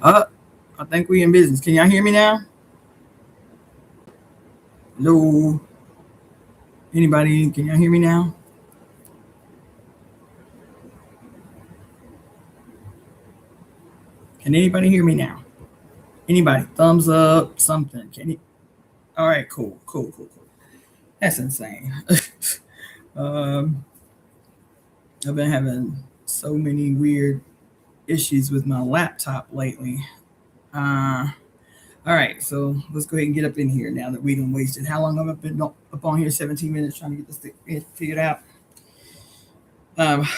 I think we in business. Can y'all hear me now? Hello? Anybody? Can y'all hear me now? Can anybody hear me now? Anybody? Thumbs up, something. Can you? All right, cool, cool, cool, cool. That's insane. um, I've been having so many weird issues with my laptop lately. Uh, all right, so let's go ahead and get up in here now that we done wasted. How long have I been up on here? 17 minutes trying to get this thing figured out. Um,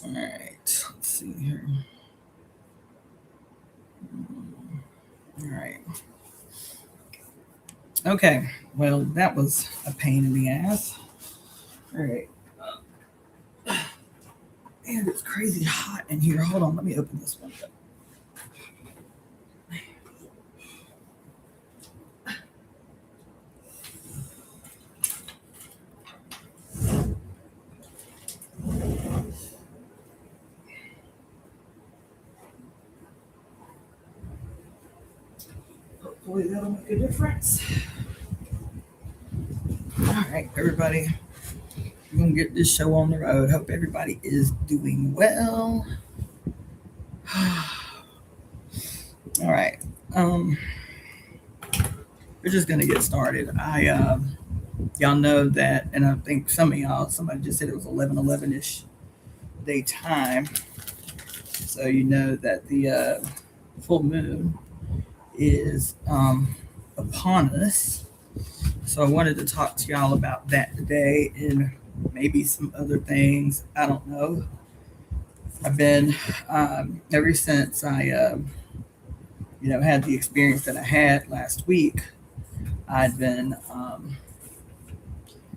all right, let's see here. All right. Okay, well, that was a pain in the ass. All right. Man, it's crazy hot in here. Hold on, let me open this one up. Hopefully that'll make a difference. All right, everybody. We're going to get this show on the road. Hope everybody is doing well. All right. We're just going to get started. Y'all know that, and I think somebody just said it was 11:11ish daytime. So you know that the full moon is upon us. So I wanted to talk to y'all about that today and maybe some other things. I don't know. I've been ever since I had the experience that I had last week. I'd been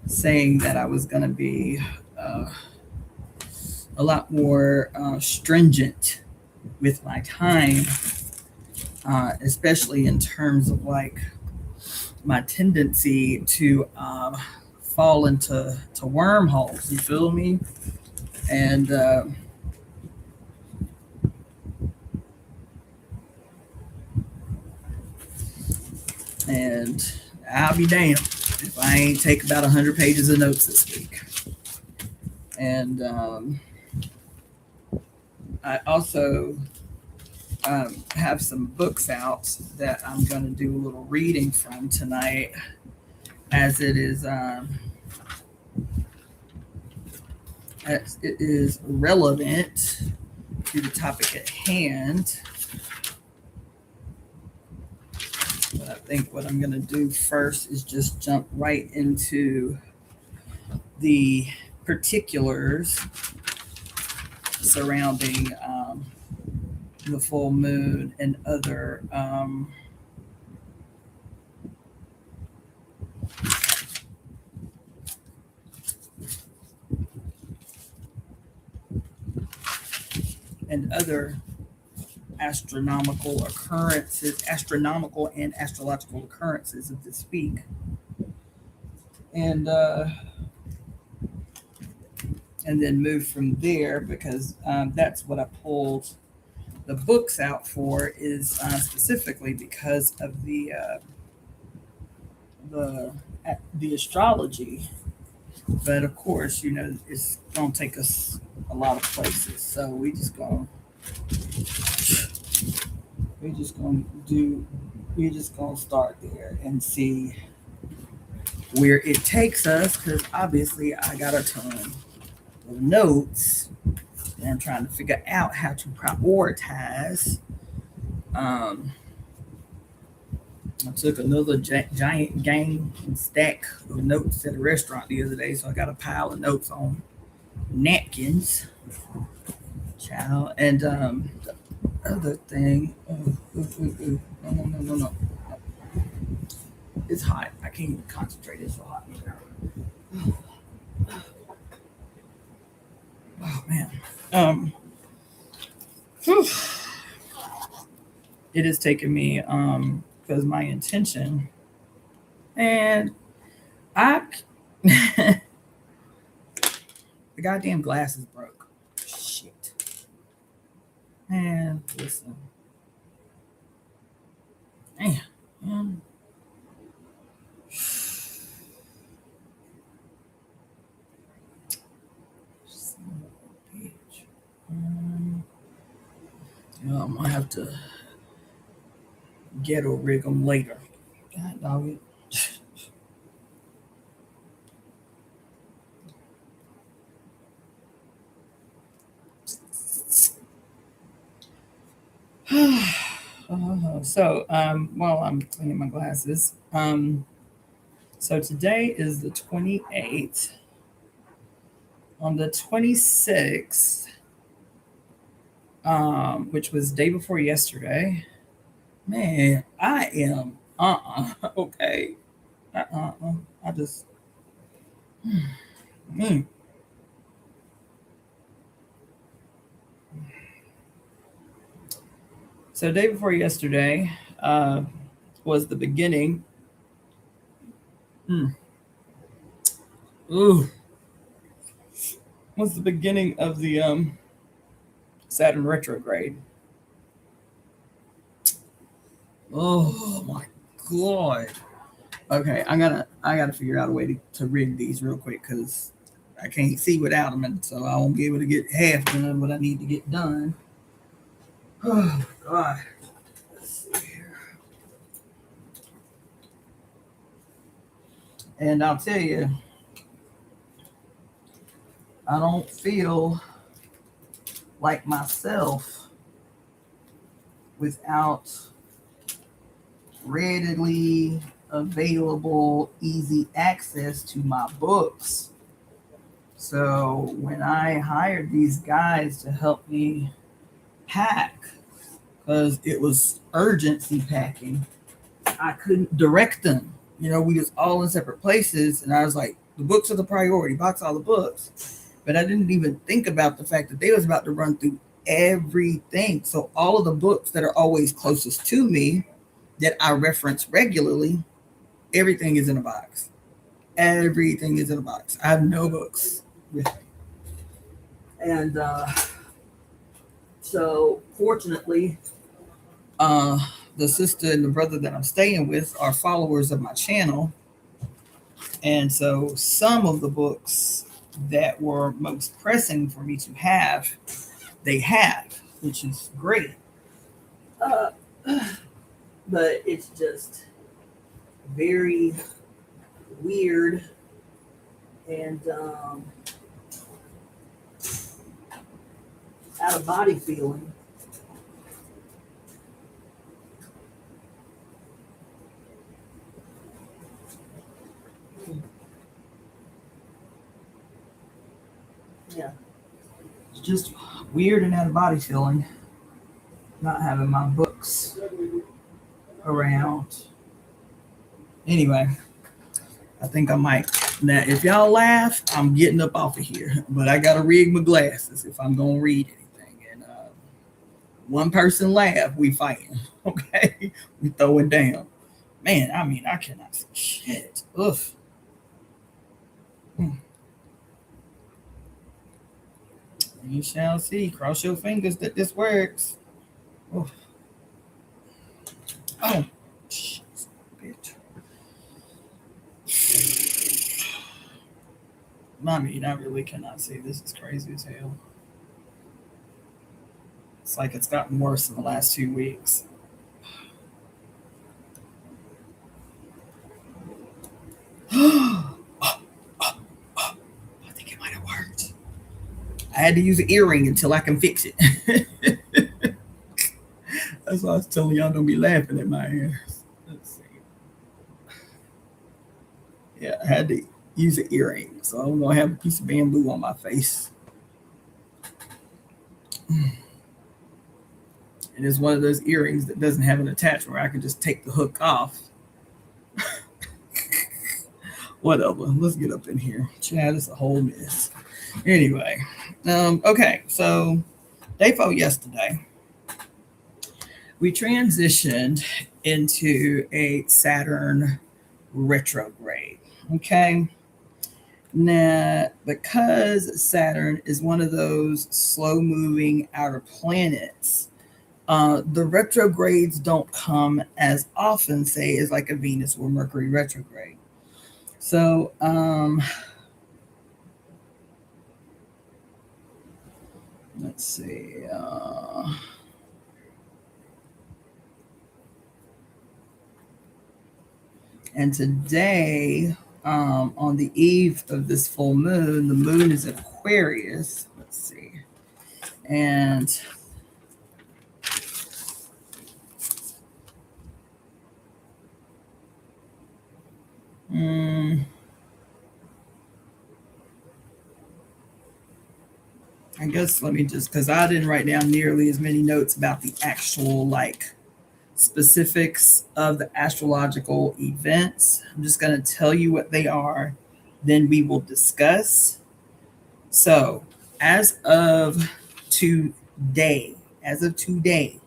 saying that I was going to be uh, a lot more stringent with my time, especially in terms of like my tendency to fall into wormholes. You feel me? And and I'll be damned if I ain't take about 100 pages of notes this week. And I also have some books out that I'm going to do a little reading from tonight, as it is relevant to the topic at hand. But I think what I'm going to do first is just jump right into the particulars surrounding the full moon and other astronomical and astrological occurrences of this week. And then move from there, because that's what I pulled the books out for, is specifically because of the astrology. But of course, it's gonna take us a lot of places, so we're just gonna start there and see where it takes us, because obviously I got a ton of notes and I'm trying to figure out how to prioritize. I took another giant gang and stack of notes at a restaurant the other day, so I got a pile of notes on napkins, child. And the other thing, no, it's hot. I can't even concentrate. It's so hot in here. Oh man. Whew. It has taken me because my intention, and I, the goddamn glasses broke. Shit. Man, listen. Man. Son of a bitch. I'm gonna have to ghetto rig them later. God dog it. So, while I'm cleaning my glasses, so today is the 28th. On the 26th, which was day before yesterday, man, I am, okay. I just, So day before yesterday was the beginning. Was the beginning of the Saturn retrograde. Oh my god. Okay, I gotta figure out a way to rig these real quick because I can't see without them, and so I won't be able to get half done what I need to get done. Oh god. Let's see here. And I'll tell you, I don't feel like myself without readily available, easy access to my books. So when I hired these guys to help me pack, because it was urgency packing, I couldn't direct them. We was all in separate places, and I was like, the books are the priority, box all the books. But I didn't even think about the fact that they was about to run through everything. So all of the books that are always closest to me, that I reference regularly, everything is in a box. Everything is in a box. I have no books with me. And so fortunately, the sister and the brother that I'm staying with are followers of my channel. And so some of the books that were most pressing for me to have, they have, which is great. But it's just very weird and out of body feeling. Yeah. It's just weird and out of body feeling not having my books around. Anyway, I think I might. Now, if y'all laugh, I'm getting up off of here. But I got to rig my glasses if I'm going to read anything. And one person laugh, we fighting. Okay? We throwing down. Man, I cannot see shit. Ugh. You shall see. Cross your fingers that this works. Oh, shit, bitch. I really cannot see. This is crazy as hell. It's like it's gotten worse in the last 2 weeks. I think it might have worked. I had to use an earring until I can fix it. That's why I was telling y'all don't be laughing at my ears. Let's see. Yeah, I had to use an earring, so I'm gonna have a piece of bamboo on my face. And it's one of those earrings that doesn't have an attachment where I can just take the hook off. Whatever. Let's get up in here. Chad, it's a whole mess. Anyway, okay, so day 4 yesterday, we transitioned into a Saturn retrograde. Okay. Now, because Saturn is one of those slow moving outer planets, the retrogrades don't come as often, say, as like a Venus or Mercury retrograde. So, let's see. And today, on the eve of this full moon, the moon is Aquarius. Let's see. And I guess let me just, because I didn't write down nearly as many notes about the actual like specifics of the astrological events. I'm just going to tell you what they are, then we will discuss. So, as of today, as of today,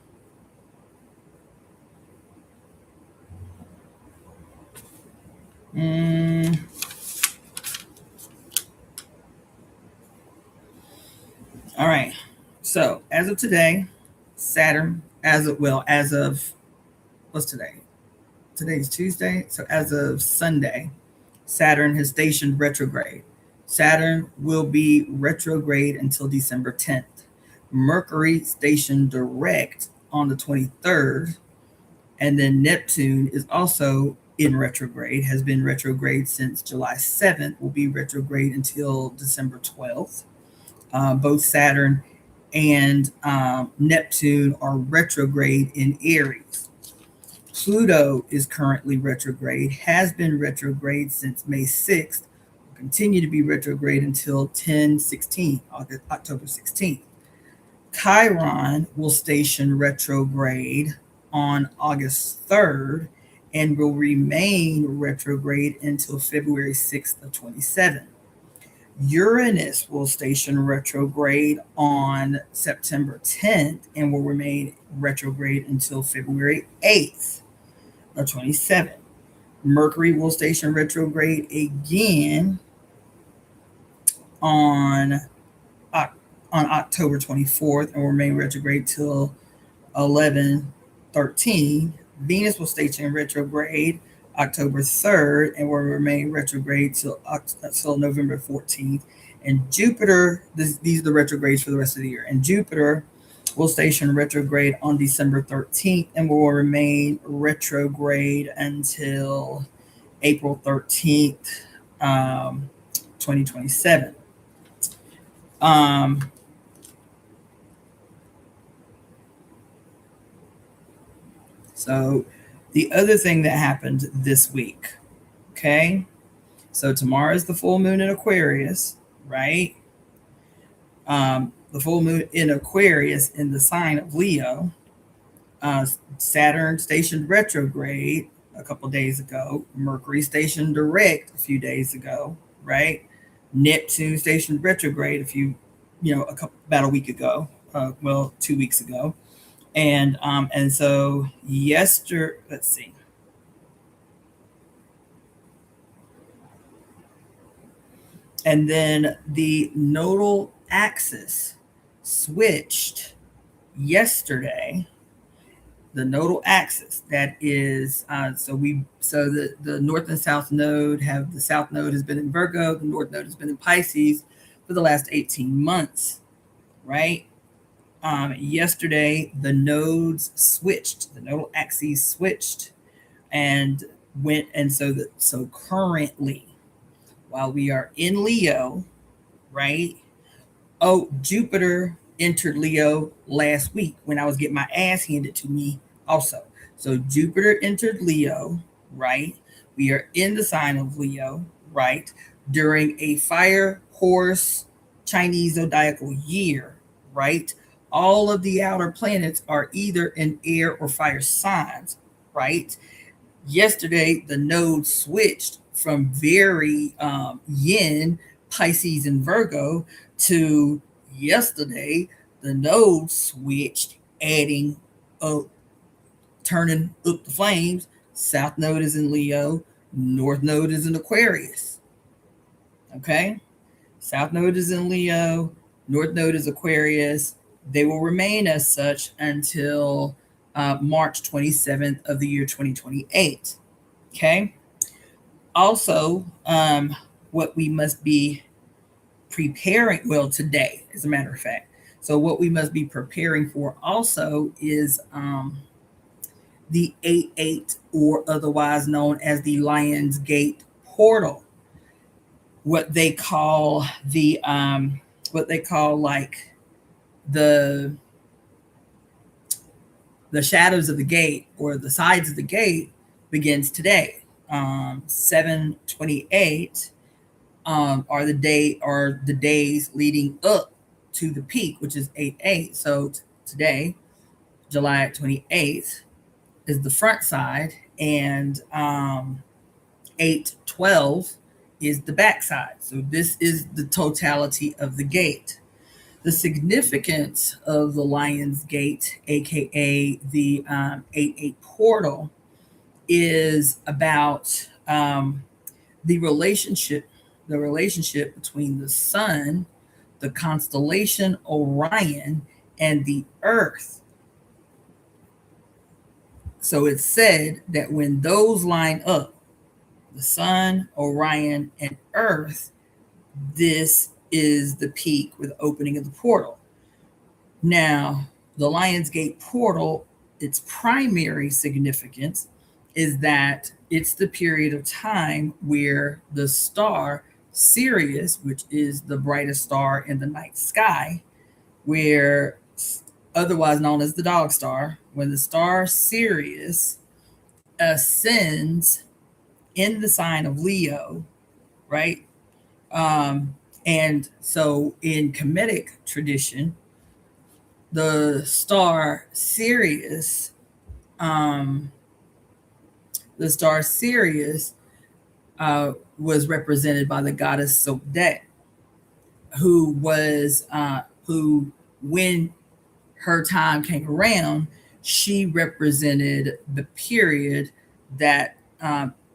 all right. So, as of today, Saturn, as of what's today? Today's Tuesday. So, as of Sunday, Saturn has stationed retrograde. Saturn will be retrograde until December 10th. Mercury stationed direct on the 23rd. And then Neptune is also in retrograde, has been retrograde since July 7th, will be retrograde until December 12th. Both Saturn and Neptune are retrograde in Aries. Pluto is currently retrograde, has been retrograde since May 6th, will continue to be retrograde until 10/16, October 16th. Chiron will station retrograde on August 3rd and will remain retrograde until February 6th of 27. Uranus will station retrograde on September 10th and will remain retrograde until February 8th of 27. Mercury will station retrograde again on October 24th and will remain retrograde till 11/13. Venus will station retrograde October 3rd and will remain retrograde till November 14th. And Jupiter, these are the retrogrades for the rest of the year. And Jupiter will station retrograde on December 13th and will remain retrograde until April 13th, 2027. So the other thing that happened this week, okay? So tomorrow is the full moon in Aquarius, right? The full moon in Aquarius in the sign of Leo. Saturn stationed retrograde a couple days ago. Mercury stationed direct a few days ago, right? Neptune stationed retrograde about a week ago. 2 weeks ago. And so yesterday, let's see. And then the nodal axis switched yesterday. The nodal axis, that is, so the north and south node the south node has been in Virgo, the north node has been in Pisces for the last 18 months, right? Yesterday, the nodes switched, the nodal axes switched and went. And so currently, while we are in Leo, right? Oh, Jupiter entered Leo last week when I was getting my ass handed to me also. So Jupiter entered Leo, right? We are in the sign of Leo, right? During a fire horse Chinese zodiacal year, right? All of the outer planets are either in air or fire signs, right? Yesterday, the nodes switched from very yin, Pisces, and Virgo to yesterday, the nodes switched, adding turning up the flames. South node is in Leo, North node is in Aquarius. Okay? South node is in Leo, North node is Aquarius. They will remain as such until March 27th of the year 2028. Okay? Also, what we must be preparing, well, today, as a matter of fact. So, what we must be preparing for also is the 8-8, or otherwise known as the Lion's Gate portal. What they call like the shadows of the gate, or the sides of the gate, begins today. 7/28 are the days leading up to the peak, which is 8/8. So today, July 28th, is the front side, and 8/12 is the back side. So this is the totality of the gate. The significance of the Lion's Gate, aka the 8/8 portal, is about the relationship between the sun, the constellation Orion, and the Earth. So it's said that when those line up, the sun, Orion, and Earth, this is the peak with the opening of the portal. Now, the Lion's Gate portal, its primary significance is that it's the period of time where the star Sirius, which is the brightest star in the night sky, where otherwise known as the dog star, when the star Sirius ascends in the sign of Leo, right? And so in Kemetic tradition, the star Sirius, was represented by the goddess Sobdet, who when her time came around, she represented the period that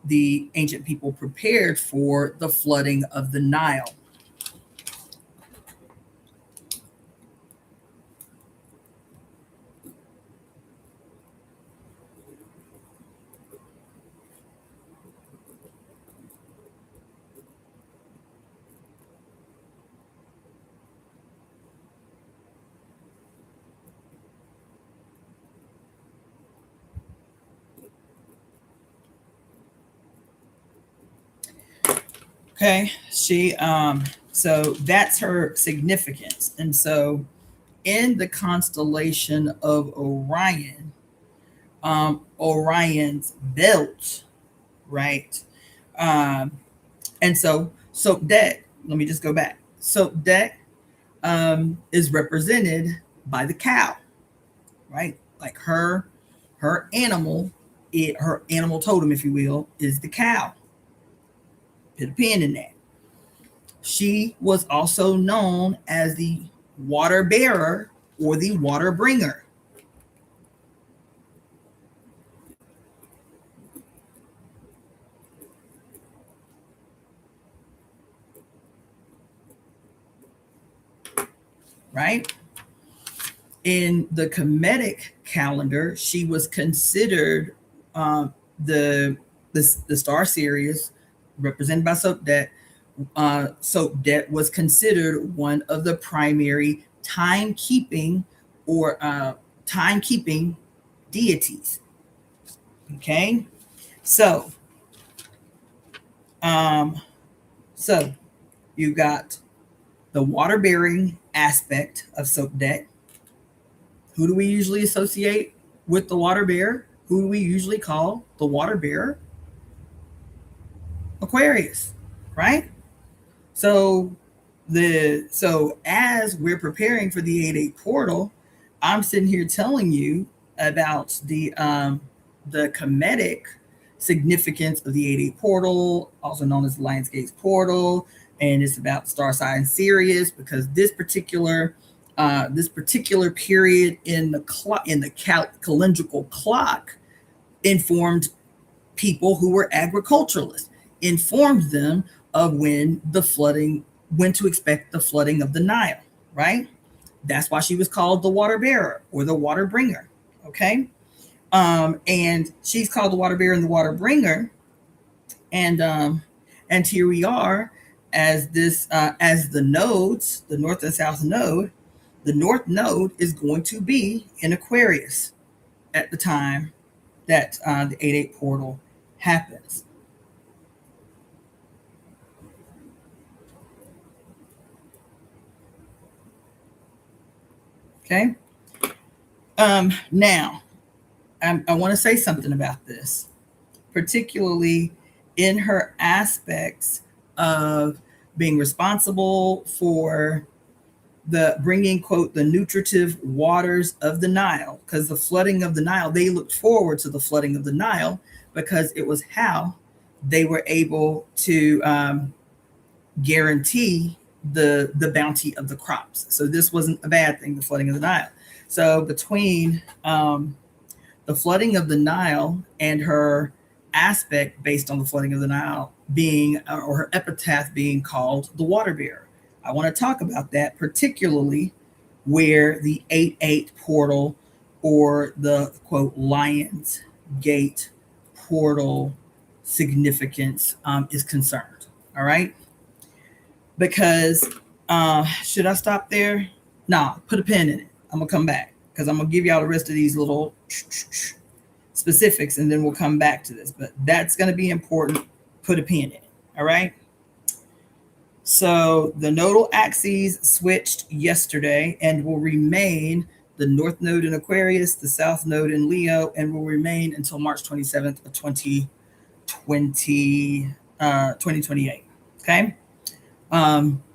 the ancient people prepared for the flooding of the Nile. Okay, so that's her significance. And so in the constellation of Orion, Orion's belt, right? And so that, let me just go back. So that is represented by the cow, right? Like her animal, her animal totem, if you will, is the cow. Put a pin in that. She was also known as the water bearer or the water bringer. Right? In the Kemetic calendar, she was considered the star Sirius, represented by Sobdet. Sobdet was considered one of the primary timekeeping deities. Okay, so you got the water bearing aspect of Sobdet. Who do we usually associate with the water bearer? Who do we usually call the water bearer? Aquarius, right? So as we're preparing for the 8/8 portal, I'm sitting here telling you about the Kemetic significance of the 8/8 portal, also known as the Lion's Gate portal, and it's about star sign Sirius, because this particular period in the calendrical clock informed people who were agriculturalists, informed them of when to expect the flooding of the Nile, right? That's why she was called the water bearer or the water bringer. Okay. And she's called the water bearer and the water bringer. And here we are as the nodes, the north and south node. The north node is going to be in Aquarius at the time that the 8/8 portal happens. Okay. Now, I want to say something about this, particularly in her aspects of being responsible for the bringing, quote, the nutritive waters of the Nile, because the flooding of the Nile, they looked forward to the flooding of the Nile because it was how they were able to guarantee the bounty of the crops. So this wasn't a bad thing, the flooding of the Nile. So between the flooding of the Nile and her aspect based on the flooding of the Nile being, or her epitaph being called the water bearer, I want to talk about that, particularly where the 8/8 portal or the, quote, Lion's Gate portal significance is concerned. All right. Because should I stop there? Nah, put a pin in it. I'm gonna come back because I'm gonna give y'all the rest of these little specifics and then we'll come back to this. But that's gonna be important. Put a pin in it. All right. So the nodal axes switched yesterday and will remain the north node in Aquarius, the south node in Leo, and will remain until March 27th of 2028. Okay.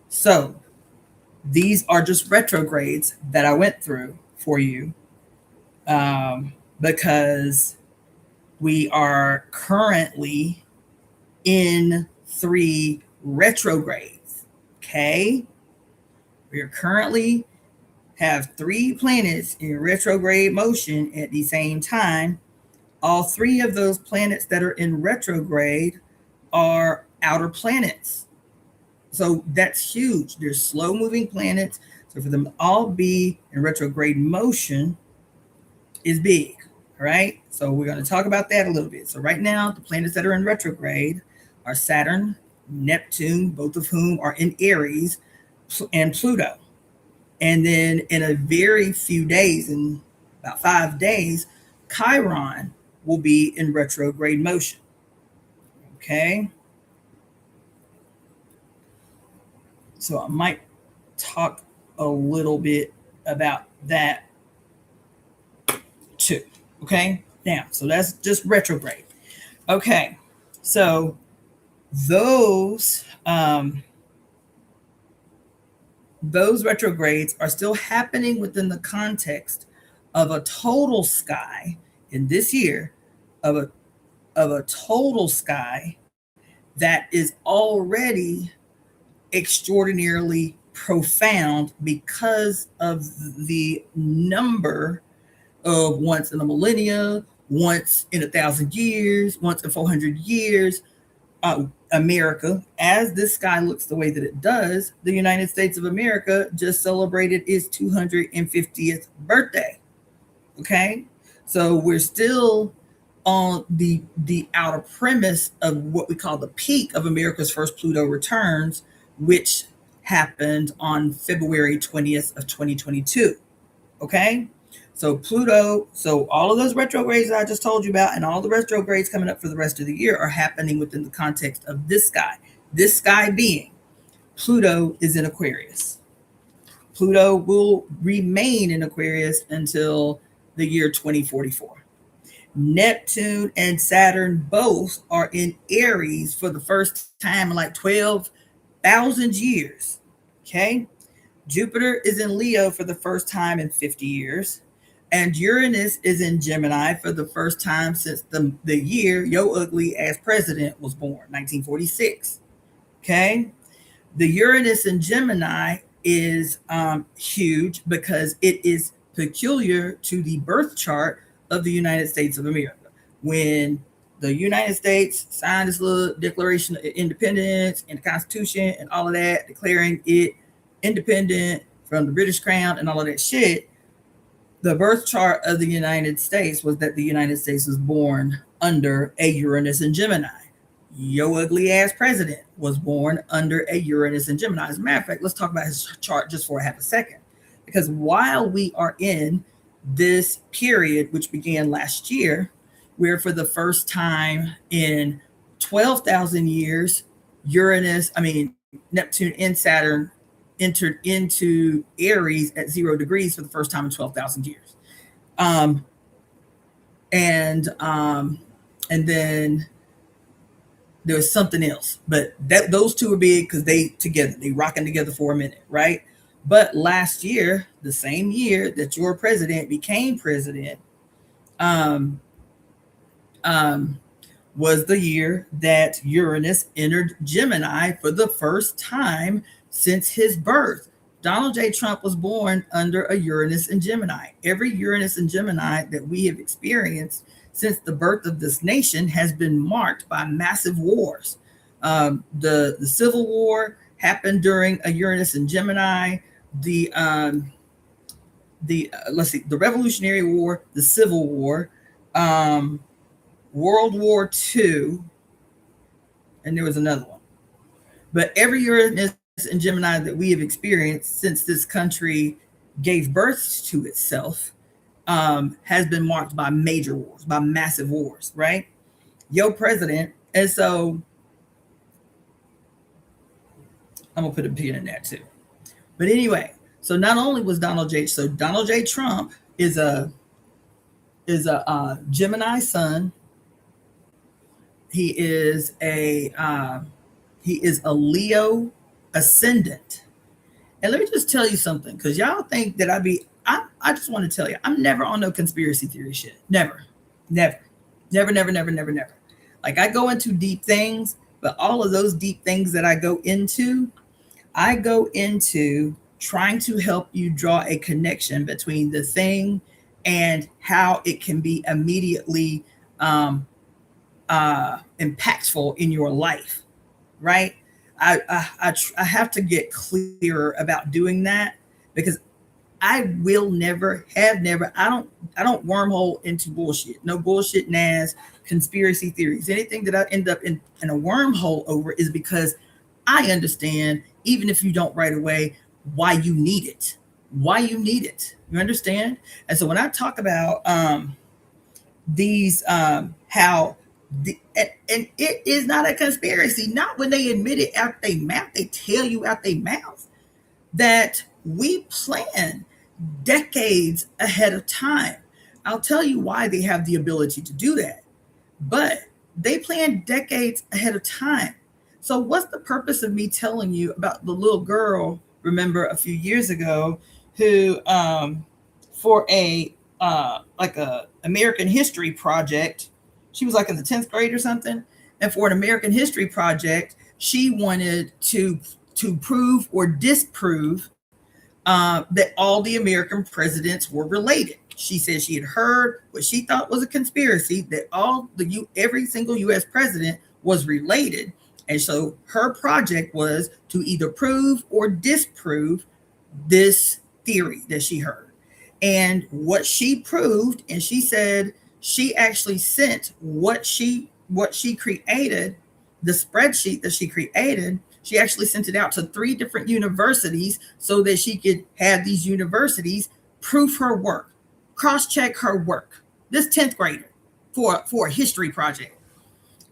So these are just retrogrades that I went through for you because we are currently in 3 retrogrades. Okay. We are currently have 3 planets in retrograde motion at the same time. All 3 of those planets that are in retrograde are outer planets. So that's huge. They're slow moving planets. So for them to all be in retrograde motion is big. All right. So we're going to talk about that a little bit. So right now, the planets that are in retrograde are Saturn, Neptune, both of whom are in Aries, and Pluto. And then in a very few days, in about 5 days, Chiron will be in retrograde motion. Okay. So I might talk a little bit about that too. Okay. Now, so that's just retrograde. Okay. So those retrogrades are still happening within the context of a total sky in this year of a total sky that is already extraordinarily profound because of the number of once in a millennia, once in 1,000 years, once in 400 years, America, as this sky looks the way that it does, the United States of America just celebrated its 250th birthday. Okay. So we're still on the outer premise of what we call the peak of America's first Pluto returns, which happened on February 20th of 2022. Okay. So Pluto, so all of those retrogrades I just told you about and all the retrogrades coming up for the rest of the year are happening within the context of this sky. This sky being Pluto is in Aquarius. Pluto will remain in Aquarius until the year 2044. Neptune and Saturn both are in Aries for the first time in like 12,000 years. Okay. Jupiter is in Leo for the first time in 50 years. And Uranus is in Gemini for the first time since the year Yo Ugly as president was born, 1946. Okay. The Uranus in Gemini is huge because it is peculiar to the birth chart of the United States of America. when the United States signed this little Declaration of Independence and the Constitution and all of that, declaring it independent from the British Crown and all of that shit, the birth chart of the United States was that the United States was born under a Uranus and Gemini. Your ugly ass president was born under a Uranus and Gemini. As a matter of fact, let's talk about his chart just for a half a second. Because while we are in this period, which began last year, where for the first time in 12,000 years, Neptune and Saturn entered into Aries at 0 degrees for the first time in 12,000 years. And then there was something else, but those two are big because they rocking together for a minute, right? But last year, the same year that your president became president, was the year that Uranus entered Gemini for the first time since his birth. Donald J. Trump was born under a Uranus and Gemini. Every Uranus and Gemini that we have experienced since the birth of this nation has been marked by massive wars. The Civil War happened during a Uranus and Gemini. The Revolutionary War, the Civil War, World War II, and there was another one. But every Uranus and Gemini that we have experienced since this country gave birth to itself has been marked by major wars, by massive wars, right? Your president, and so I'm gonna put a pin in that too. But anyway, so not only was Donald J. Trump is a Gemini sun. He is a Leo ascendant. And let me just tell you something, because y'all think that I just want to tell you, I'm never on no conspiracy theory shit. Never. Like, I go into deep things, but all of those deep things that I go into trying to help you draw a connection between the thing and how it can be immediately impactful in your life, right? I have to get clearer about doing that, because I will never have never. I don't wormhole into bullshit. No bullshit, NAS, conspiracy theories. Anything that I end up in a wormhole over is because I understand, even if you don't right away, why you need it. You understand? And so when I talk about these, how and it is not a conspiracy. Not when they admit it out their mouth. They tell you out their mouth that we plan decades ahead of time. I'll tell you why they have the ability to do that, but they plan decades ahead of time. So what's the purpose of me telling you about the little girl, remember a few years ago, who for a American history project, she was like in the 10th grade or something, and for an American history project, she wanted to prove or disprove that all the American presidents were related. She said she had heard what she thought was a conspiracy, that every single U.S. president was related. And so her project was to either prove or disprove this theory that she heard. And what she proved, and she said she actually sent what she created, the spreadsheet that she created, she actually sent it out to 3 different universities so that she could have these universities proof her work, cross-check her work. This 10th grader for a history project.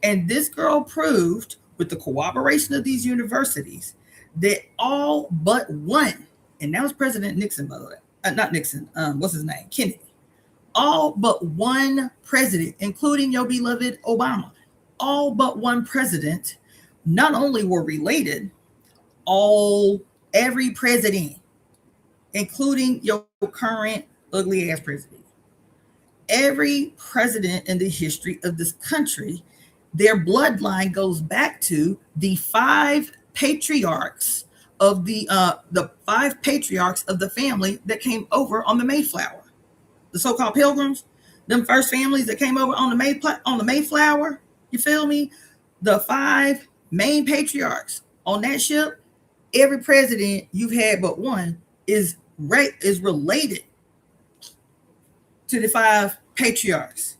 And this girl proved, with the cooperation of these universities, that all but one, and that was President Nixon, by the way, not Nixon, what's his name? Kennedy. All but one president, including your beloved Obama, all but one president not only were related, every president, including your current ugly ass president, every president in the history of this country, their bloodline goes back to the 5 patriarchs of the 5 patriarchs of the family that came over on the Mayflower, the so-called Pilgrims. Them first families that came over on the Mayflower, you feel me? The 5 main patriarchs on that ship, every president you've had but one is related to the 5 patriarchs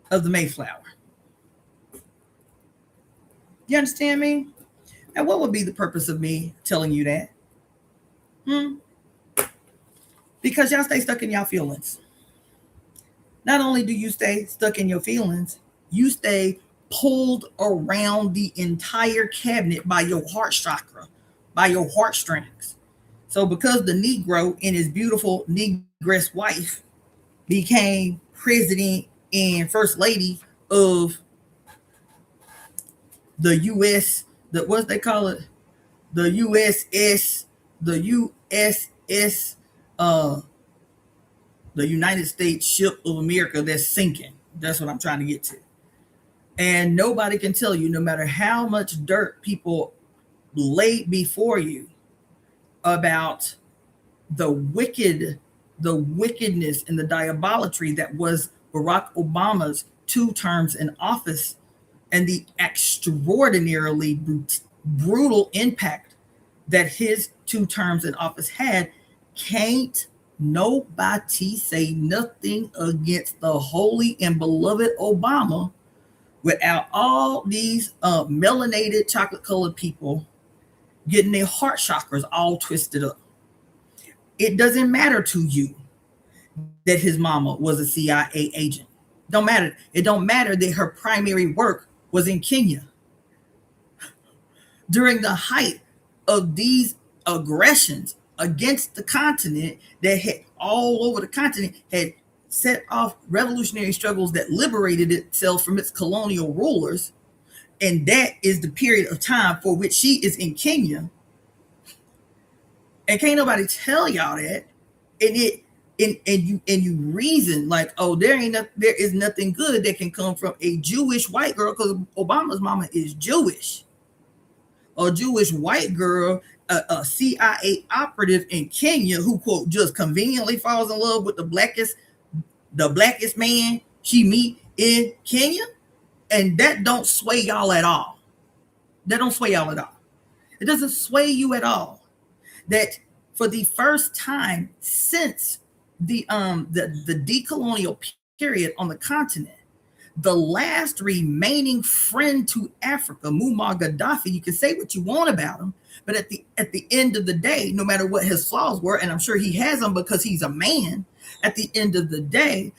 of the Mayflower. You understand me? And what would be the purpose of me telling you that? Because y'all stay stuck in y'all feelings. Not only do you stay stuck in your feelings, you stay pulled around the entire cabinet by your heart chakra, by your heartstrings. So because the Negro and his beautiful Negress wife became president and first lady of the U.S., what they call it, the USS, the USS, the United States Ship of America that's sinking. That's what I'm trying to get to. And nobody can tell you, no matter how much dirt people lay before you about the wickedness and the diabolatry that was Barack Obama's 2 terms in office and the extraordinarily brutal impact that his 2 terms in office had, can't nobody say nothing against the holy and beloved Obama without all these melanated chocolate colored people getting their heart chakras all twisted up. It doesn't matter to you that his mama was a CIA agent. Don't matter. It don't matter that her primary work was in Kenya. During the height of these aggressions against the continent that had all over the continent had set off revolutionary struggles that liberated itself from its colonial rulers, and that is the period of time for which she is in Kenya. And can't nobody tell y'all that. And you reason like, oh, there is nothing good that can come from a Jewish white girl because Obama's mama is Jewish. A Jewish white girl, a CIA operative in Kenya who, quote, just conveniently falls in love with the blackest man she meet in Kenya. And that don't sway y'all at all. That don't sway y'all at all. It doesn't sway you at all. That for the first time since the decolonial period on the continent, the last remaining friend to Africa, Muammar Gaddafi, you can say what you want about him, but at the end of the day, no matter what his flaws were, and I'm sure he has them because he's a man, at the end of the day,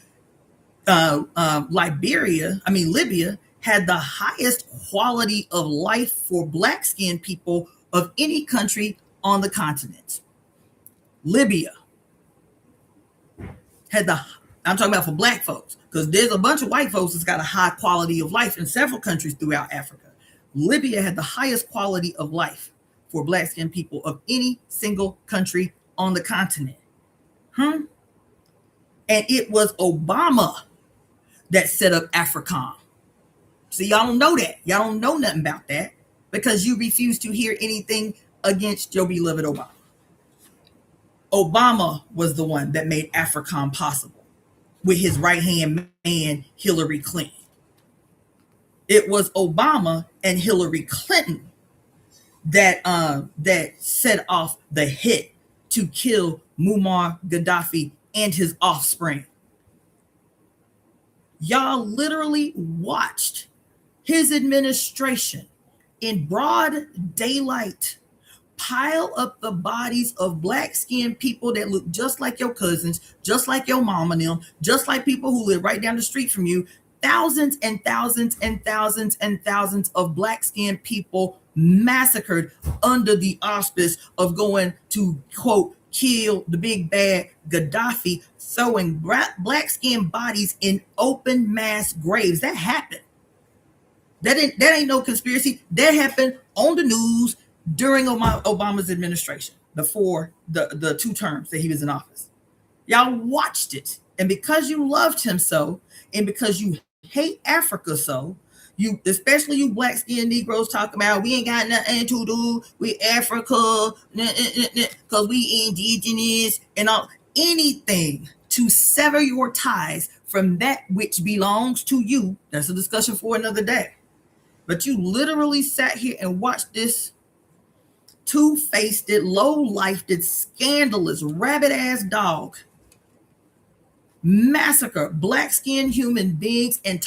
Libya had the highest quality of life for black-skinned people of any country on the continent. Libya had I'm talking about for black folks, because there's a bunch of white folks that's got a high quality of life in several countries throughout Africa. Libya had the highest quality of life for black-skinned people of any single country on the continent. And it was Obama that set up AFRICOM. So y'all don't know that. Y'all don't know nothing about that because you refuse to hear anything against your beloved Obama. Obama was the one that made AFRICOM possible with his right-hand man, Hillary Clinton. It was Obama and Hillary Clinton that set off the hit to kill Muammar Gaddafi and his offspring. Y'all literally watched his administration in broad daylight pile up the bodies of black-skinned people that look just like your cousins, just like your mom and them, just like people who live right down the street from you. Thousands and thousands and thousands and thousands of black-skinned people massacred under the auspice of going to, quote, kill the big bad Gaddafi, throwing black-skinned bodies in open mass graves. That happened. That ain't no conspiracy. That happened on the news during Obama's administration, before the 2 terms that he was in office. Y'all watched it. And because you loved him so, and because you hate Africa so, you, especially you black-skinned Negroes, talk about we ain't got nothing to do with Africa because we indigenous and all, anything to sever your ties from that which belongs to you. That's a discussion for another day. But you literally sat here and watched this two-faced, low-lifed, scandalous, rabbit-ass dog massacre black-skinned human beings, and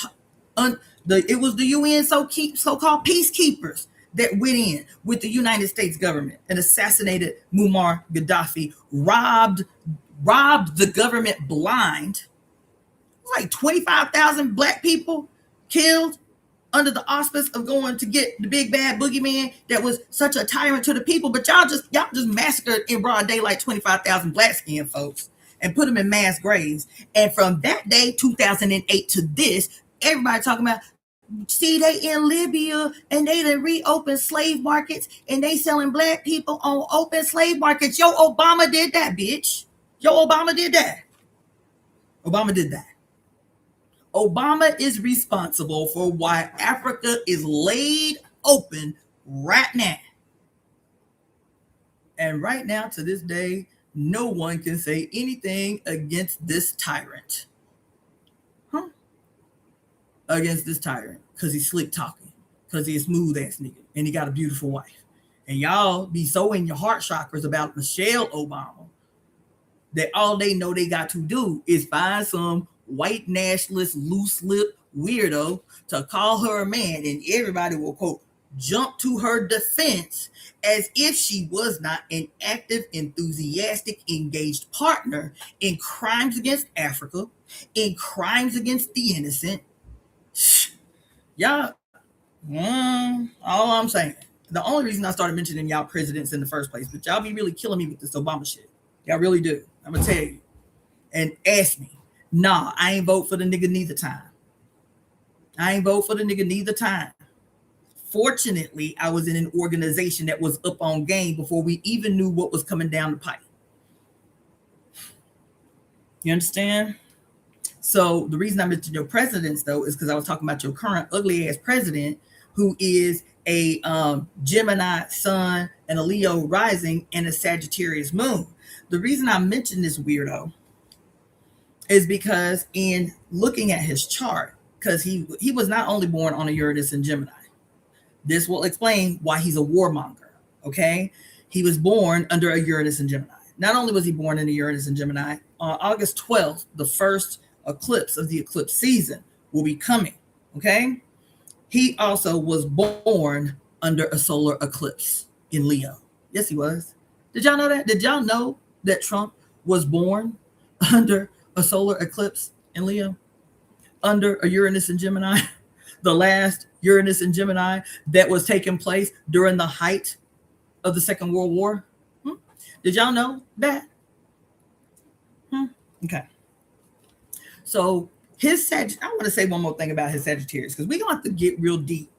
it was the UN so-called peacekeepers that went in with the United States government and assassinated Muammar Gaddafi, robbed the government blind. Like 25,000 black people killed under the auspice of going to get the big bad boogeyman that was such a tyrant to the people. But y'all just massacred in broad daylight 25,000 black skinned folks and put them in mass graves. And from that day, 2008 to this, everybody talking about, see, they in Libya and they done reopened slave markets and they selling black people on open slave markets. Yo, Obama did that, bitch. Obama did that. Obama is responsible for why Africa is laid open right now. And right now, to this day, no one can say anything against this tyrant. Against this tyrant. Because he's slick talking. Because he's a smooth ass nigga. And he got a beautiful wife. And y'all be so in your heart chakras about Michelle Obama that all they know they got to do is find some white nationalist, loose lip weirdo to call her a man, and everybody will, quote, jump to her defense as if she was not an active, enthusiastic, engaged partner in crimes against Africa, in crimes against the innocent. Y'all, all I'm saying, the only reason I started mentioning y'all presidents in the first place, but y'all be really killing me with this Obama shit. Y'all really do. I'm gonna tell you. And ask me. Nah, I ain't vote for the nigga neither time. Fortunately, I was in an organization that was up on game before we even knew what was coming down the pipe. You understand? So the reason I mentioned your presidents, though, is because I was talking about your current ugly ass president, who is a Gemini sun and a Leo rising and a Sagittarius moon. The reason I mentioned this weirdo is because in looking at his chart, because he was not only born on a Uranus and Gemini. This will explain why he's a warmonger, okay? He was born under a Uranus and Gemini. Not only was he born in a Uranus and Gemini, on August 12th, the first eclipse of the eclipse season will be coming, okay? He also was born under a solar eclipse in Leo. Yes, he was. Did y'all know that? Did y'all know that Trump was born under a solar eclipse in Leo? Under a Uranus and Gemini? The last Uranus and Gemini that was taking place during the height of the Second World War? Did y'all know that? Okay. So his I want to say one more thing about his Sagittarius, because we're going to have to get real deep.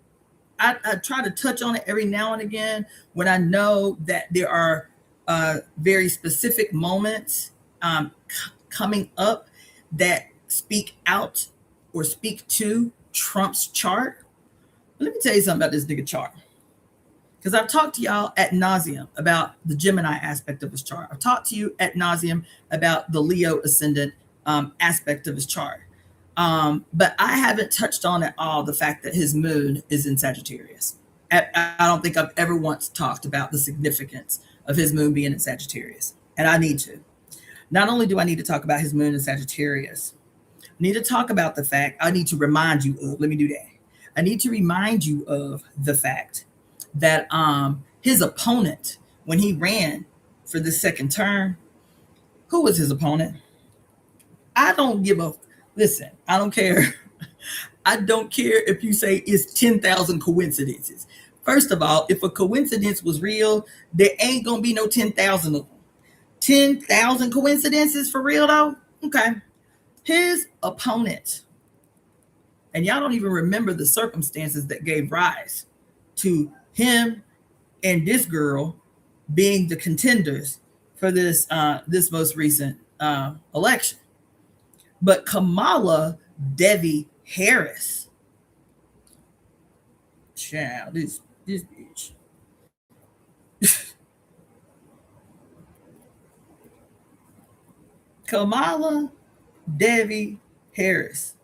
I try to touch on it every now and again when I know that there are very specific moments coming up that speak out or speak to Trump's chart. Let me tell you something about this nigga chart. Because I've talked to y'all ad nauseum about the Gemini aspect of his chart. I've talked to you ad nauseum about the Leo ascendant aspect of his chart. But I haven't touched on at all the fact that his moon is in Sagittarius. I don't think I've ever once talked about the significance of his moon being in Sagittarius. And I need to. Not only do I need to talk about his moon in Sagittarius, I need to talk about the fact, I need to remind you of, let me do that. I need to remind you of the fact that his opponent, when he ran for the second term, who was his opponent? I don't give a, listen, I don't care. I don't care if you say it's 10,000 coincidences. First of all, if a coincidence was real, there ain't going to be no 10,000 of them. 10,000 coincidences for real though? Okay. His opponent, and y'all don't even remember the circumstances that gave rise to him and this girl being the contenders for this most recent election. But Kamala Devi Harris, child, this bitch. Kamala Devi Harris,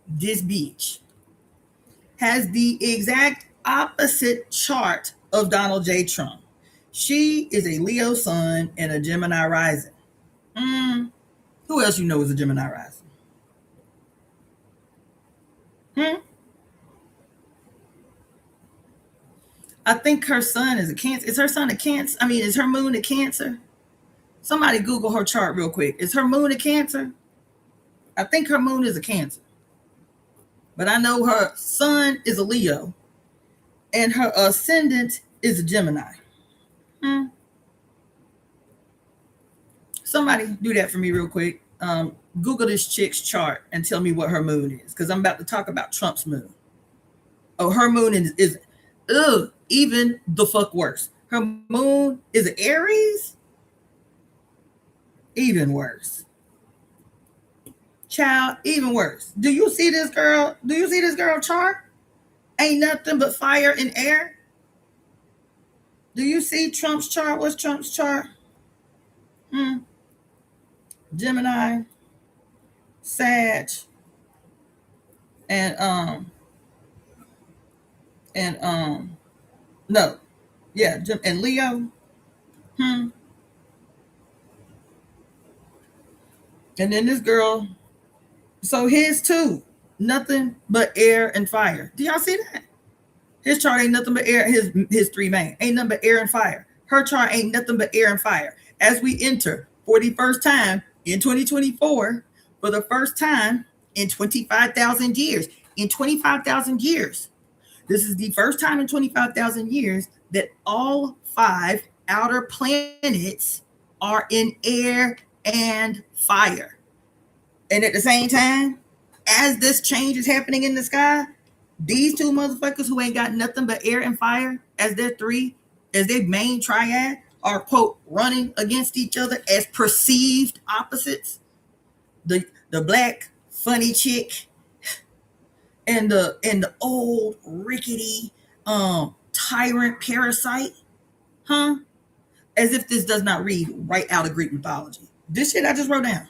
this bitch, has the exact opposite chart of Donald J. Trump. She is a Leo sun and a Gemini rising. Who else you know is a Gemini rising? I think her sun is a Cancer. Is her sun a Cancer? I mean, is her moon a Cancer? Somebody Google her chart real quick. Is her moon a Cancer? I think her moon is a Cancer. But I know her sun is a Leo and her ascendant is a Gemini. Somebody do that for me real quick. Google this chick's chart and tell me what her moon is, because I'm about to talk about Trump's moon. Oh, her moon is even the fuck worse. Her moon is an Aries. Even worse. Child, even worse. Do you see this girl? Do you see this girl chart? Ain't nothing but fire and air. Do you see Trump's chart? What's Trump's chart? Gemini, Sag, and no, yeah, and Leo. And then this girl, so his too, nothing but air and fire. Do y'all see that? His chart ain't nothing but air. His three main ain't nothing but air and fire. Her chart ain't nothing but air and fire. As we enter for the first time in 2024, for the first time in 25,000 years, this is the first time in 25,000 years that all 5 outer planets are in air and fire. And at the same time, as this change is happening in the sky, these two motherfuckers who ain't got nothing but air and fire as their main triad are, quote, running against each other as perceived opposites. The black funny chick and the old rickety tyrant parasite, as if this does not read right out of Greek mythology. This shit I just wrote down.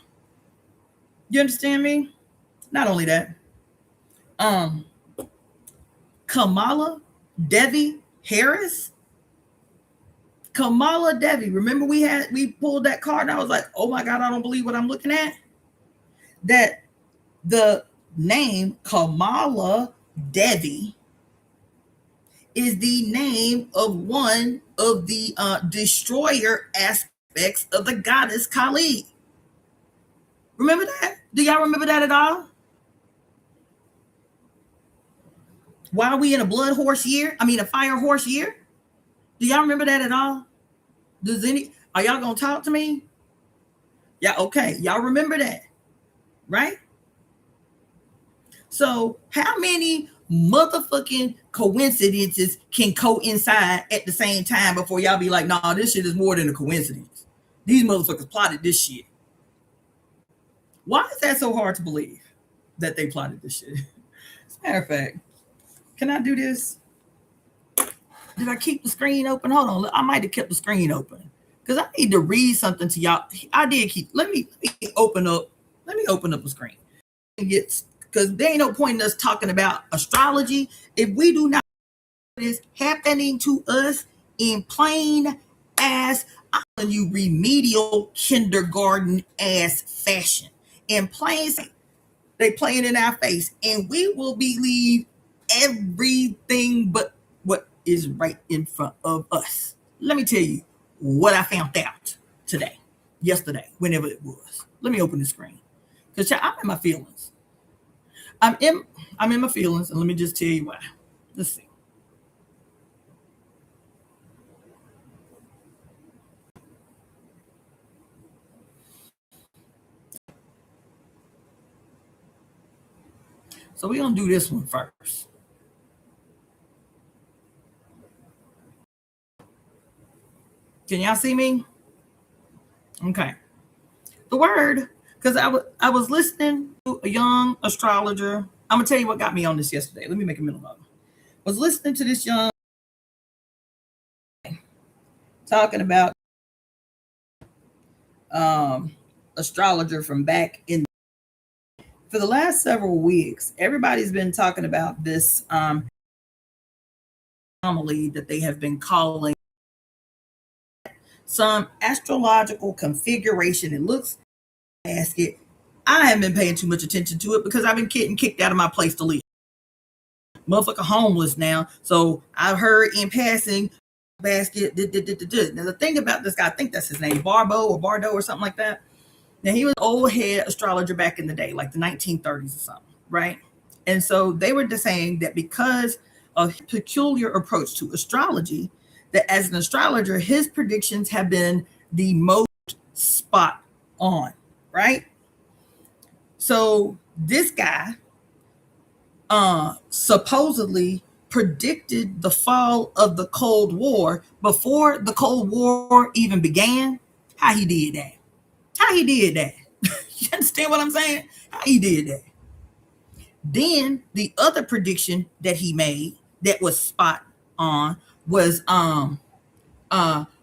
You understand me? Not only that, Kamala Devi Harris. Kamala Devi. Remember we pulled that card and I was like, oh my God, I don't believe what I'm looking at. That the name Kamala Devi is the name of one of the destroyer aspects of the goddess Kali. Remember that? Do y'all remember that at all? Why are we in a blood horse year? I mean, a fire horse year? Do y'all remember that at all? Are y'all gonna talk to me? Yeah, okay. Y'all remember that, right? So how many motherfucking coincidences can coincide at the same time before y'all be like, nah, this shit is more than a coincidence. These motherfuckers plotted this shit. Why is that so hard to believe that they plotted this shit? As a matter of fact, can I do this? Did I keep the screen open? Hold on. I might have kept the screen open because I need to read something to y'all. I did keep. Let me open up. Let me open up a screen. Because there ain't no point in us talking about astrology if we do not know what is happening to us in plain ass, I'm telling you, remedial kindergarten ass fashion. In plain, they playing in our face, and we will believe everything but what is right in front of us. Let me tell you what I found out yesterday, whenever it was. Let me open the screen because I'm in my feelings. I'm in my feelings, and let me just tell you why. Let's see. So we're gonna do this one first. Can y'all see me? Okay. The word, because I was listening to a young astrologer. I'm gonna tell you what got me on this yesterday. Let me make a middle of it. I was listening to this young talking about astrologer from back in for the last several weeks, everybody's been talking about this anomaly that they have been calling some astrological configuration. It looks basket. I haven't been paying too much attention to it because I've been getting kicked out of my place to live. Motherfucker homeless now. So I've heard in passing basket. Now the thing about this guy, I think that's his name, Barbo or Bardo or something like that. Now he was an old head astrologer back in the day, like the 1930s or something, right? And so they were just saying that because of his peculiar approach to astrology, that as an astrologer, his predictions have been the most spot on, right? So this guy supposedly predicted the fall of the Cold War before the Cold War even began. How he did that? How he did that? You understand what I'm saying? How he did that? Then the other prediction that he made that was spot on was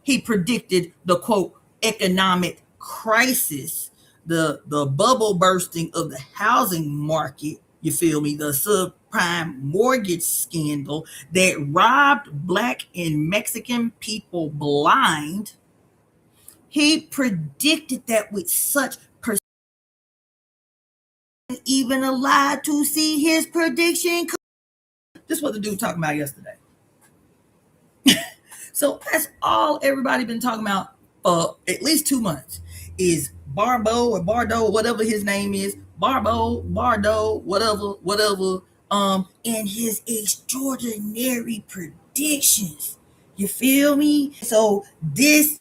he predicted the quote economic crisis, the bubble bursting of the housing market, you feel me, the subprime mortgage scandal that robbed Black and Mexican people blind. He predicted that with such precision, even alive to see his prediction. This is what the dude talking about yesterday. So that's all everybody been talking about for at least 2 months is Barbo or Bardo, whatever his name is, Barbo, Bardo, whatever, and his extraordinary predictions. You feel me? So this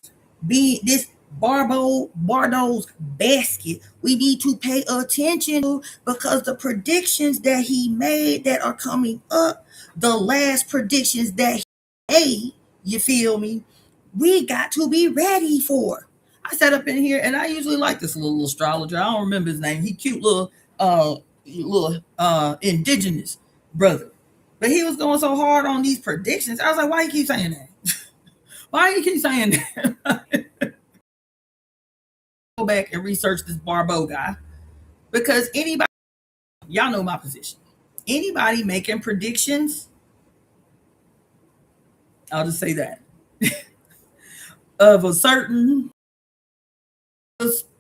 Bardo's basket, we need to pay attention to because the predictions that he made that are coming up, the last predictions that he made, you feel me, we got to be ready for. I sat up in here and I usually like this little astrologer. I don't remember his name. He cute little indigenous brother. But he was going so hard on these predictions. I was like, why you keep saying that? Why you keep saying that? Go back and research this Barbo guy. Because anybody, y'all know my position. Anybody making predictions, I'll just say that, of a certain,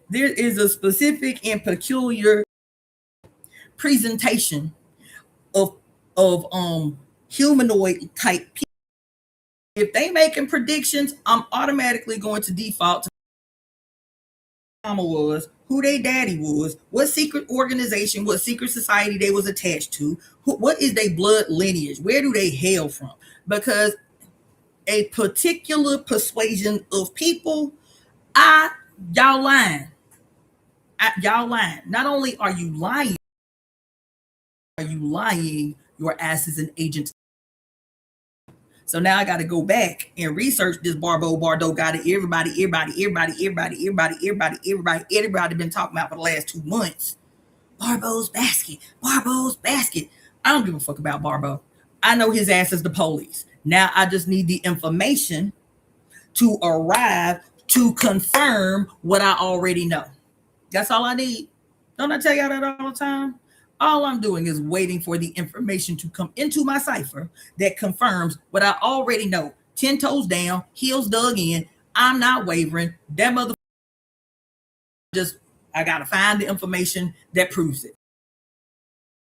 there is a specific and peculiar presentation of humanoid type people. If they making predictions, I'm automatically going to default to who mama was, who their daddy was, what secret organization, what secret society they was attached to, what is their blood lineage, where do they hail from? Because a particular persuasion of people, y'all lying. Y'all lying. Not only are you lying your ass is an agent. So now I got to go back and research this Bardo guy that everybody been talking about for the last 2 months. Barbo's basket. I don't give a fuck about Barbo. I know his ass is the police. Now I just need the information to arrive to confirm what I already know. That's all I need. Don't I tell y'all that all the time? All I'm doing is waiting for the information to come into my cipher that confirms what I already know. 10 toes down, heels dug in. I'm not wavering. That motherfucker I got to find the information that proves it.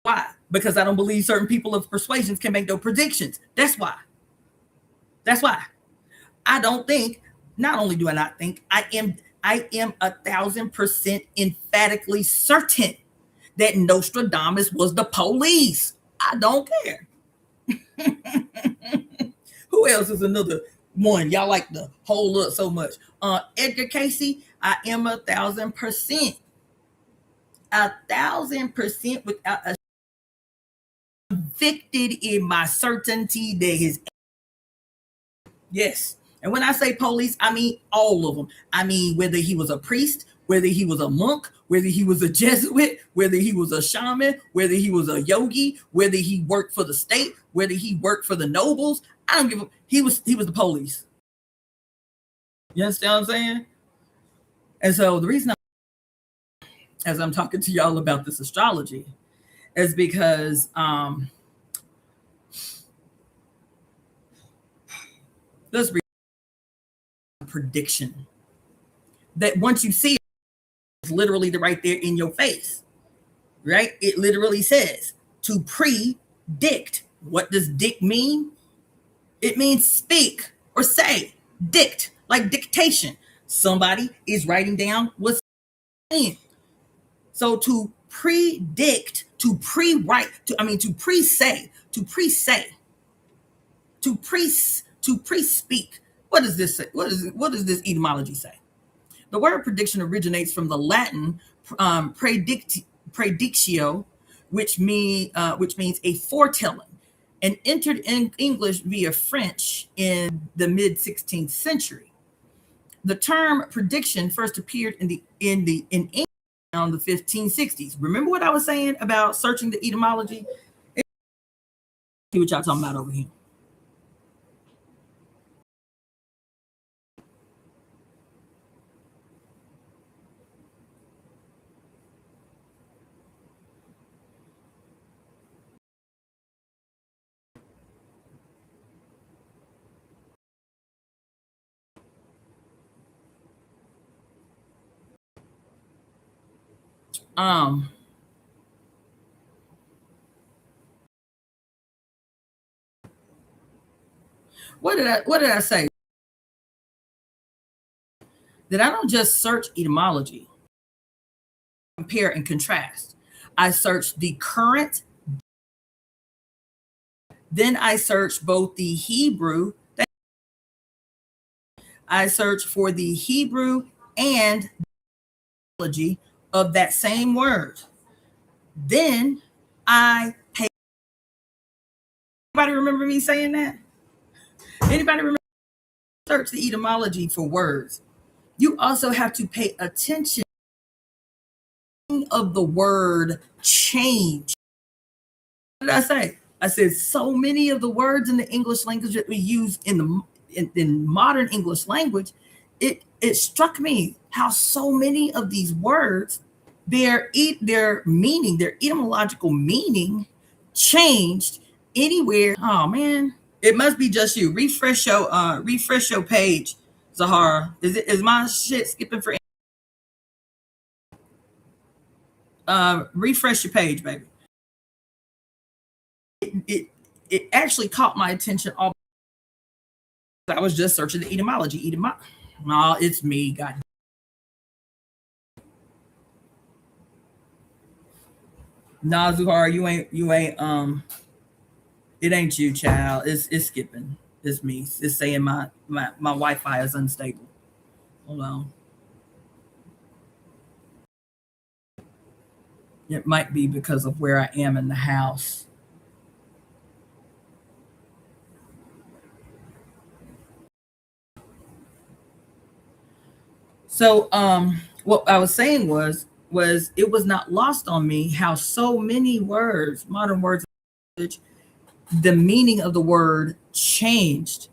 Why? Because I don't believe certain people of persuasions can make no predictions. That's why. I don't think, not only do I not think, I am 1,000% emphatically certain that Nostradamus was the police. I don't care. Who else is another one y'all like to hold up so much? Edgar Casey, I am 1,000%. 1,000% without a convicted in my certainty that his, yes. And when I say police, I mean all of them. I mean, whether he was a priest, whether he was a monk, whether he was a Jesuit, whether he was a shaman, whether he was a yogi, whether he worked for the state, whether he worked for the nobles, I don't give a, he was the police. You understand what I'm saying? And so the reason as I'm talking to y'all about this astrology is because let's read a prediction that once you see it, it's literally right there in your face, right? It literally says to predict. What does dict mean? It means speak or say. Dict, like dictation. Somebody is writing down what's saying. So to predict, to pre-write, to pre-say, to pre-speak. What does this say? What does this etymology say? The word prediction originates from the Latin predictio, which means a foretelling, and entered in English via French in the mid 16th century. The term prediction first appeared in English around the 1560s. Remember what I was saying about searching the etymology? See what y'all talking about over here. What did I say? That I don't just search etymology, compare and contrast. I search the current, then I search both the Hebrew, I search for the Hebrew and the etymology of that same word. Then I pay. Anybody remember me saying that? Anybody remember? Search the etymology for words. You also have to pay attention of the word change. What did I say? I said so many of the words in the English language that we use in modern English language, it struck me how so many of these words, their meaning, their etymological meaning changed anywhere. Oh man, it must be just you. Refresh your page, Zahara. Is my shit skipping for refresh your page, baby. It actually caught my attention. All I was just searching the etymology. No, it's me. God. Nah, Zuhara, you ain't. It ain't you, child. It's skipping. It's me. It's saying my Wi-Fi is unstable. Hold on. It might be because of where I am in the house. So what I was saying was it was not lost on me how so many words, modern words, the meaning of the word changed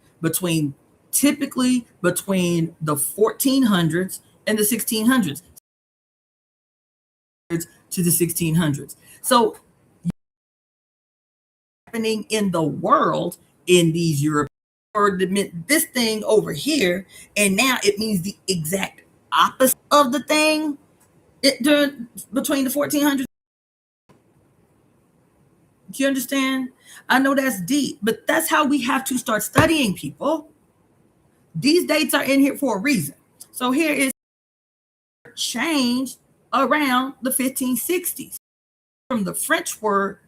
typically between the 1400s and the 1600s to the 1600s. So happening in the world in these European word that meant this thing over here, and now it means the exact opposite of the thing between the 1400s. Do you understand? I know that's deep, but that's how we have to start studying, people. These dates are in here for a reason. So here is changed around the 1560s from the French word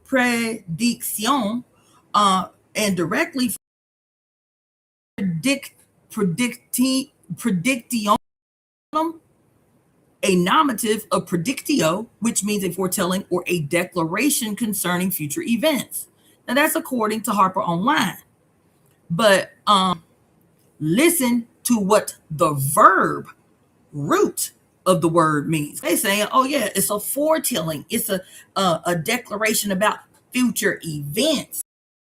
prédiction and directly prediction, a nominative of predictio, which means a foretelling or a declaration concerning future events. Now that's according to Harper Online. But listen to what the verb root of the word means. They saying, oh yeah, it's a foretelling. It's a declaration about future events.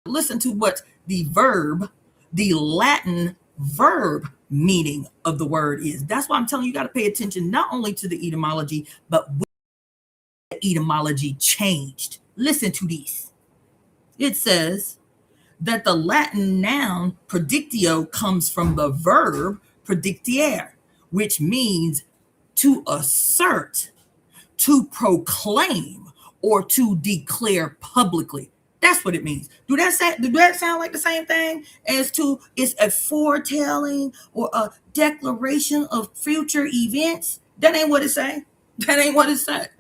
Listen to what the verb, the Latin verb meaning of the word is. That's why I'm telling you, you got to pay attention not only to the etymology, but when the etymology changed. Listen to these. It says that the Latin noun predictio comes from the verb predictere, which means to assert, to proclaim, or to declare publicly. That's what it means. Do that sound like the same thing as to it's a foretelling or a declaration of future events? That ain't what it say. That ain't what it said.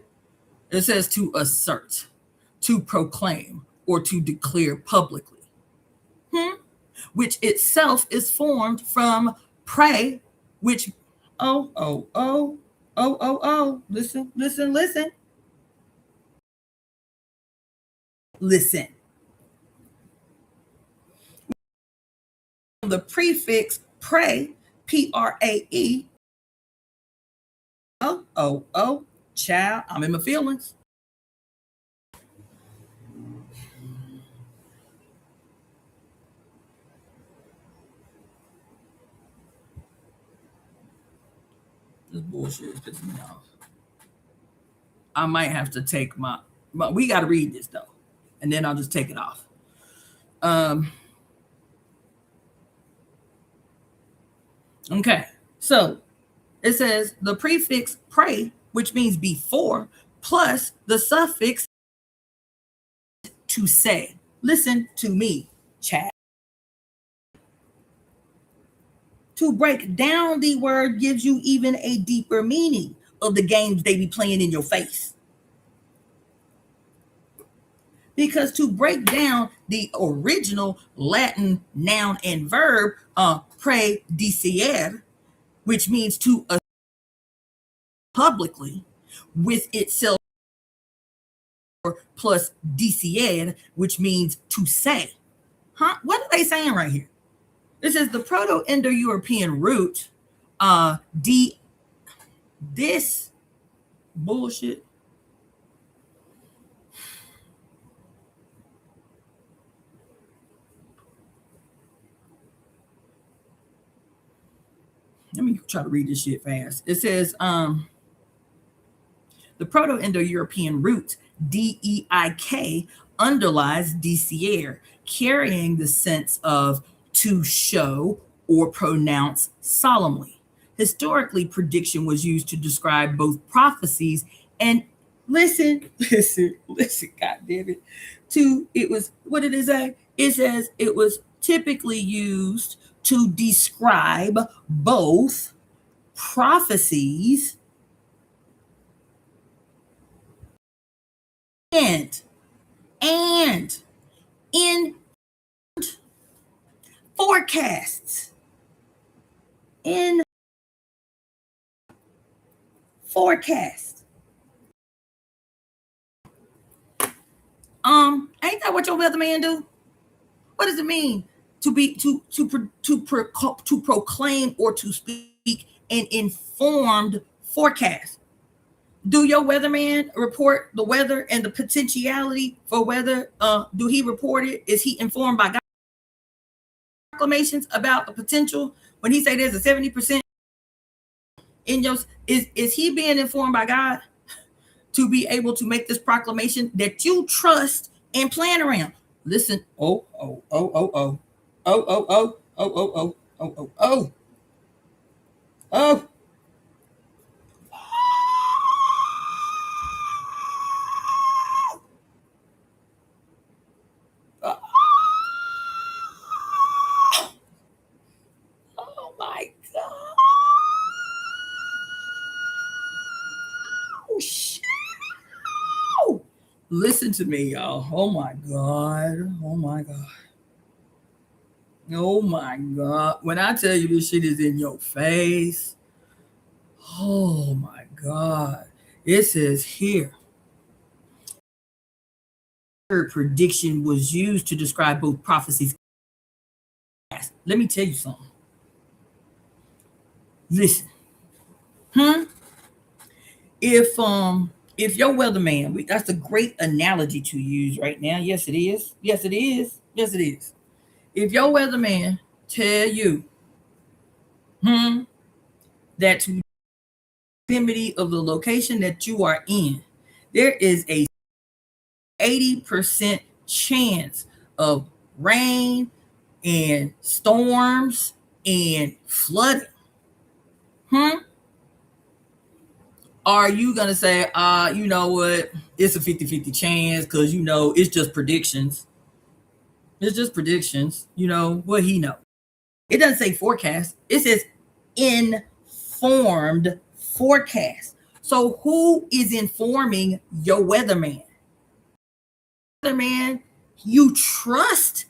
It says to assert, to proclaim, or to declare publicly. Which itself is formed from pray, which listen. The prefix pray, Prae. Child, I'm in my feelings. This bullshit is pissing me off. I might have to take but we got to read this though, and then I'll just take it off. Okay, so it says the prefix pray, which means before, plus the suffix to say. Listen to me, chat. To break down the word gives you even a deeper meaning of the games they be playing in your face. Because to break down the original Latin noun and verb, predicere, which means to publicly, with itself plus dicere, which means to say. What are they saying right here? This is the Proto-Indo-European root, this bullshit. Let me try to read this shit fast. It says, the Proto-Indo-European root, deik, underlies dicere, carrying the sense of to show or pronounce solemnly. Historically, prediction was used to describe both prophecies and listen, God damn it. What did it say? It says it was typically used to describe both prophecies and in forecasts. In forecast. Ain't that what your weatherman do? What does it mean to proclaim or to speak an informed forecast? Do your weatherman report the weather and the potentiality for weather? Do he report it? Is he informed by God proclamations about the potential? When he say there's a 70% in your, is he being informed by God to be able to make this proclamation that you trust and plan around? Listen, oh. Oh my God. Oh shit. Listen to me, y'all. Oh my God. Oh my God. Oh my God. When I tell you this shit is in your face, oh my God. It says here, prediction was used to describe both prophecies. Let me tell you something. Listen. If your weatherman, that's a great analogy to use right now. Yes, it is. Yes, it is. Yes, it is. If your weatherman tell you that to proximity of the location that you are in, there is a 80% chance of rain and storms and flooding. Are you going to say, you know what, it's a 50-50 chance because, it's just predictions. It's just predictions. What he know. It doesn't say forecast. It says informed forecast. So who is informing your weatherman? Weatherman, you trust,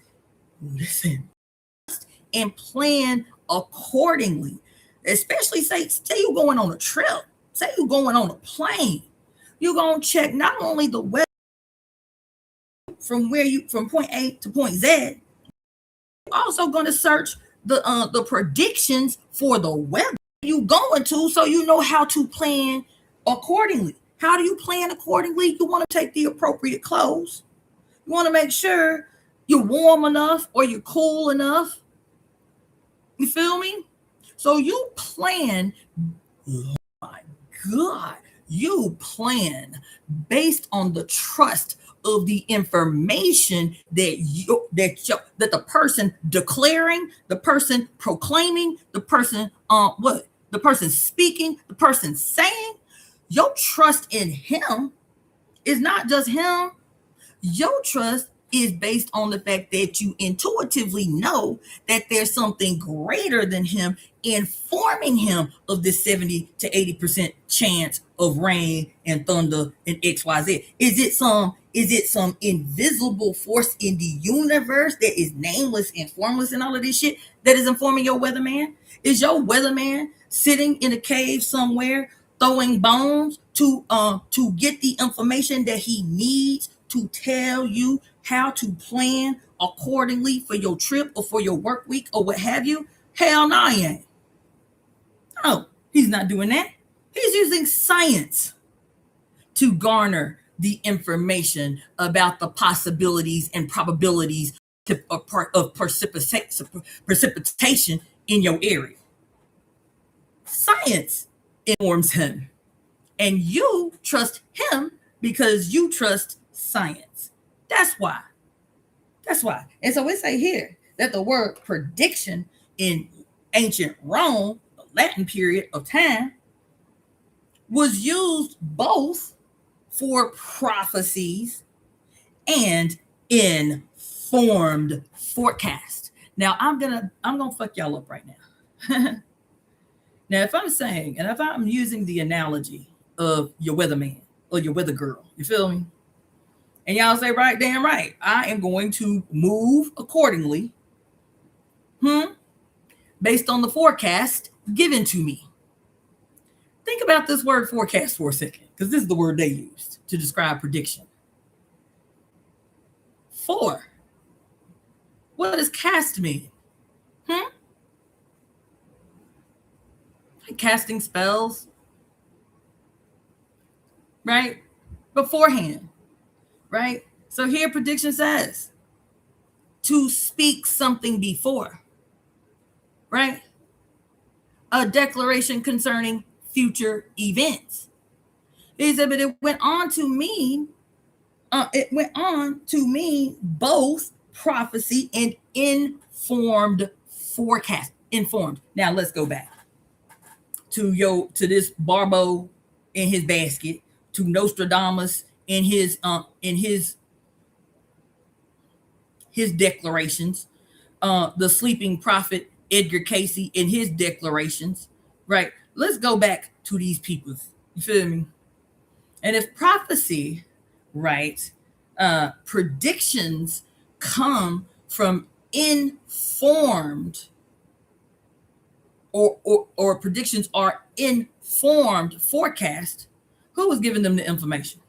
listen, and plan accordingly. Especially say you're going on a trip. Say you're going on a plane. You're going to check not only the weather from point A to point Z, you're also going to search the predictions for the weather you going to, so you know how to plan accordingly. How do you plan accordingly? You want to take the appropriate clothes. You want to make sure you're warm enough or you're cool enough. You feel me? So you plan. Oh my God. You plan based on the trust of the information that the person declaring, the person proclaiming, the person the person speaking, the person saying. Your trust in him is not just him. Your trust is based on the fact that you intuitively know that there's something greater than him informing him of this 70 to 80% chance of rain and thunder and XYZ. Is it some invisible force in the universe that is nameless and formless and all of this shit that is informing your weatherman? Is your weatherman sitting in a cave somewhere throwing bones to get the information that he needs to tell you how to plan accordingly for your trip or for your work week or what have you? Hell no, he ain't. No, he's not doing that. He's using science to garner the information about the possibilities and probabilities of precipitation in your area. Science informs him, and you trust him because you trust science. That's why. And so we say here that the word prediction in ancient Rome, the Latin period of time, was used both for prophecies and informed forecast. Now I'm gonna fuck y'all up right now. Now, if I'm saying, and if I'm using the analogy of your weatherman or your weather girl, you feel me? And y'all say, right, damn right, I am going to move accordingly, based on the forecast given to me. Think about this word forecast for a second, because this is the word they used to describe prediction. For. What does cast mean? Casting spells, right? Beforehand, right? So here prediction says to speak something before, right? A declaration concerning future events. He said, but it went on to mean both prophecy and informed forecast. Informed. Now let's go back to this Barbo in his basket, to Nostradamus in his declarations, the sleeping prophet Edgar Casey in his declarations, right? Let's go back to these people. You feel me? And if prophecy, right, predictions come from informed or predictions are informed forecast, who was giving them the information?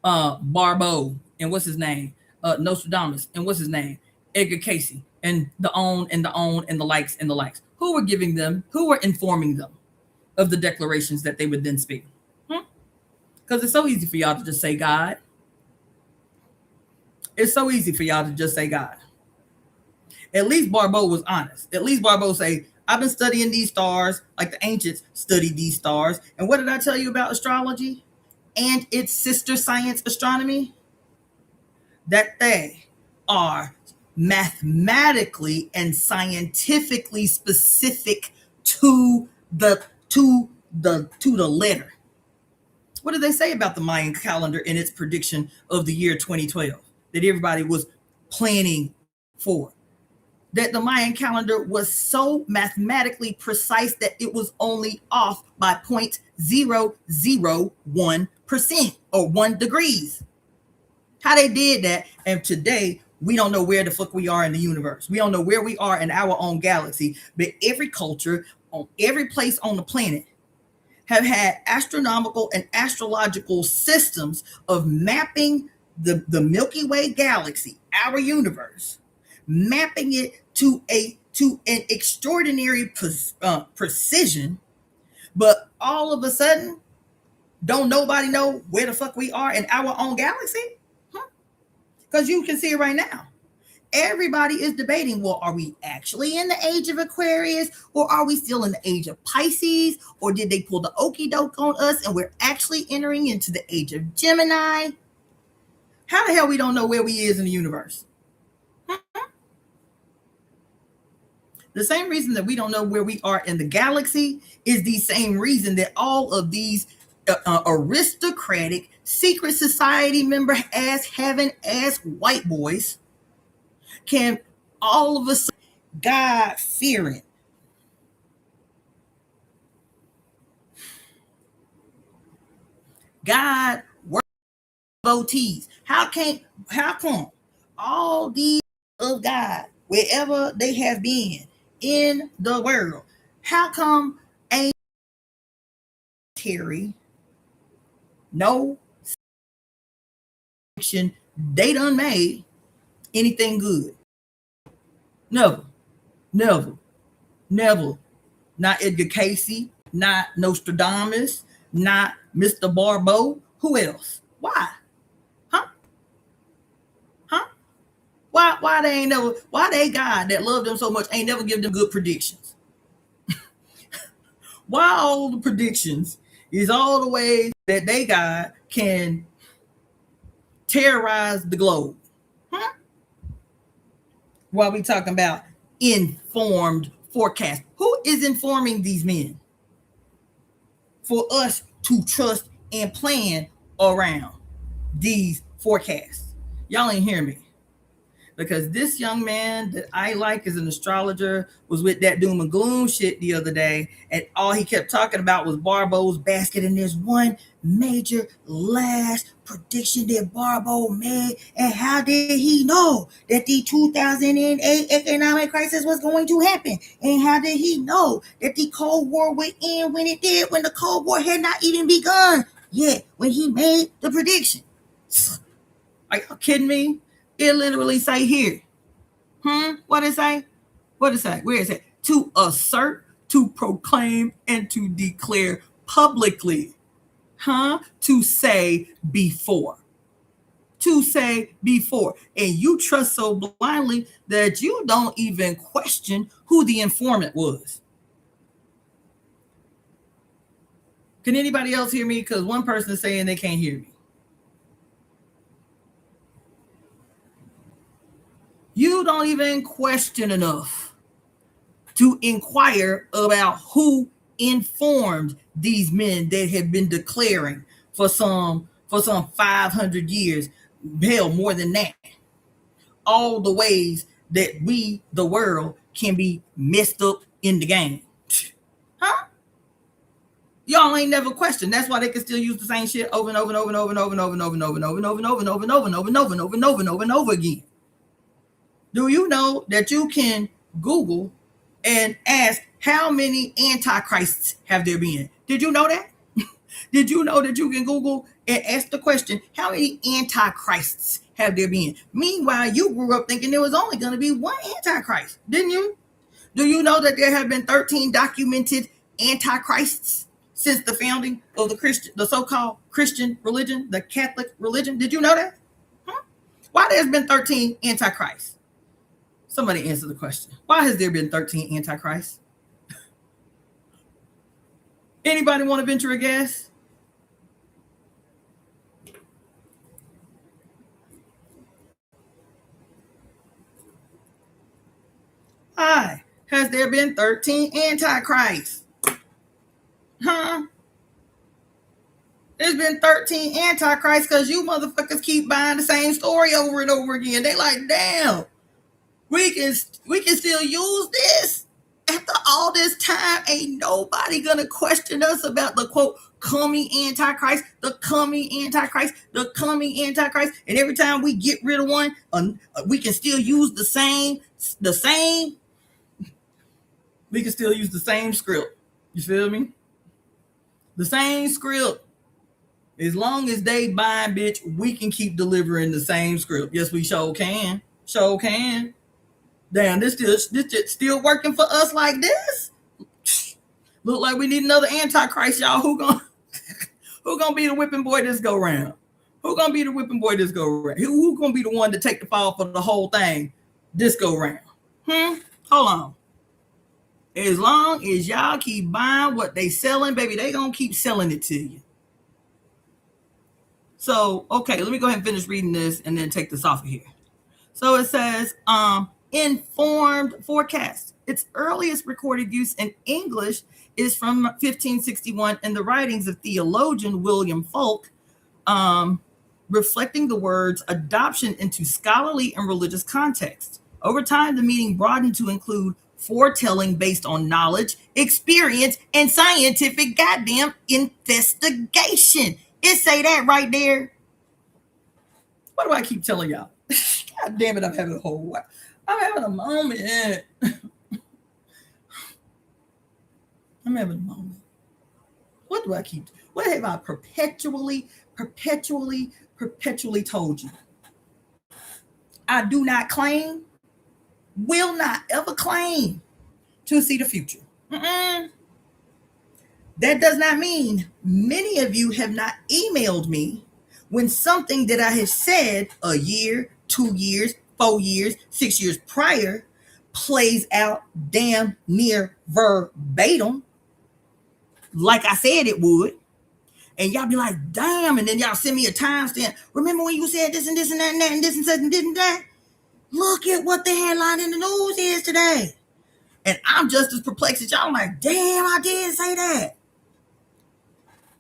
Barbo and what's his name? Nostradamus and what's his name? Edgar Casey and the likes. Who were giving them? Who were informing them of the declarations that they would then speak? Because it's so easy for y'all to just say God. It's so easy for y'all to just say God. At least Barbo was honest. At least Barbo say, I've been studying these stars like the ancients studied these stars. And what did I tell you about astrology and its sister science, astronomy? That they are mathematically and scientifically specific to the letter. What did they say about the Mayan calendar in its prediction of the year 2012 that everybody was planning for? That the Mayan calendar was so mathematically precise that it was only off by 0.001% or 1 degrees. How they did that, and today we don't know where the fuck we are in the universe. We don't know where we are in our own galaxy, but every culture on every place on the planet have had astronomical and astrological systems of mapping the Milky Way galaxy, our universe, mapping it to an extraordinary precision. But all of a sudden, don't nobody know where the fuck we are in our own galaxy? Because you can see it right now. Everybody is debating, well, are we actually in the age of Aquarius, or are we still in the age of Pisces, or did they pull the okie doke on us and we're actually entering into the age of Gemini? How the hell we don't know where we is in the universe? The same reason that we don't know where we are in the galaxy is the same reason that all of these aristocratic secret society member ass having ass white boys can all of a sudden God fearing, God devotees. How come all these of God, wherever they have been in the world, how come ain't Terry no action they done made anything good? Never, never, never. Not Edgar Casey, not Nostradamus, not Mr. Barbeau. Who else? Why? Huh? Huh? Why they ain't never, why they God that loved them so much ain't never give them good predictions? Why all the predictions is all the ways that they God can terrorize the globe? Huh? While we talking about informed forecast. Who is informing these men for us to trust and plan around these forecasts? Y'all ain't hear me. Because this young man that I like as an astrologer was with that doom and gloom shit the other day, and all he kept talking about was Barbeau's basket. And there's one major last prediction that Barbeau made, and how did he know that the 2008 economic crisis was going to happen? And how did he know that the Cold War would end when it did, when the Cold War had not even begun yet, when he made the prediction? Are you kidding me? It literally say here. What it say? What it say? Where is it? To assert, to proclaim, and to declare publicly. To say before. To say before. And you trust so blindly that you don't even question who the informant was. Can anybody else hear me? Because one person is saying they can't hear me. You don't even question enough to inquire about who informed these men that have been declaring for some 500 years, hell, more than that, all the ways that we, the world, can be messed up in the game. Y'all ain't never questioned. That's why they can still use the same shit over and over and over and over and over and over and over and over and over and over and over and over and over and over and over and over and over and over and over again. Do you know that you can Google and ask how many antichrists have there been? Did you know that? Did you know that you can Google and ask the question, how many antichrists have there been? Meanwhile, you grew up thinking there was only going to be one antichrist, didn't you? Do you know that there have been 13 documented antichrists since the founding of the so-called Christian religion, the Catholic religion? Did you know that? Why there's been 13 antichrists? Somebody answer the question. Why has there been 13 antichrists? Anybody want to venture a guess? Hi. Has there been 13 antichrists? Huh? There's been 13 antichrists because you motherfuckers keep buying the same story over and over again. They like, damn, we can still use this after all this time. Ain't nobody gonna question us about the quote coming antichrist, the coming antichrist, the coming antichrist. And every time we get rid of one, we can still use the same. We can still use the same script. You feel me? The same script. As long as they buying, bitch, we can keep delivering the same script. Yes, we sure can. Sure can. Damn, this still working for us like this? Look like we need another antichrist, y'all. Who gonna be the whipping boy this go round? Who gonna be the whipping boy this go round? Who gonna be the one to take the fall for the whole thing this go round? Hold on. As long as y'all keep buying what they selling, baby, they gonna keep selling it to you. So, okay, let me go ahead and finish reading this and then take this off of here. So it says, informed forecast. Its earliest recorded use in English is from 1561 in the writings of theologian William Fulk, reflecting the words adoption into scholarly and religious context. Over time, the meaning broadened to include foretelling based on knowledge, experience, and scientific goddamn investigation. It say that right there. What do I keep telling y'all? God damn it, I'm having a moment. I'm having a moment. What have I perpetually told you? I do not claim, will not ever claim to see the future. That does not mean many of you have not emailed me when something that I have said a year, 2 years, 4 years, 6 years prior plays out damn near verbatim, like I said it would. And y'all be like, damn, and then y'all send me a timestamp. Remember when you said this and this and that and that and this and such and didn't that? Look at what the headline in the news is today. And I'm just as perplexed as y'all. I'm like, damn, I did say that.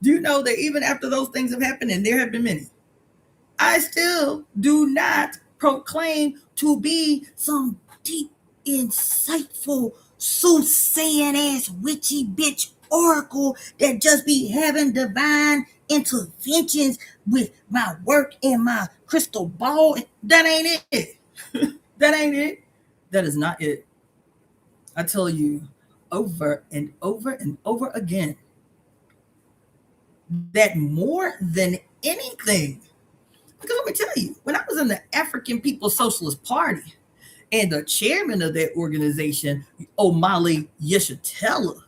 Do you know that even after those things have happened, and there have been many, I still do not proclaim to be some deep, insightful, soothsaying ass witchy bitch oracle that just be having divine interventions with my work and my crystal ball. That ain't it. That ain't it. That is not it. I tell you over and over and over again that more than anything, because let me tell you, when I was in the African People's Socialist Party and the chairman of that organization, Omali Yeshitela,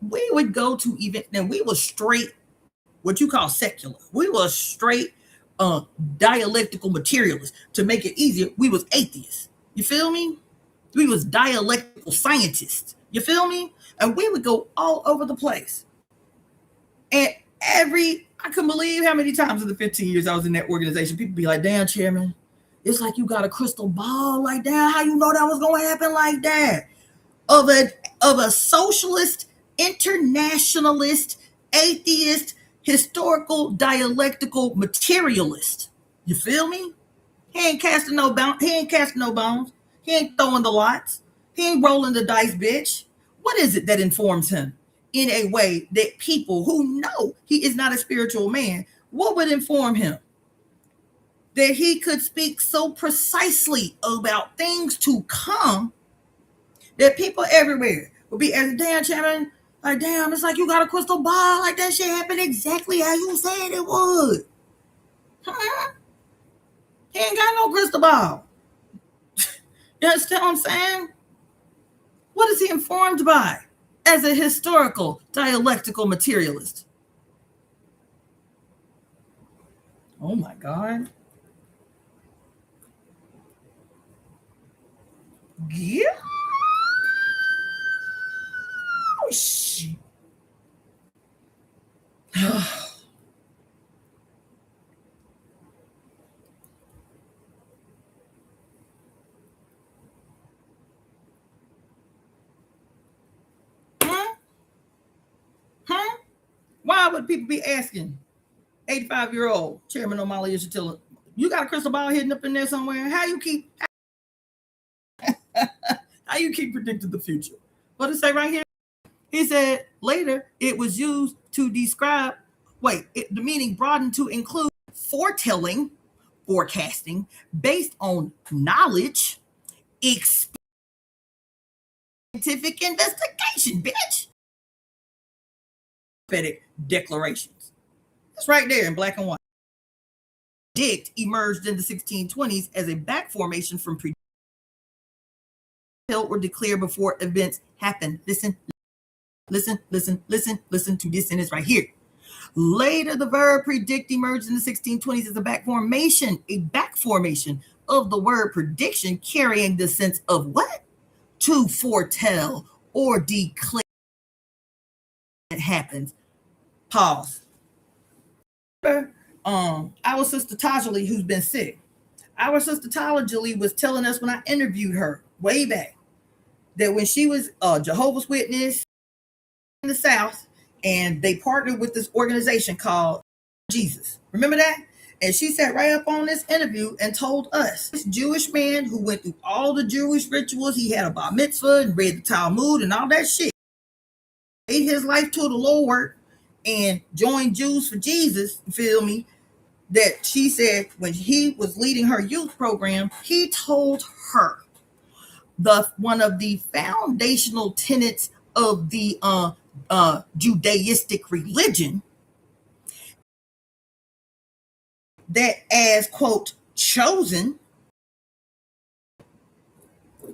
we would go to events and we were straight what you call secular. We were straight dialectical materialists. To make it easier, we was atheists. You feel me? We was dialectical scientists. You feel me? And we would go all over the place. And I couldn't believe how many times in the 15 years I was in that organization, people be like, damn, chairman, it's like you got a crystal ball like that. How you know that was going to happen like that? Of a socialist, internationalist, atheist, historical, dialectical materialist. You feel me? He ain't casting no bones. He ain't throwing the lots. He ain't rolling the dice, bitch. What is it that informs him in a way that people who know he is not a spiritual man, what would inform him? That he could speak so precisely about things to come that people everywhere will be as damn chairman, like damn, it's like you got a crystal ball, like that shit happened exactly how you said it would. He ain't got no crystal ball. You understand what I'm saying? What is he informed by as a historical dialectical materialist? Oh my God. Why would people be asking 85-year-old Chairman O'Malley Yeshitilla, you got a crystal ball hidden up in there somewhere? How you keep predicting the future? What does it say right here? He said later it was used to describe, the meaning broadened to include foretelling, forecasting, based on knowledge, scientific investigation, bitch. Prophetic declarations. That's right there in black and white. Predict emerged in the 1620s as a back formation from or declare before events happen. Listen to this sentence right here. Later, the verb predict emerged in the 1620s as a back formation of the word prediction, carrying the sense of what? To foretell or declare it happens. Pause. Our sister Tajali, who's been sick. Our sister Tajali was telling us when I interviewed her way back that when she was a Jehovah's Witness in the South, and they partnered with this organization called Jesus. Remember that? And she sat right up on this interview and told us, this Jewish man who went through all the Jewish rituals, he had a bar mitzvah and read the Talmud and all that shit, gave his life to the Lord and joined Jews for Jesus, you feel me? That she said when he was leading her youth program, he told her one of the foundational tenets of the Judaistic religion, that as quote chosen,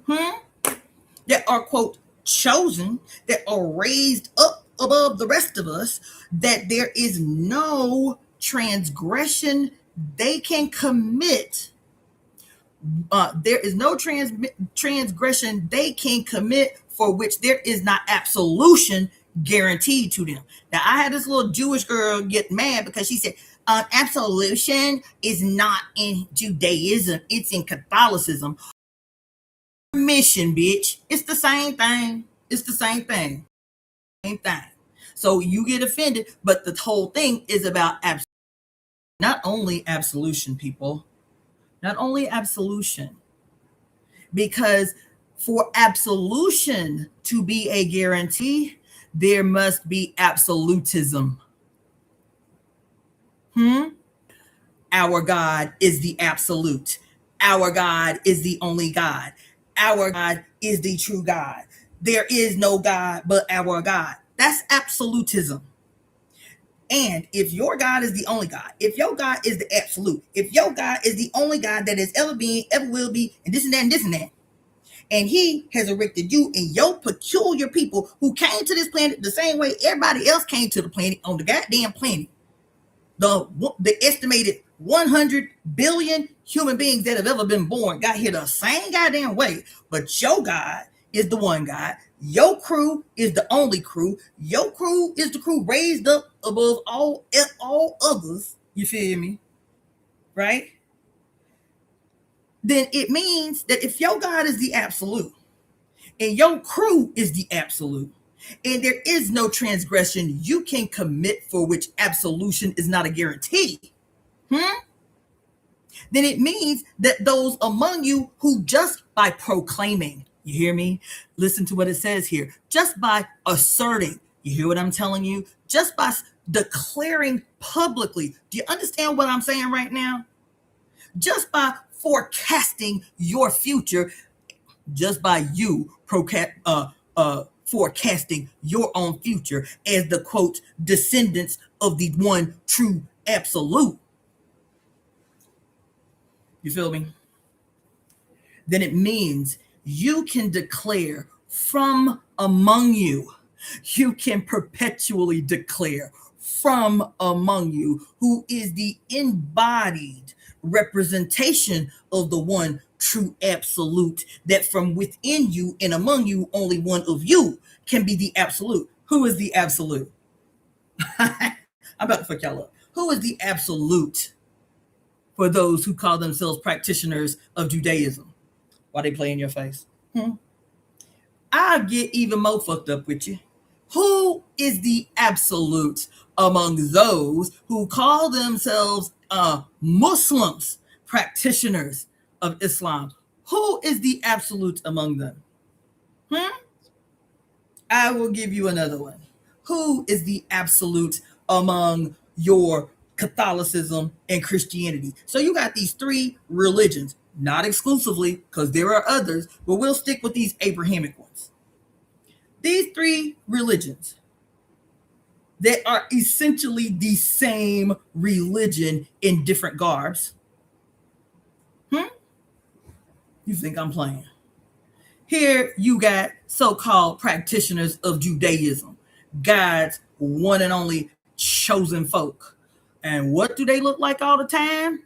that are quote chosen, that are raised up above the rest of us, that there is no transgression they can commit. There is no transgression they can commit for which there is not absolution guaranteed to them. Now, I had this little Jewish girl get mad because she said, absolution is not in Judaism, it's in Catholicism. Mission, bitch. It's the same thing. It's the same thing. Same thing. So you get offended, but the whole thing is about absolution. Not only absolution, people. Not only absolution. Because for absolution to be a guarantee, there must be absolutism. Our God is the absolute. Our God is the only God. Our God is the true God. There is no God but our God. That's absolutism. And if your God is the only God, if your God is the absolute, if your God is the only God that has ever been, ever will be, and this and that, and this and that, and he has erected you and your peculiar people who came to this planet the same way everybody else came to the planet on the goddamn planet, the estimated 100 billion human beings that have ever been born got here the same goddamn way, but your God is the one God. Your crew is the only crew. Your crew is the crew raised up above all others. You feel me? Right? Then it means that if your God is the absolute and your crew is the absolute, and there is no transgression you can commit for which absolution is not a guarantee, then it means that those among you who just by proclaiming, you hear me? Listen to what it says here. Just by asserting, you hear what I'm telling you? Just by declaring publicly, do you understand what I'm saying right now? Just by forecasting your future, just by you forecasting your own future as the quote descendants of the one true absolute. You feel me? Then it means you can declare from among you. You can perpetually declare from among you, who is the embodied representation of the one true absolute, that from within you and among you, only one of you can be the absolute. Who is the absolute? I'm I'm about to fuck y'all up. Who is the absolute for those who call themselves practitioners of Judaism? Why they play in your face? I'll get even more fucked up with you. Who is the absolute among those who call themselves Muslims, practitioners of Islam? Who is the absolute among them? I will give you another one. Who is the absolute among your Catholicism and Christianity? So you got these three religions, not exclusively, because there are others, but we'll stick with these Abrahamic ones. These three religions that are essentially the same religion in different garbs. You think I'm playing? Here you got so-called practitioners of Judaism, God's one and only chosen folk. And what do they look like all the time?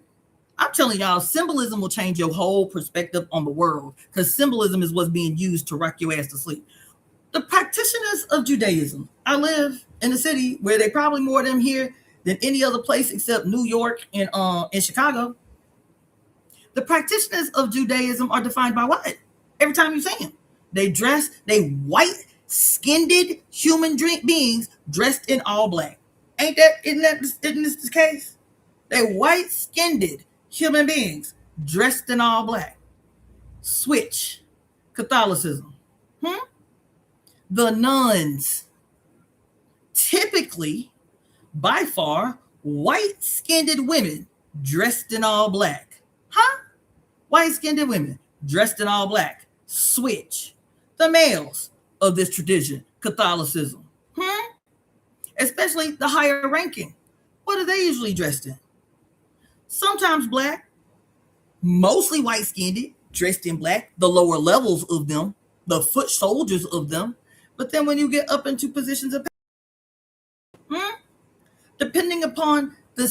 I'm telling y'all, symbolism will change your whole perspective on the world, because symbolism is what's being used to rock your ass to sleep. The practitioners of Judaism. I live in a city where they probably more of them here than any other place except New York and in Chicago. The practitioners of Judaism are defined by what? Every time you see them, they white-skinned human beings dressed in all black. Isn't this the case? They white-skinned human beings dressed in all black. Switch. Catholicism. The nuns, typically, by far, white-skinned women dressed in all black. White-skinned women dressed in all black. Switch. The males of this tradition, Catholicism. Especially the higher ranking. What are they usually dressed in? Sometimes black, mostly white-skinned, dressed in black, the lower levels of them, the foot soldiers of them. But then when you get up into positions of power, depending upon the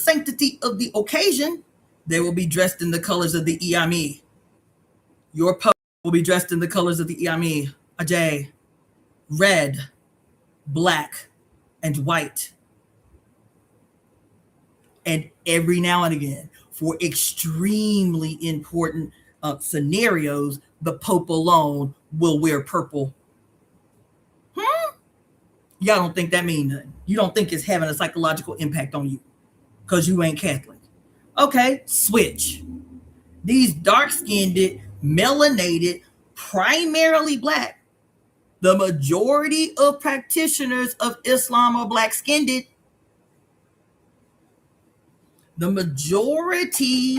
sanctity of the occasion, they will be dressed in the colors of the Iyami. Your pope will be dressed in the colors of the Iyami, Ajay, red, black, and white. And every now and again, for extremely important scenarios, the Pope alone will wear purple. Y'all don't think that means nothing. You don't think it's having a psychological impact on you because you ain't Catholic. Okay, switch. These dark-skinned, melanated, primarily black, the majority of practitioners of Islam are black-skinned. The majority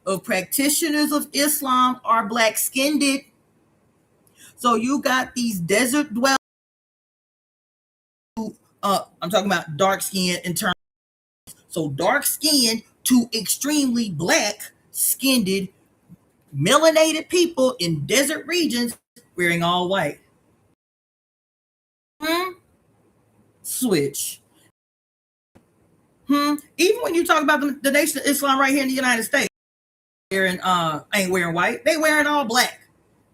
of practitioners of Islam are black-skinned. So you got these desert dwellers. I'm talking about dark skin in terms. So dark skinned to extremely black skinned, melanated people in desert regions wearing all white. Switch. Even when you talk about the Nation of Islam right here in the United States, ain't wearing white. They wearing all black.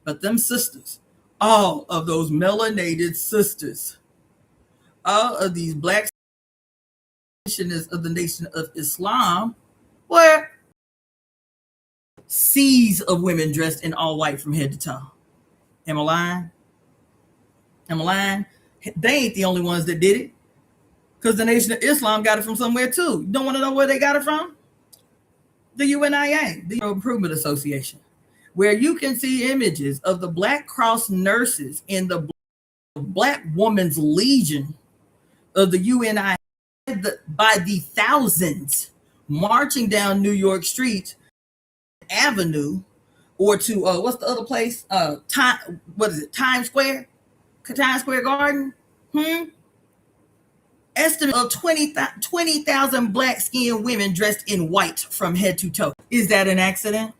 But them sisters, all of those melanated sisters, all of these black of the Nation of Islam were seas of women dressed in all white from head to toe. Am I lying? Am I lying? They ain't the only ones that did it, because the Nation of Islam got it from somewhere too. You don't want to know where they got it from? The UNIA, the Improvement Association, where you can see images of the Black Cross nurses in the Black Woman's Legion of the UNIA by the thousands marching down New York Street Avenue, or to what's the other place? Times Square Garden. Estimate of 20,000 black skinned women dressed in white from head to toe. Is that an accident?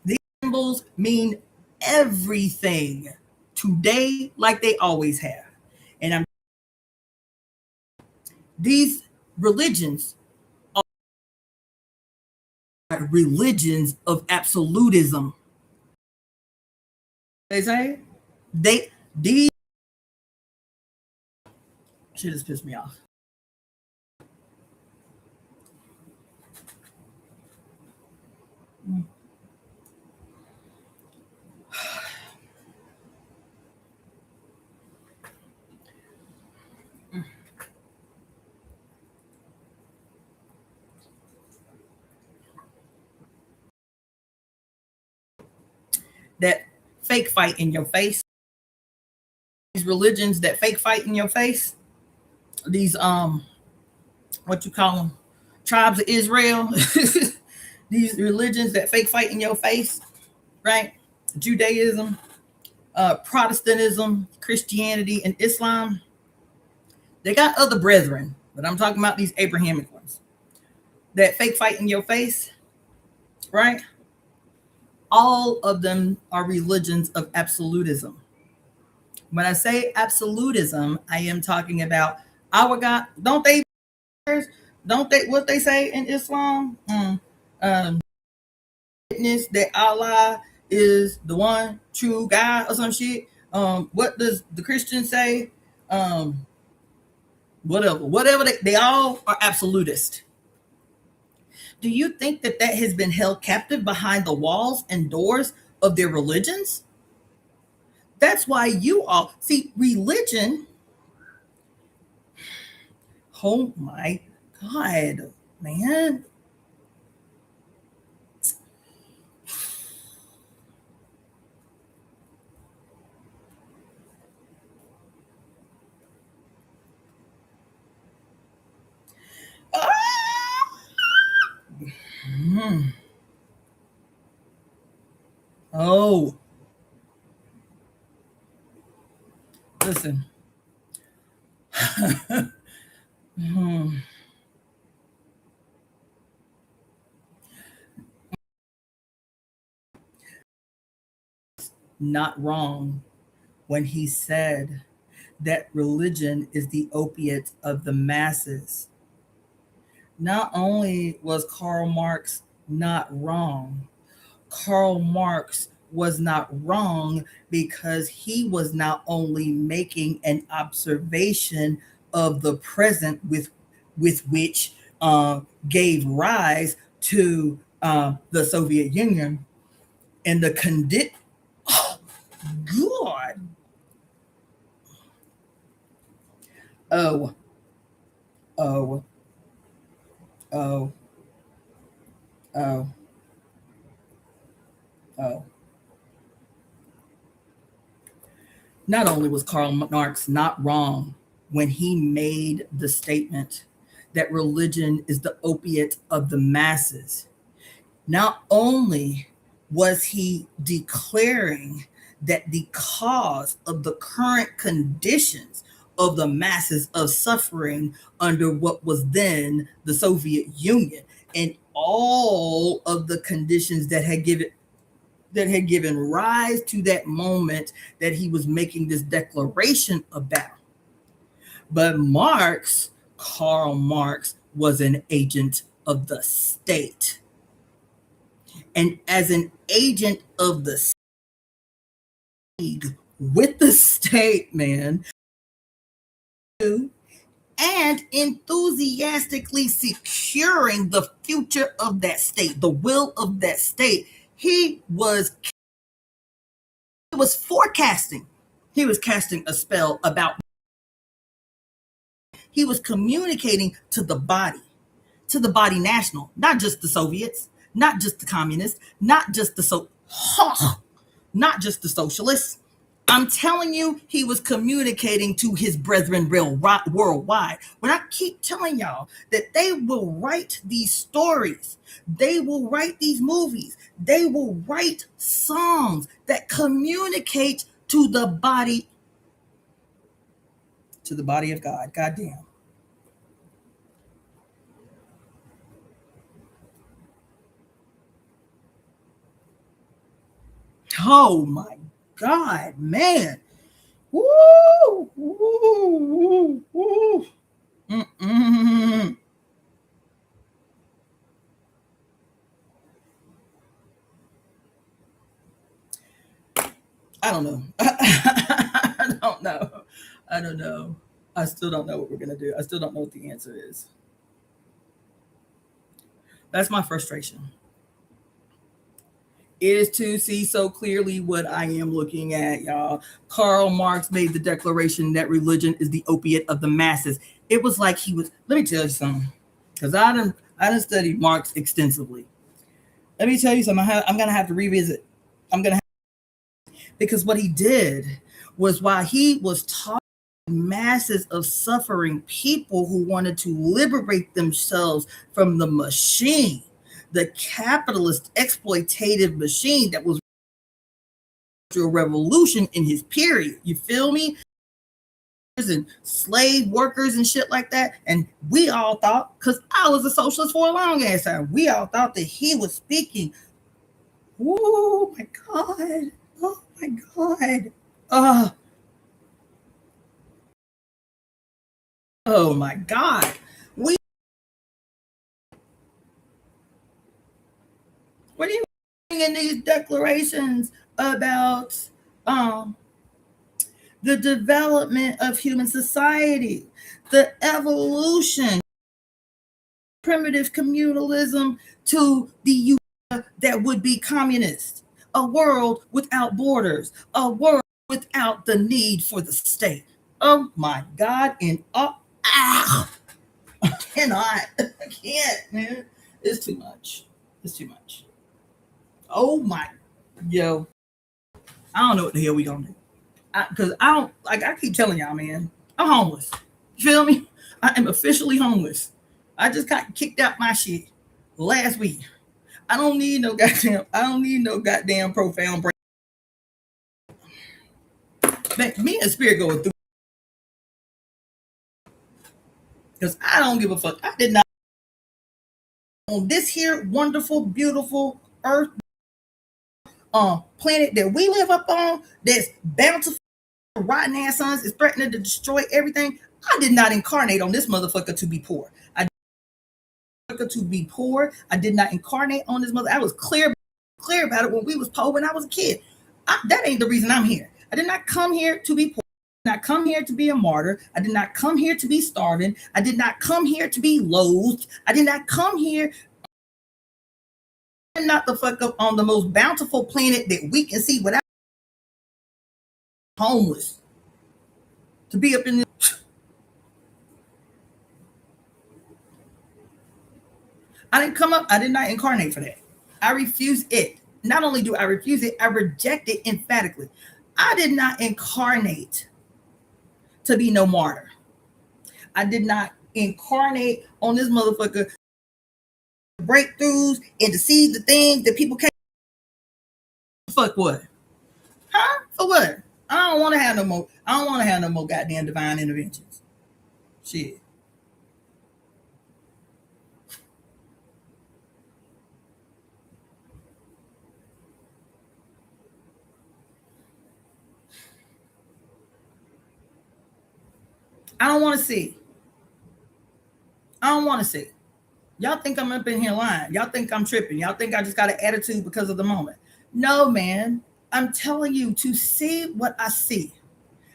These symbols mean everything today, like they always have. And these religions are religions of absolutism. They say these Shit just pissed me off. That fake fight in your face. These religions that fake fight in your face. These what you call them? Tribes of Israel. These religions that fake fight in your face, right? Judaism, Protestantism, Christianity, and Islam. They got other brethren, but I'm talking about these Abrahamic ones that fake fight in your face, right? All of them are religions of absolutism. When I say absolutism, I am talking about our God. Don't they? What they say in Islam? Witness that Allah is the one true God or some shit. What does the Christian say? Whatever they all are absolutist. Do you think that that has been held captive behind the walls and doors of their religions? That's why you all see religion. Oh my God, man. Mm. Oh, listen. Mm. Not wrong when he said that religion is the opiate of the masses. Not only was Karl Marx not wrong, Karl Marx was not wrong because he was not only making an observation of the present with which gave rise to the Soviet Union and the condition. Oh, God. Oh, oh, oh, oh, oh. Not only was Karl Marx not wrong when he made the statement that religion is the opiate of the masses, not only was he declaring that the cause of the current conditions of the masses of suffering under what was then the Soviet Union and all of the conditions that had given rise to that moment that he was making this declaration about. But Karl Marx, was an agent of the state. And as an agent of the state, with the state, man, and enthusiastically securing the future of that state, the will of that state, he was forecasting. He was casting a spell about. He was communicating to the body national, not just the Soviets, not just the communists, not just not just the socialists. I'm telling you, he was communicating to his brethren worldwide. When I keep telling y'all that they will write these stories, they will write these movies, they will write songs that communicate to the body of God. Goddamn. Oh my God, man. Woo! Woo! Woo! Mm-mm. I don't know. I don't know. I don't know. I still don't know what we're gonna do. I still don't know what the answer is. That's my frustration. Is to see so clearly what I am looking at, y'all. Karl Marx made the declaration that religion is the opiate of the masses. It was like he was. Let me tell you something, because I done studied Marx extensively. Let me tell you something. I'm gonna have to revisit. I'm gonna have, because what he did was while he was talking masses of suffering people who wanted to liberate themselves from the machine, the capitalist exploitative machine that was a revolution in his period. You feel me? And slave workers and shit like that. And we all thought, because I was a socialist for a long ass time, we all thought that he was speaking. Oh my God. Oh my God. Oh my God. What are you in these declarations about the development of human society, the evolution, primitive communalism to the utopia that would be communist, a world without borders, a world without the need for the state. Oh my God! And I cannot, I can't, man. It's too much. It's too much. Oh my, yo, I don't know what the hell we gonna do. Because I don't, like, I keep telling y'all, man, I'm homeless. You feel me? I am officially homeless. I just got kicked out my shit last week. I don't need no goddamn profound break. Man, me and Spirit going through, because I don't give a fuck. I did not on this here wonderful, beautiful earth planet that we live up on, that's bountiful, rotten ass suns is threatening to destroy everything. I did not incarnate on this motherfucker to be poor. To be poor. I did not incarnate on this mother. I was clear about it when we was poor when I was a kid. That ain't the reason I'm here. I did not come here to be poor. I did not come here to be a martyr. I did not come here to be starving. I did not come here to be loathed. I did not come here. I'm not the fuck up on the most bountiful planet that we can see without homeless. To be up in this. I didn't come up. I did not incarnate for that. I refuse it. Not only do I refuse it, I reject it emphatically. I did not incarnate to be no martyr. I did not incarnate on this motherfucker breakthroughs and to see the things that people can't. Fuck what? Huh? For what? I don't want to have no more. I don't want to have no more goddamn divine interventions. Shit. I don't want to see. I don't want to see. Y'all think I'm up in here lying. Y'all think I'm tripping. Y'all think I just got an attitude because of the moment. No, man. I'm telling you to see what I see.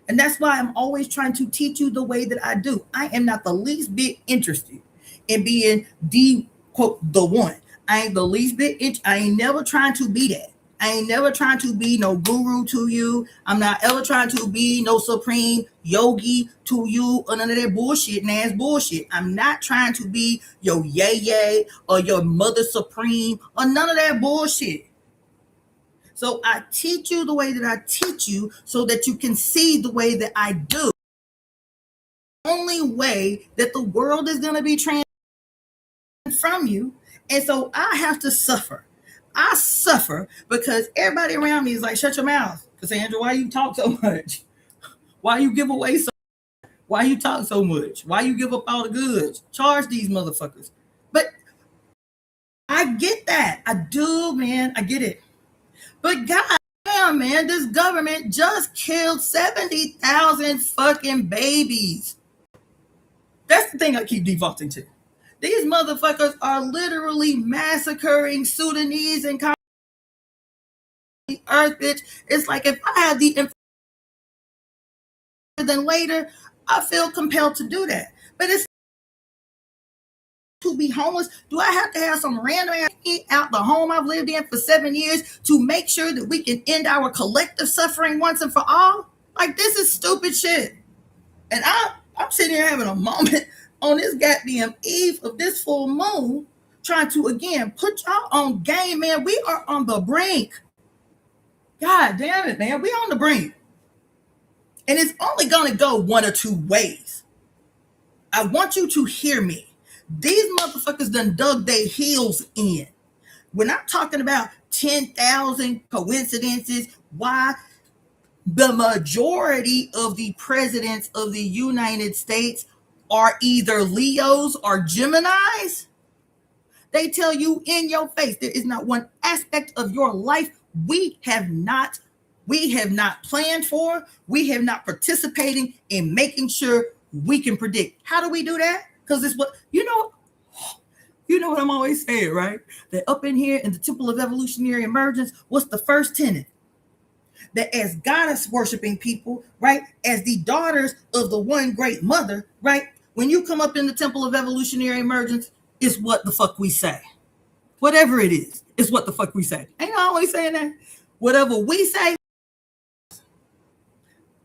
And that's why I'm always trying to teach you the way that I do. I am not the least bit interested in being the quote the one. I ain't the least bit. I ain't never trying to be that. I ain't never trying to be no guru to you. I'm not ever trying to be no supreme yogi to you or none of that bullshit and ass bullshit. I'm not trying to be your yay or your mother supreme or none of that bullshit. So I teach you the way that I teach you so that you can see the way that I do. The only way that the world is going to be transformed from you. And so I have to suffer. I suffer because everybody around me is like, shut your mouth. Cassandra, why you talk so much? Why you give away so much? Why you talk so much? Why you give up all the goods? Charge these motherfuckers. But I get that. I do, man. I get it. But God damn, man, this government just killed 70,000 fucking babies. That's the thing I keep defaulting to. These motherfuckers are literally massacring Sudanese and earth, bitch. It's like if I had the information then later, I feel compelled to do that. But it's to be homeless. Do I have to have some random ass out the home I've lived in for 7 years to make sure that we can end our collective suffering once and for all? Like, this is stupid shit. And I'm sitting here having a moment on this goddamn eve of this full moon, trying to again put y'all on game, man. We are on the brink. God damn it, man. We on the brink. And it's only going to go one or two ways. I want you to hear me. These motherfuckers done dug their heels in. We're not talking about 10,000 coincidences. Why? The majority of the presidents of the United States are either Leos or Geminis. They tell you in your face, there is not one aspect of your life we have not planned for. We have not participating in making sure we can predict. How do we do that? Because it's what, you know what I'm always saying, right? That up in here in the Temple of Evolutionary Emergence, what's the first tenet? That as goddess worshiping people, right, as the daughters of the one great mother, right, when you come up in the Temple of Evolutionary Emergence, it's what the fuck we say. Whatever it is, it's what the fuck we say. Ain't I always saying that? Whatever we say,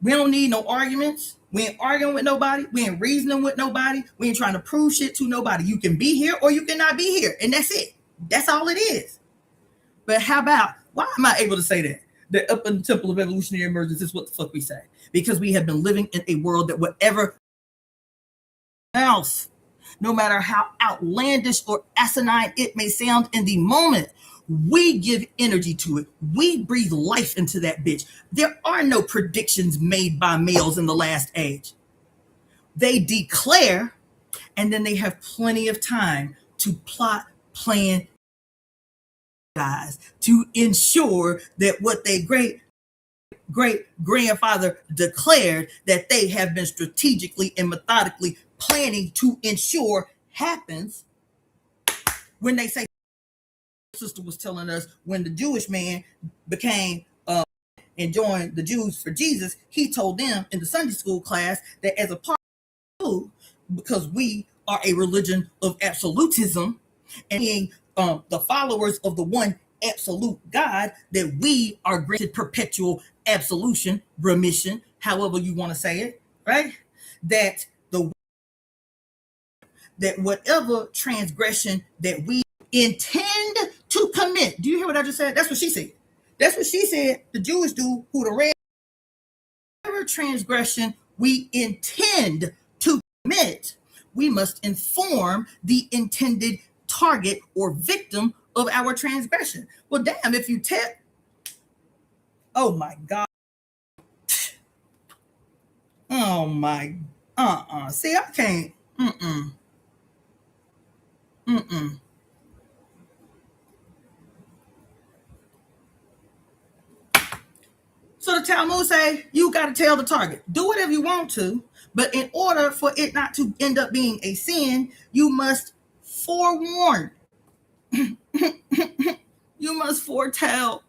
we don't need no arguments. We ain't arguing with nobody. We ain't reasoning with nobody. We ain't trying to prove shit to nobody. You can be here or you cannot be here. And that's it. That's all it is. But how about, why am I able to say that? That up in the Temple of Evolutionary Emergence is what the fuck we say. Because we have been living in a world that whatever else, no matter how outlandish or asinine it may sound in the moment, we give energy to it. We breathe life into that bitch. There are no predictions made by males in the last age. They declare, and then they have plenty of time to plot, plan, guys, to ensure that what they great grandfather declared that they have been strategically and methodically planning to ensure happens. When they say, sister was telling us, when the Jewish man became and joined the Jews for Jesus, he told them in the Sunday school class that as a part of, because we are a religion of absolutism and being the followers of the one absolute God, that we are granted perpetual absolution, remission, however you want to say it, right? That whatever transgression that we intend to commit. Do you hear what I just said? That's what she said. That's what she said. The Jewish do, who the red, whatever transgression we intend to commit, we must inform the intended target or victim of our transgression. Well, damn, if you tell, oh my God. Oh my, see, I can't, So the Talmud say, you got to tell the target, do whatever you want to, but in order for it not to end up being a sin, you must forewarn. You must foretell.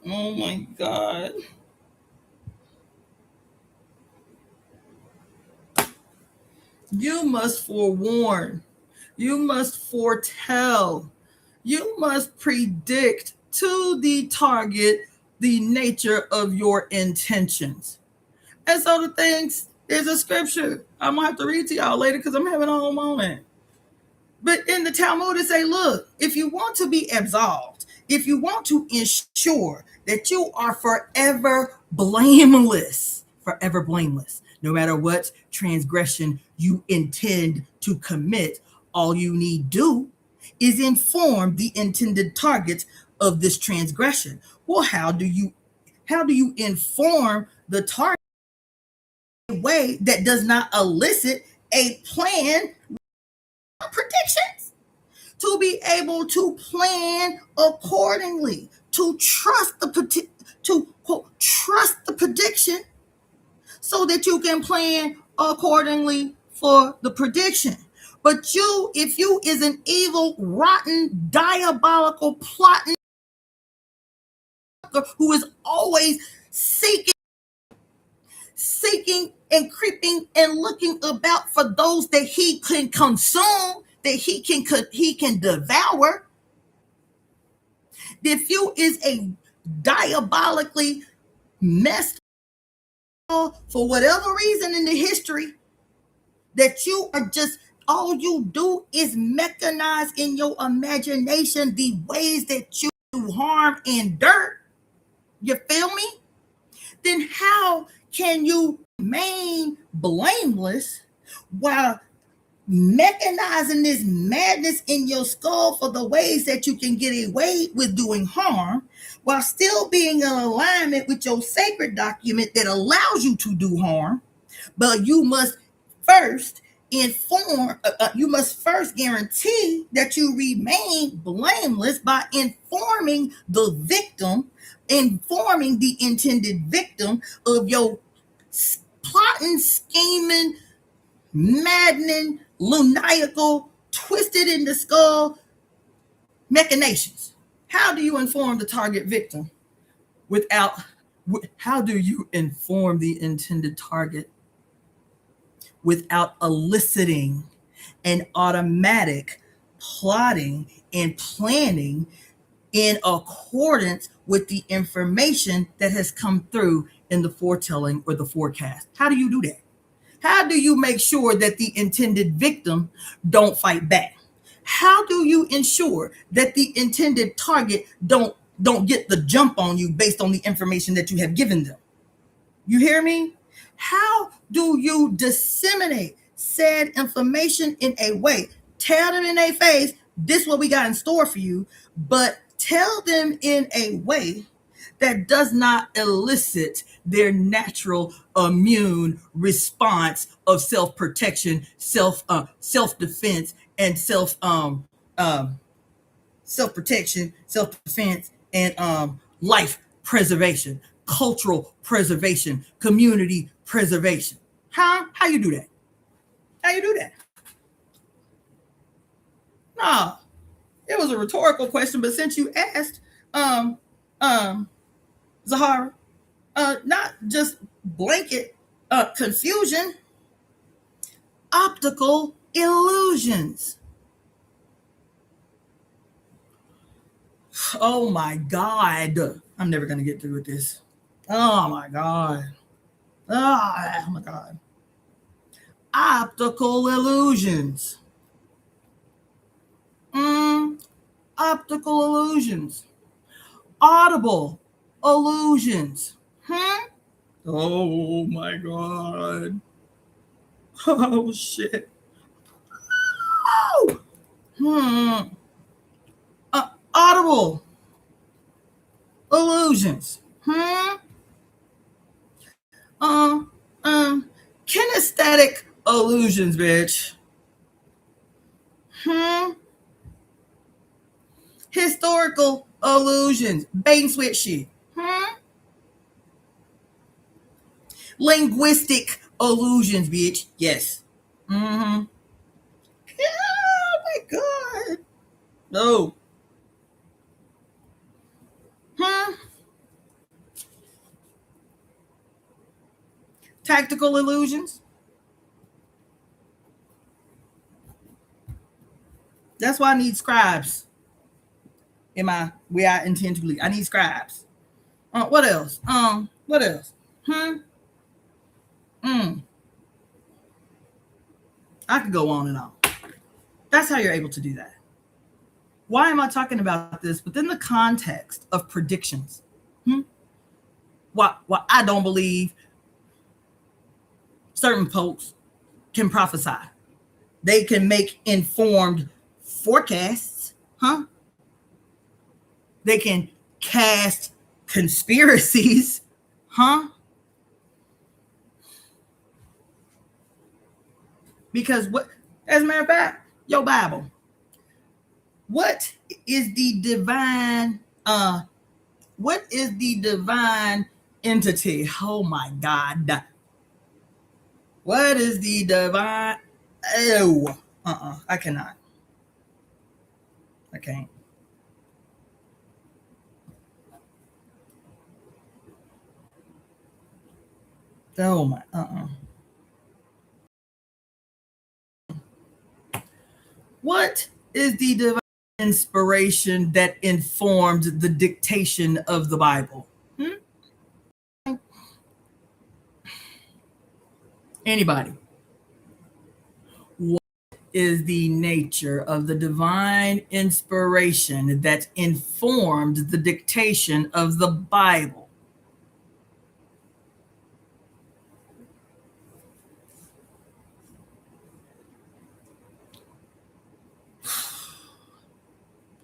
Oh my God. You must forewarn. You must foretell. You must predict to the target the nature of your intentions. And so the things, there's a scripture I'm going to have to read to y'all later because I'm having a whole moment. But in the Talmud, it say, look, if you want to be absolved, if you want to ensure that you are forever blameless, no matter what transgression you intend to commit, all you need do is inform the intended target of this transgression. Well, how do you inform the target in a way that does not elicit a plan predictions? To be able to plan accordingly, to trust the trust the prediction, so that you can plan accordingly for the prediction. But you, if you is an evil, rotten, diabolical, plotting who is always seeking and creeping and looking about for those that he can consume, that he can devour. If you is a diabolically messed up for whatever reason in the history, that you are just, all you do is mechanize in your imagination the ways that you do harm and dirt. You feel me? Then how can you remain blameless while mechanizing this madness in your skull for the ways that you can get away with doing harm, while still being in alignment with your sacred document that allows you to do harm? But you must first you must first guarantee that you remain blameless by informing the victim, informing the intended victim of your plotting, scheming, maddening, lunatical, twisted in the skull machinations. How do you inform the target victim without, how do you inform the intended target without eliciting an automatic plotting and planning in accordance with the information that has come through in the foretelling or the forecast? How do you do that? How do you make sure that the intended victim don't fight back? How do you ensure that the intended target don't get the jump on you based on the information that you have given them? You hear me? How do you disseminate said information in a way? Tell them in their face, this is what we got in store for you, but tell them in a way that does not elicit their natural immune response of self-protection, self-defense, and self-protection, self-defense, and life preservation, cultural preservation, community preservation. How you do that? How you do that? No, it was a rhetorical question, but since you asked, Zahara, not just blanket confusion, optical illusions. Oh my God. I'm never going to get through with this. Oh my God. Oh my God. Optical illusions. Optical illusions. Audible illusions. Oh my God. Oh shit. Oh. Audible illusions. Kinesthetic illusions, bitch. Historical illusions. Bait and switch shit. Linguistic illusions, bitch. Yes. Oh my God. No. Tactical illusions. That's why I need scribes. Where I intend to lead. I need scribes. What else? What else? I could go on and on. That's how you're able to do that. Why am I talking about this within the context of predictions? Why I don't believe certain folks can prophesy. They can make informed forecasts. They can cast conspiracies. Because what, as a matter of fact, your Bible, what is the divine entity? Oh my God. What is the divine I cannot. I can't. Oh my. What is the divine inspiration that informed the dictation of the Bible? Anybody? What is the nature of the divine inspiration that informed the dictation of the Bible?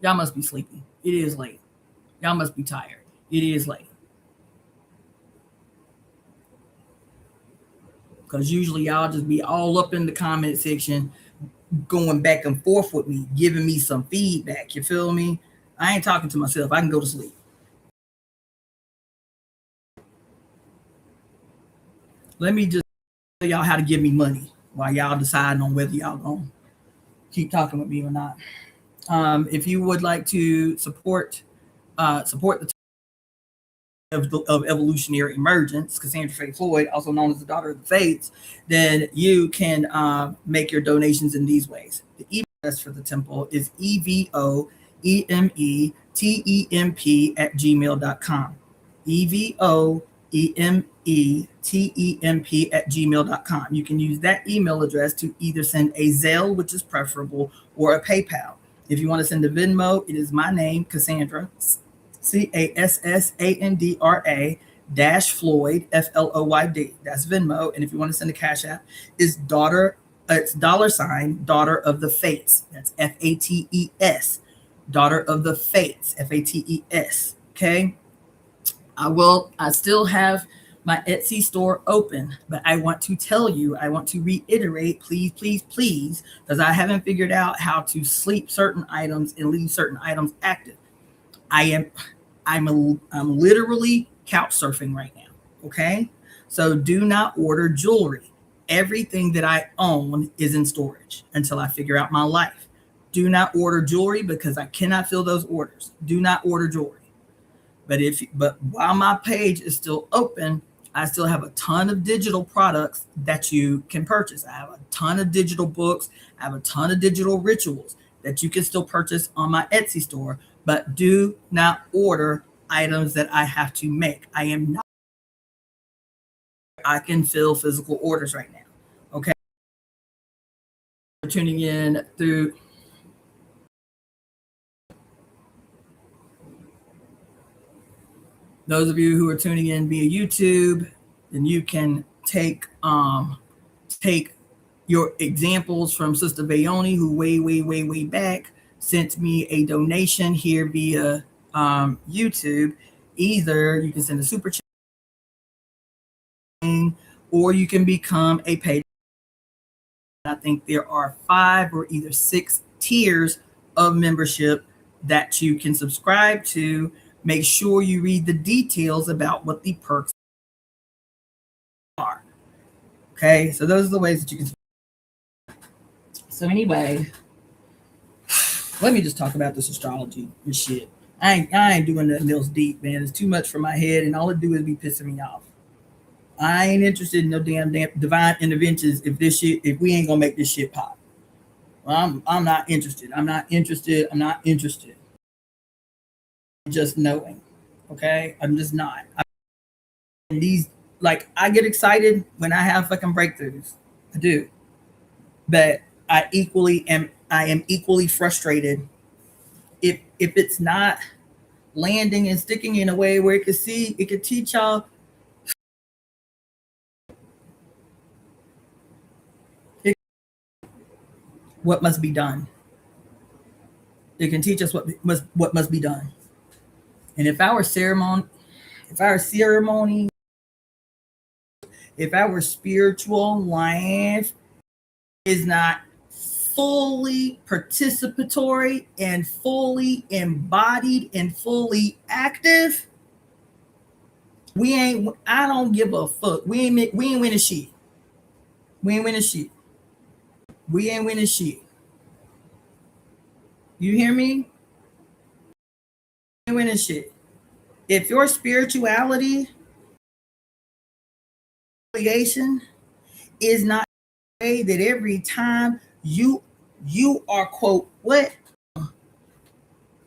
Y'all must be sleepy. It is late. Y'all must be tired. It is late. Because usually y'all just be all up in the comment section going back and forth with me, giving me some feedback. You feel me? I ain't talking to myself. I can go to sleep. Let me just tell y'all how to give me money while y'all deciding on whether y'all gonna keep talking with me or not. If you would like to support the of Evolutionary Emergence, Cassandra Faye Floyd, also known as the Daughter of the Fates, then you can make your donations in these ways. The email address for the temple is EvoEmeTemp at gmail.com. EvoEmeTemp at gmail.com. You can use that email address to either send a Zelle, which is preferable, or a PayPal. If you want to send a Venmo, it is my name, Cassandra, Cassandra -Floyd, FLOYD. That's Venmo. And if you want to send a Cashapp, it's it's $ Daughter of the Fates. That's FATES. Daughter of the Fates, FATES. Okay. I still have my Etsy store open, but I want to tell you, I want to reiterate, please, because I haven't figured out how to sleep certain items and leave certain items active. I'm literally couch surfing right now. Okay. So do not order jewelry. Everything that I own is in storage until I figure out my life. Do not order jewelry because I cannot fill those orders. Do not order jewelry. But while my page is still open, I still have a ton of digital products that you can purchase. I have a ton of digital books. I have a ton of digital rituals that you can still purchase on my Etsy store, but do not order items that I have to make. I can fill physical orders right now. Okay. Tuning in through those of you who are tuning in via YouTube, then you can take your examples from Sister Bayoni, who way back sent me a donation here via YouTube. Either you can send a super chat or you can become a paid. I think there are 5 or either 6 tiers of membership that you can subscribe to. Make sure you read the details about what the perks are. Okay, so those are the ways that you can. So anyway, let me just talk about this astrology and shit. I ain't doing nothing else deep, man. It's too much for my head, and all it do is be pissing me off. I ain't interested in no damn divine interventions if we ain't gonna make this shit pop. Well, I'm not interested. I'm not interested. Just knowing. Okay? I'm just not. I get excited when I have fucking breakthroughs. I do. But I am equally frustrated if it's not landing and sticking in a way where it could teach y'all what must be done. It can teach us what must be done. And if our spiritual life is not fully participatory and fully embodied and fully active, I don't give a fuck. We ain't winning shit. We ain't winning shit. You hear me? Doing this shit. If your spirituality affiliation is not a way that every time you are quote what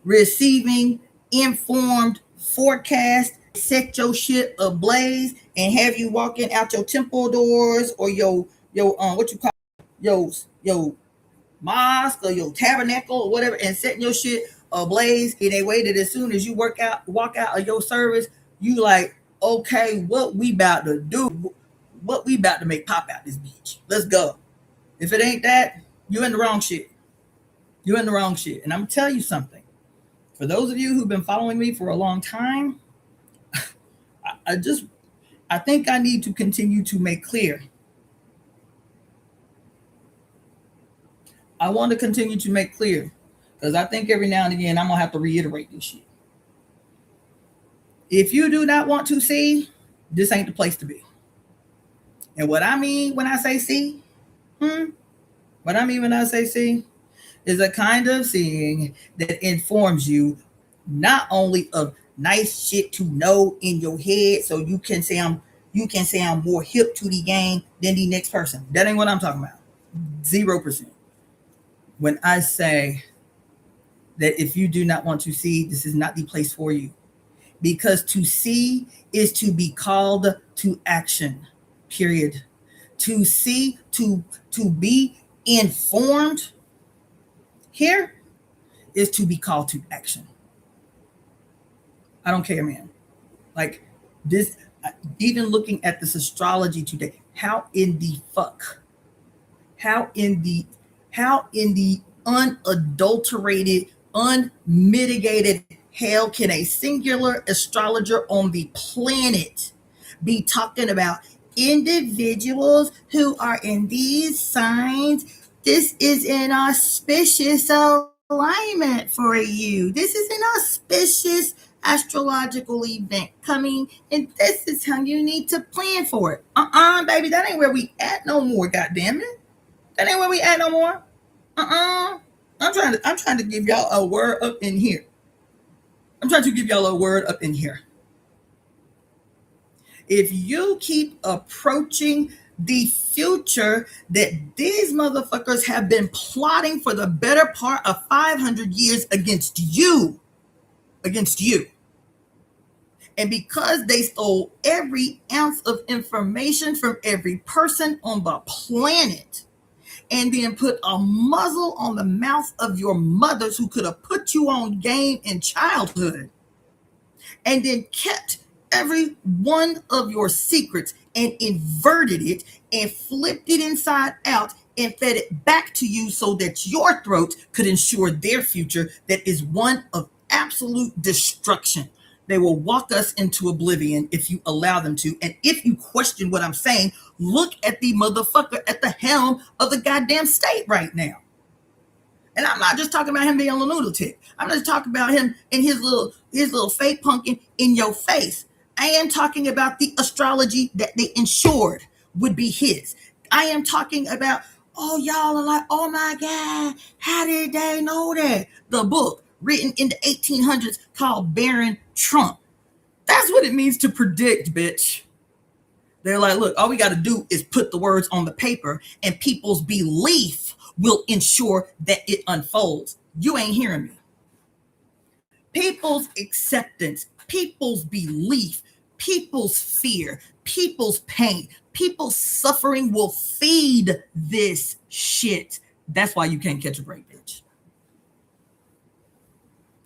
receiving informed forecast, set your shit ablaze and have you walking out your temple doors or your what you call your mosque or your tabernacle or whatever, and setting your shit ablaze in a way that as soon as you walk out of your service, you like, okay, what we about to do? What we about to make pop out this bitch? Let's go. If it ain't that, you in the wrong shit. You in the wrong shit. And I'm gonna tell you something. For those of you who've been following me for a long time, I I think I need to continue to make clear. I want to continue to make clear because I think every now and again I'm gonna have to reiterate this shit. If you do not want to see, this ain't the place to be. And what I mean when I say see, what I mean when I say see, is a kind of seeing that informs you not only of nice shit to know in your head, so you can say I'm more hip to the game than the next person. That ain't what I'm talking about. 0%. When I say that if you do not want to see, this is not the place for you. Because to see is to be called to action. Period. To see, to be informed here is to be called to action. I don't care, man. Like this, even looking at this astrology today, how in the fuck, how in the unadulterated, unmitigated hell can a singular astrologer on the planet be talking about individuals who are in these signs? This is an auspicious alignment for you. This is an auspicious astrological event coming, and this is how you need to plan for it. Baby, that ain't where we at no more. God damn it, that ain't where we at no more. I'm trying to give y'all a word up in here. I'm trying to give y'all a word up in here. If you keep approaching the future that these motherfuckers have been plotting for the better part of 500 years against you, and because they stole every ounce of information from every person on the planet, and then put a muzzle on the mouth of your mothers who could have put you on game in childhood, and then kept every one of your secrets and inverted it and flipped it inside out and fed it back to you so that your throat could ensure their future that is one of absolute destruction. They will walk us into oblivion if you allow them to. And if you question what I'm saying, look at the motherfucker at the helm of the goddamn state right now. And I'm not just talking about him being a lunatic. I'm just talking about him and his little fake pumpkin in your face. I am talking about the astrology that they ensured would be his. I am talking about, oh, y'all are like, oh my God, how did they know that? The book written in the 1800s called Baron Trump. That's what it means to predict, bitch. They're like, look, all we got to do is put the words on the paper and people's belief will ensure that it unfolds. You ain't hearing me. People's acceptance, people's belief, people's fear, people's pain, people's suffering will feed this shit. That's why you can't catch a break, bitch.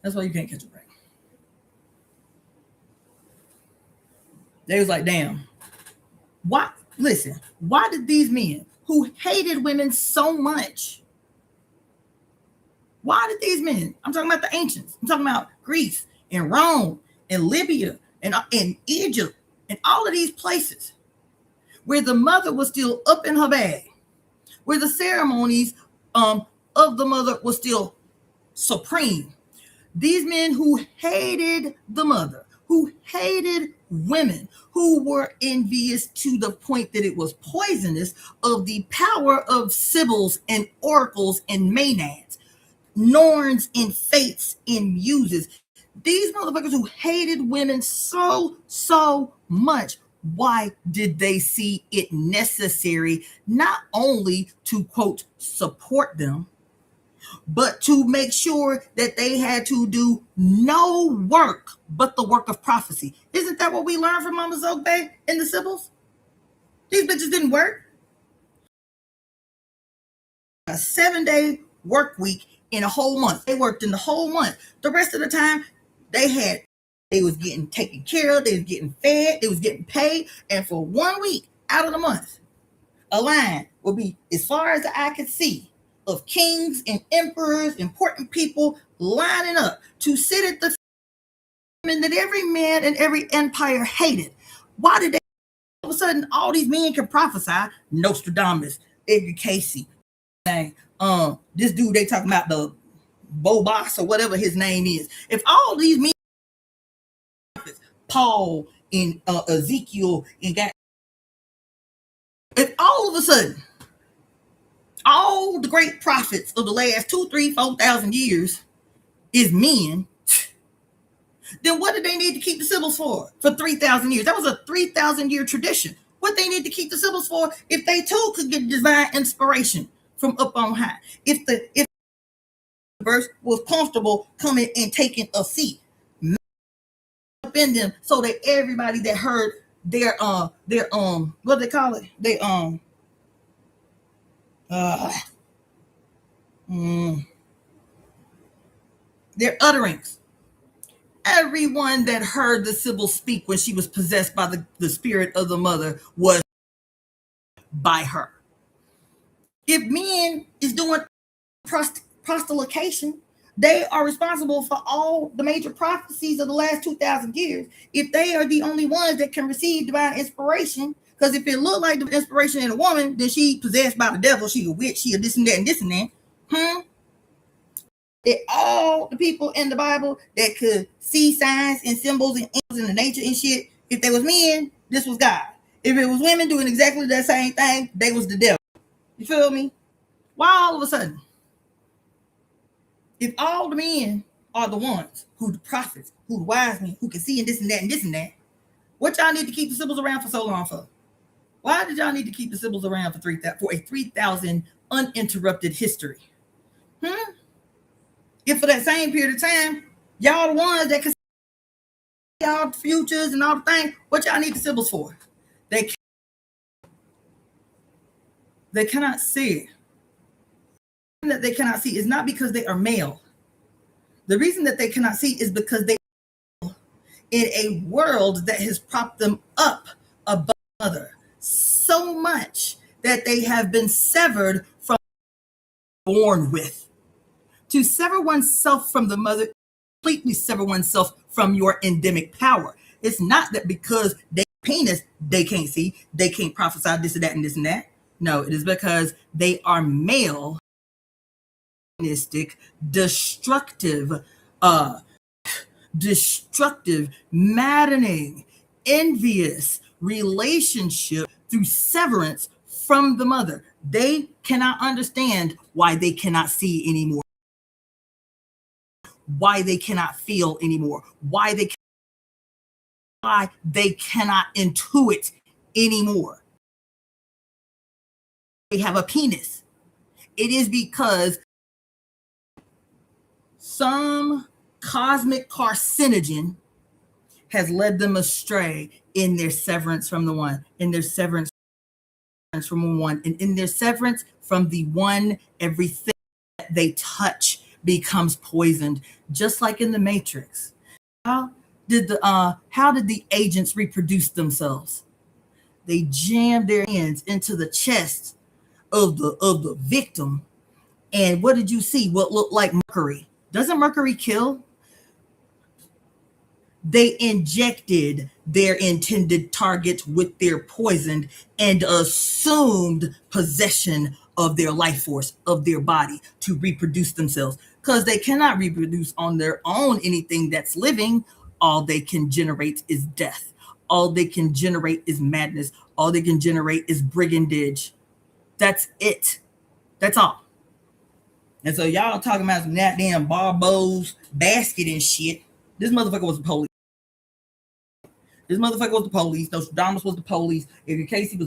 That's why you can't catch a break. They was like, damn. Why? Listen, why did these men who hated women so much, why did these men, I'm talking about the ancients, I'm talking about Greece and Rome and Libya and Egypt and all of these places where the mother was still up in her bag, where the ceremonies of the mother was still supreme. These men who hated the mother, who hated women, who were envious to the point that it was poisonous of the power of sibyls and oracles and maenads. Norns and fates and muses. These motherfuckers who hated women so much, why did they see it necessary not only to, quote, support them, but to make sure that they had to do no work but the work of prophecy? Isn't that what we learned from Mama Zoe and the Sibyls? These bitches didn't work. A 7-day work week in a whole month. They worked in the whole month. The rest of the time, they was getting taken care of, they was getting fed, they was getting paid, and for 1 week out of the month, a line will be as far as the eye could see of kings and emperors, important people lining up to sit at the and that every man and every empire hated. Why did they all of a sudden all these men can prophesy? Nostradamus, Edgar Casey, this dude they talking about, the Bobos or whatever his name is. If all these men, Paul and Ezekiel and got, if all of a sudden all the great prophets of the last 2, 3, 4,000 years is men, then what did they need to keep the Sibyls for 3,000 years? That was a 3,000 year tradition. What they need to keep the Sibyls for if they too could get divine inspiration from up on high? If the verse was comfortable coming and taking a seat up in them, so that everybody that heard their what do they call it? Their utterings. Everyone that heard the Sibyl speak when she was possessed by the spirit of the mother was by her. If men is doing prostolication, they are responsible for all the major prophecies of the last 2,000 years. If they are the only ones that can receive divine inspiration, because if it looked like the inspiration in a woman, then she possessed by the devil, she a witch, she a this and that and this and that. That all the people in the Bible that could see signs and symbols and angels in the nature and shit, if they was men, this was God. If it was women doing exactly that same thing, they was the devil. You feel me? Why all of a sudden? If all the men are the ones who the prophets, who the wise men, who can see and this and that and this and that, what y'all need to keep the Sibyls around for so long for? Why did y'all need to keep the Sibyls around for a 3,000 uninterrupted history? If for that same period of time, y'all the ones that can see all the futures and all the things, what y'all need the Sibyls for? They cannot see it. That they cannot see is not because they are male. The reason that they cannot see is because they are in a world that has propped them up above mother so much that they have been severed from born with. To sever oneself from the mother, completely sever oneself from your endemic power. It's not that because they penis, they can't see, they can't prophesy this and that and this and that. No, it is because they are male, destructive, maddening, envious relationship through severance from the mother. They cannot understand why they cannot see anymore, why they cannot feel anymore, why they cannot intuit anymore. They have a penis. It is because some cosmic carcinogen has led them astray in their severance from the one, in their severance from one, and in their severance from the one, everything that they touch becomes poisoned, just like in the Matrix. How did the agents reproduce themselves? They jammed their hands into the chest of the victim, and what did you see? What looked like mercury. Doesn't mercury kill? They injected their intended target with their poison and assumed possession of their life force, of their body, to reproduce themselves, because they cannot reproduce on their own anything that's living. All they can generate is death. All they can generate is madness. All they can generate is brigandage. That's it. That's all. And so y'all talking about some that damn Barbo's basket and shit. This motherfucker was the police. This motherfucker was the police. Nostradamus was the police. If Casey was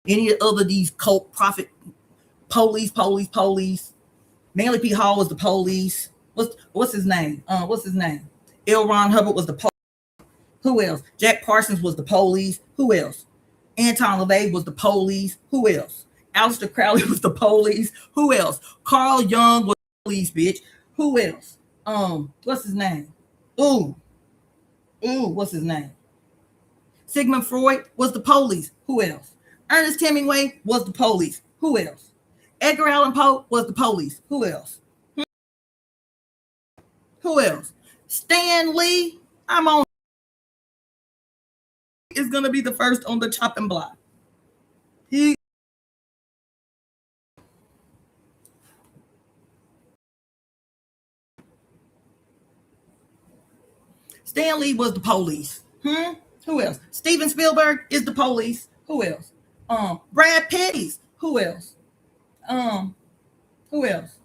any other these cult prophet police. Manly P. Hall was the police. What's his name? What's his name? L. Ron Hubbard was the police. Who else? Jack Parsons was the police. Who else? Anton LaVey was the police. Who else? Aleister Crowley was the police. Who else? Carl Jung was the police, bitch. Who else? What's his name? What's his name? Sigmund Freud was the police. Who else? Ernest Hemingway was the police. Who else? Edgar Allan Poe was the police. Who else? Who else? Stan Lee. I'm on. Is gonna be the first on the chopping block. Stan Lee was the police. Who else? Steven Spielberg is the police. Who else? Brad Pitt. Who else? Who else?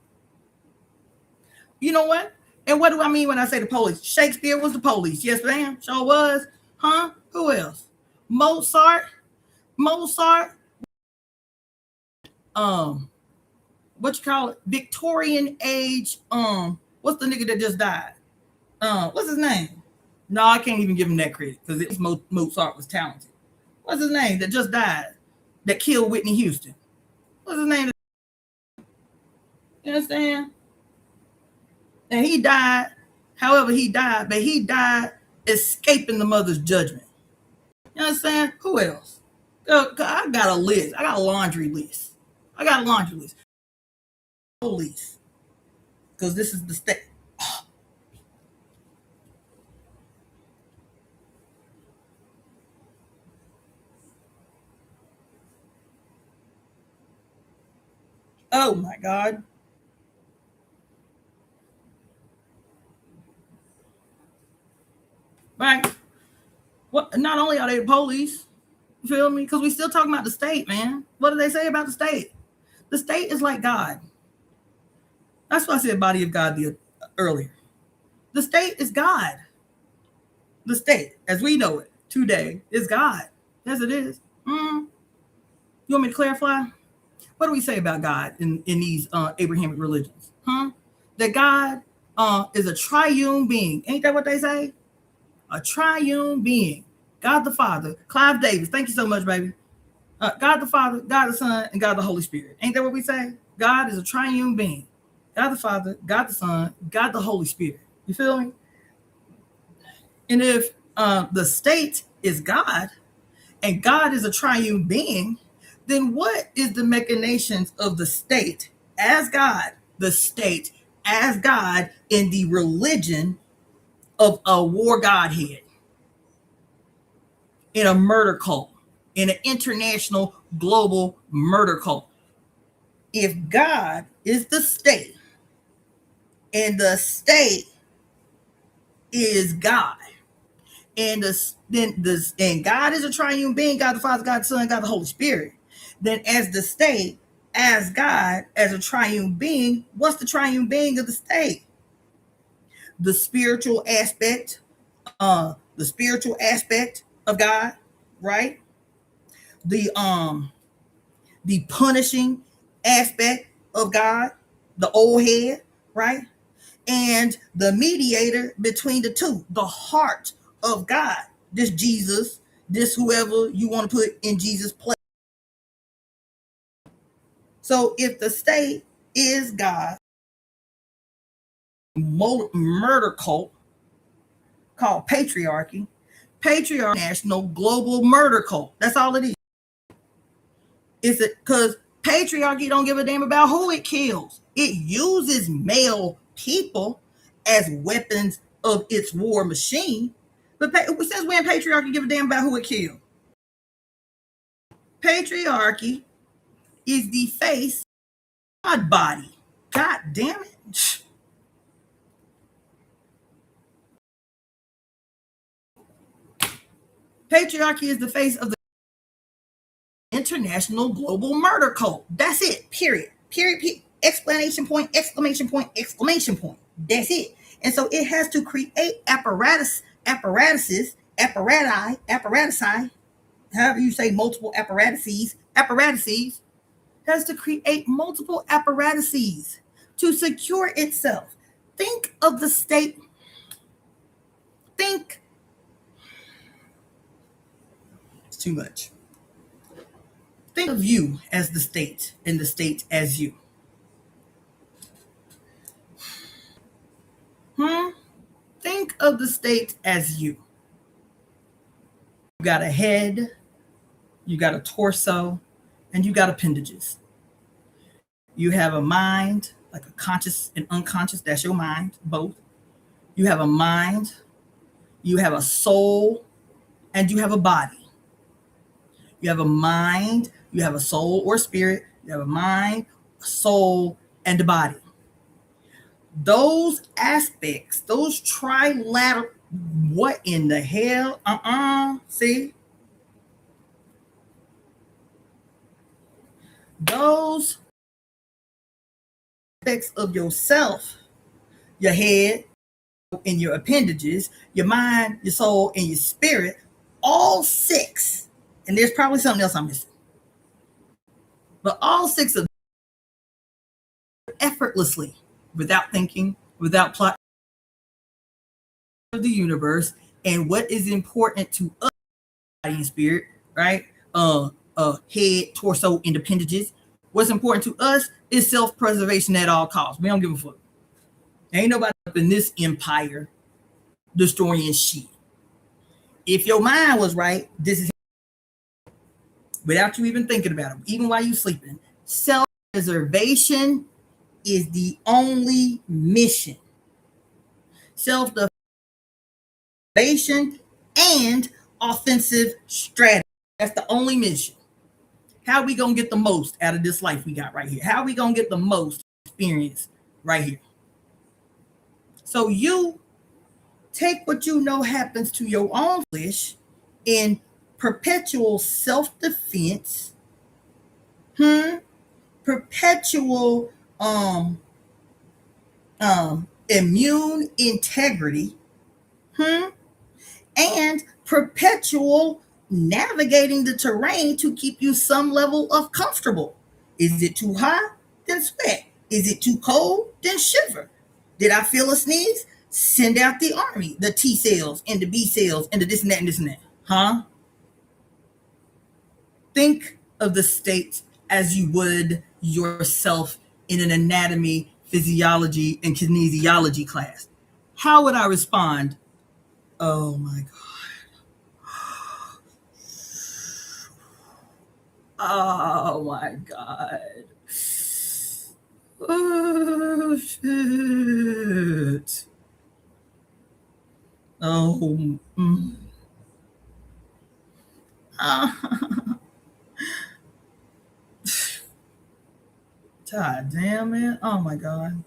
You know what? And what do I mean when I say the police? Shakespeare was the police. Yes, ma'am. Sure was. Who else? Mozart. What you call it? Victorian age. What's the nigga that just died? What's his name? No, I can't even give him that credit because Mozart was talented. What's his name that just died? That killed Whitney Houston. What's his name? You understand? And he died, however he died, but he died escaping the mother's judgment. You understand? Who else? I got a list. I got a laundry list. Police. Because this is the state. Oh my God. Right. What? Not only are they the police, you feel me? Because we still talking about the state, man. What do they say about the state? The state is like God. That's why I said body of God earlier. The state is God. The state, as we know it today, is God. Yes, it is. You want me to clarify? What do we say about God in these Abrahamic religions? That God is a triune being. Ain't that what they say? A triune being. God the Father. Clive Davis. Thank you so much, baby. God the Father, God the Son, and God the Holy Spirit. Ain't that what we say? God is a triune being. God the Father, God the Son, God the Holy Spirit. You feel me? And if the state is God and God is a triune being, then what is the machinations of the state as God, the state as God in the religion of a war godhead, in a murder cult, in an international global murder cult? If God is the state and the state is God, and God is a triune being, God the Father, God the Son, God the Holy Spirit, then as the state, as God, as a triune being, what's the triune being of the state? The spiritual aspect, of God, right? The punishing aspect of God, the old head, right? And the mediator between the two, the heart of God. This Jesus, this whoever you want to put in Jesus' place. So if the state is God, murder cult called patriarchy, national global murder cult. That's all it is. Is it because patriarchy don't give a damn about who it kills? It uses male people as weapons of its war machine. But since when patriarchy give a damn about who it killed? Patriarchy is the face of God body. God damn it. Patriarchy is the face of the international global murder cult. That's it. Period. Exclamation point, exclamation point, exclamation point. That's it. And so it has to create apparatusi, however you say multiple apparatuses, has to create multiple apparatuses to secure itself. Think of the state. Think. It's too much. Think of you as the state and the state as you. Think of the state as you. You got a head, you got a torso, and you got appendages. You have a mind, like a conscious and unconscious, that's your mind, both. You have a mind, you have a soul, and you have a body. You have a mind, you have a soul or spirit, you have a mind, a soul, and a body. Those aspects, those trilateral, what in the hell? See? Those aspects of yourself, your head and your appendages, your mind, your soul, and your spirit, all six, and there's probably something else I'm missing, but all six of them effortlessly, without thinking, without plot of the universe, and what is important to us, body and spirit, right? Head, torso, and appendages. What's important to us is self-preservation at all costs. We don't give a fuck. Ain't nobody up in this empire destroying shit. If your mind was right, this is without you even thinking about it, even while you're sleeping. Self-preservation is the only mission. Self-preservation and offensive strategy. That's the only mission. How are we going to get the most out of this life we got right here? How are we going to get the most experience right here? So you take what you know happens to your own flesh in perpetual self-defense, perpetual immune integrity, and perpetual navigating the terrain to keep you some level of comfortable. Is it too hot? Then sweat. Is it too cold? Then shiver. Did I feel a sneeze? Send out the army, the T cells and the B cells and the this and that and this and that. Think of the state as you would yourself in an anatomy, physiology, and kinesiology class. How would I respond? Oh my God. Oh my God. Oh shit. Oh. God damn it. Oh my God.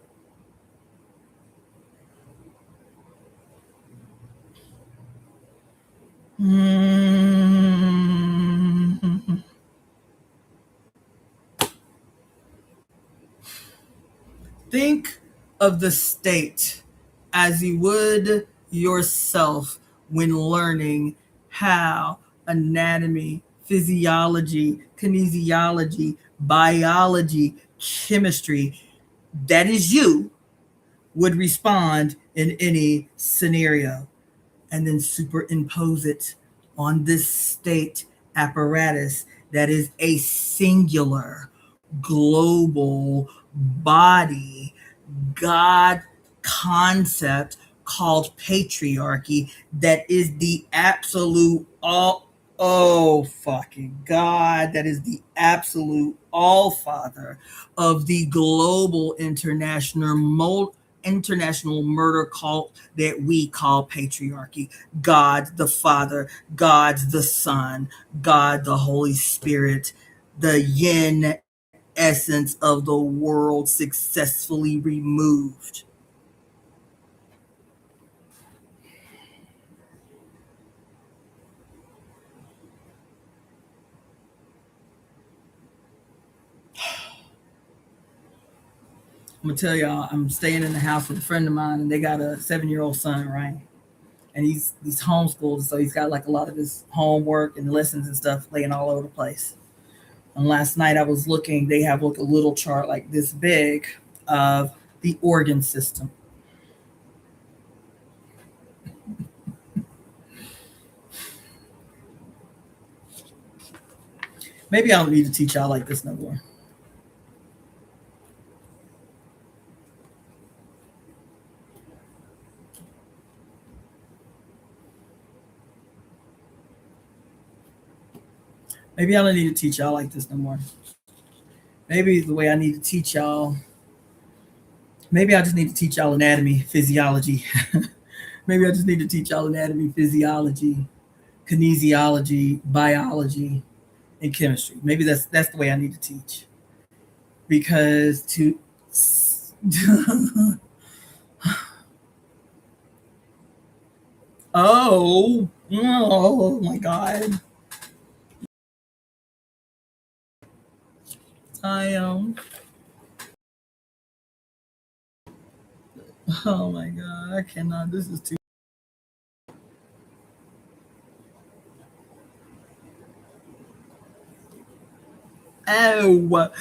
Think of the state as you would yourself when learning how anatomy, physiology, kinesiology, biology, chemistry, that is you, would respond in any scenario, and then superimpose it on this state apparatus that is a singular, global body, God concept called patriarchy that is the absolute oh fucking God, that is the absolute all father of the global international murder cult that we call patriarchy. God the Father, God the Son, God the Holy Spirit, the yin essence of the world successfully removed. I'm gonna tell y'all, I'm staying in the house with a friend of mine, and they got a 7-year-old son, right? And he's homeschooled, so he's got like a lot of his homework and lessons and stuff laying all over the place. And last night I was looking; they have like a little chart like this big of the organ system. Maybe I don't need to teach y'all like this no more. Maybe I don't need to teach y'all like this no more. Maybe the way I need to teach y'all, maybe I just need to teach y'all anatomy, physiology. Maybe I just need to teach y'all anatomy, physiology, kinesiology, biology, and chemistry. Maybe that's the way I need to teach. Because to oh my god. I oh my god, I cannot. This is too. Oh.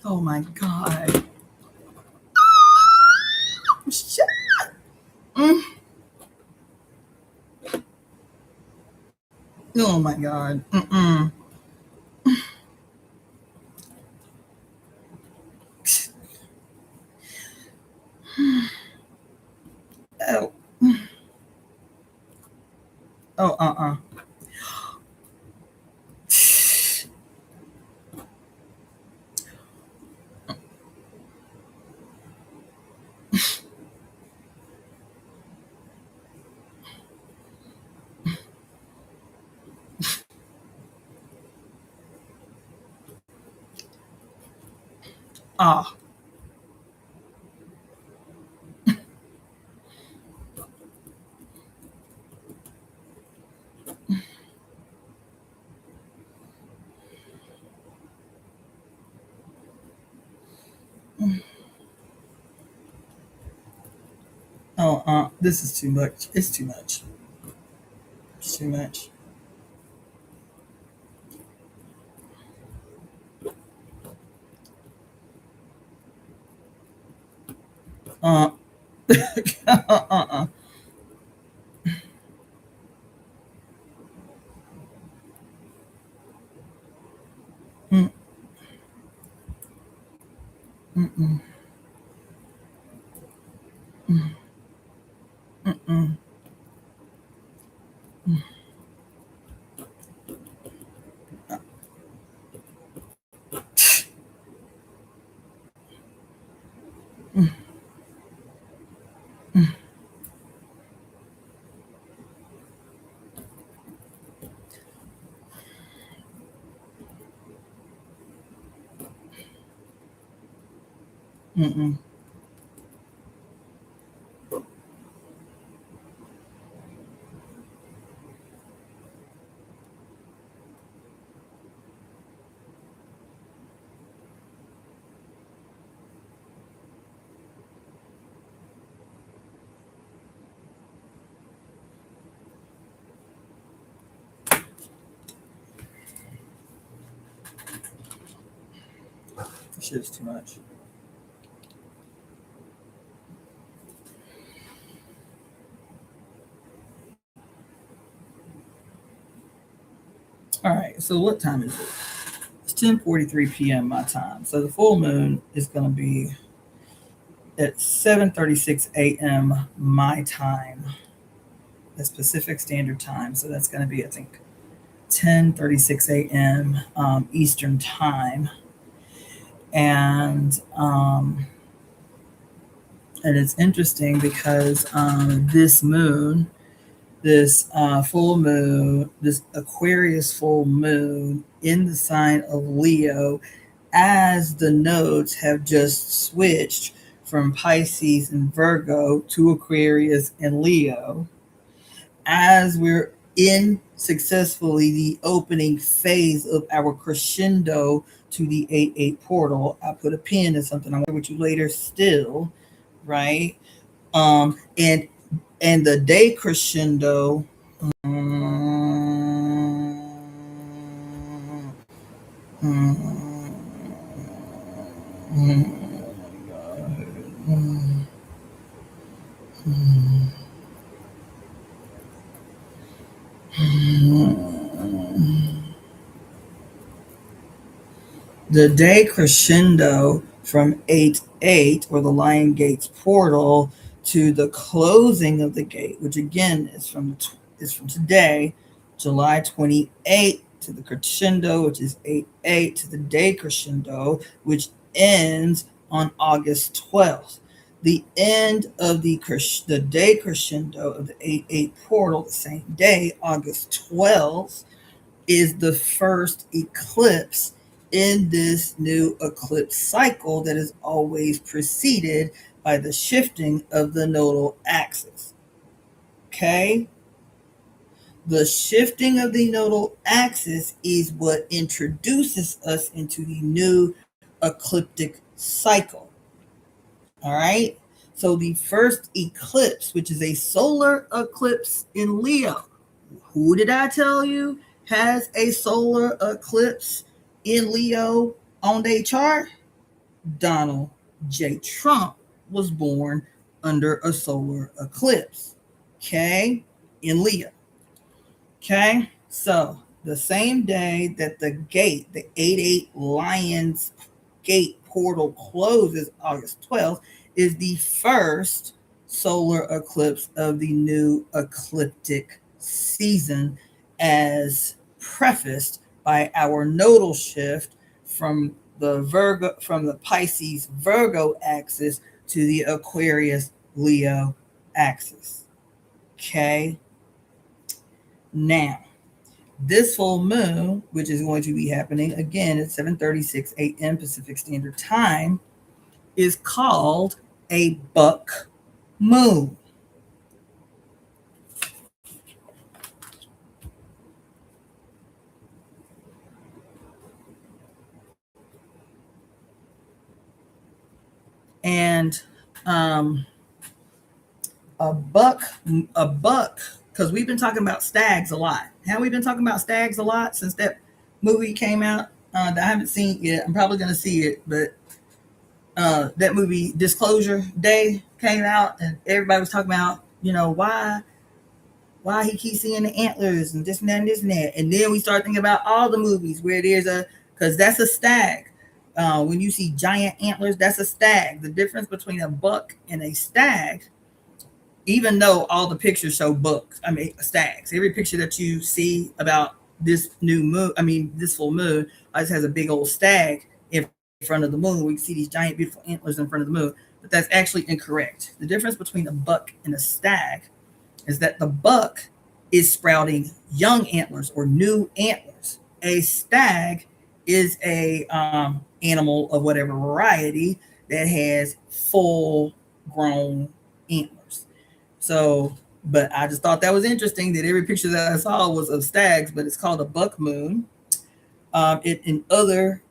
Oh my god. Shut. Mm. Oh my god. Mm-mm. Oh. Oh, Ah. Oh, this is too much. It's too much. It's too much. Uh, uh. Mm, mm-mm, mm-mm, mm-mm. This shit is too much. All right. So what time is it? It's 10:43 p.m. my time. So the full moon is going to be at 7:36 a.m. my time, the Pacific Standard Time. So that's going to be, I think, 10:36 a.m. Eastern Time. And And it's interesting because this moon, this full moon, this Aquarius full moon in the sign of Leo, as the nodes have just switched from Pisces and Virgo to Aquarius and Leo, as we're in successfully the opening phase of our crescendo to the 8-8 portal. I put a pin in something I want to share with you later still, right? And the day crescendo. The day crescendo from 8-8, or the Lion Gates portal, to the closing of the gate, which again is from today, July 28th, to the crescendo, which is 8-8, to the day crescendo, which ends on August 12th. The end of the day crescendo of the 8-8 portal, the same day, August 12th, is the first eclipse in this new eclipse cycle that is always preceded by the shifting of the nodal axis. Okay? The shifting of the nodal axis is what introduces us into the new ecliptic cycle. All right? So the first eclipse, which is a solar eclipse in Leo, who did I tell you has a solar eclipse in Leo on their chart? Donald J. Trump was born under a solar eclipse, okay, in Leo. Okay, so the same day that the gate, the 8-8 Lions Gate portal closes, August 12th, is the first solar eclipse of the new ecliptic season, as prefaced by our nodal shift from the Pisces Virgo axis to the Aquarius Leo axis. Okay. Now, this full moon, which is going to be happening again at 7:36 a.m. Pacific Standard Time, is called a buck moon. And um, a buck, because we've been talking about stags a lot. Have we been talking about stags a lot since that movie came out that I haven't seen yet? I'm probably going to see it, but that movie Disclosure Day came out, and everybody was talking about, why he keeps seeing the antlers and this and that and this and that. And then we start thinking about all the movies where there's because that's a stag. When you see giant antlers, that's a stag. The difference between a buck and a stag, even though all the pictures show bucks, stags, every picture that you see about this new moon, this full moon, always has a big old stag in front of the moon. We see these giant, beautiful antlers in front of the moon, but that's actually incorrect. The difference between a buck and a stag is that the buck is sprouting young antlers or new antlers. A stag is a animal of whatever variety that has full grown antlers. So, but I just thought that was interesting that every picture that I saw was of stags, but it's called a buck moon. In other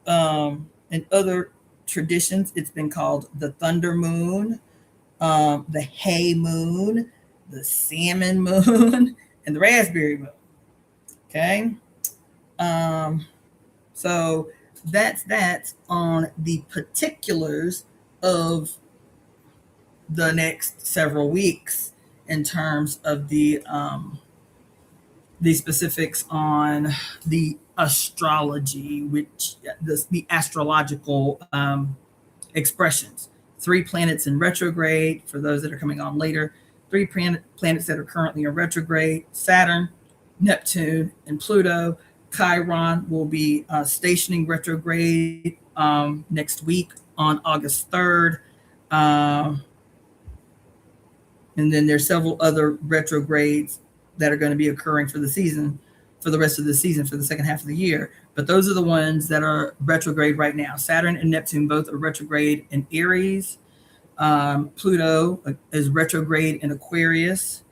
traditions, it's been called the thunder moon, the hay moon, the salmon moon, and the raspberry moon. Okay. Um, so that's on the particulars of the next several weeks in terms of the specifics on the astrology, which the astrological expressions. 3 planets in retrograde, for those that are coming on later. 3 planets that are currently in retrograde: Saturn, Neptune, and Pluto. Chiron will be stationing retrograde next week on August 3rd. And then there's several other retrogrades that are going to be occurring for the season, for the rest of the season, for the second half of the year. But those are the ones that are retrograde right now. Saturn and Neptune both are retrograde in Aries. Pluto is retrograde in Aquarius.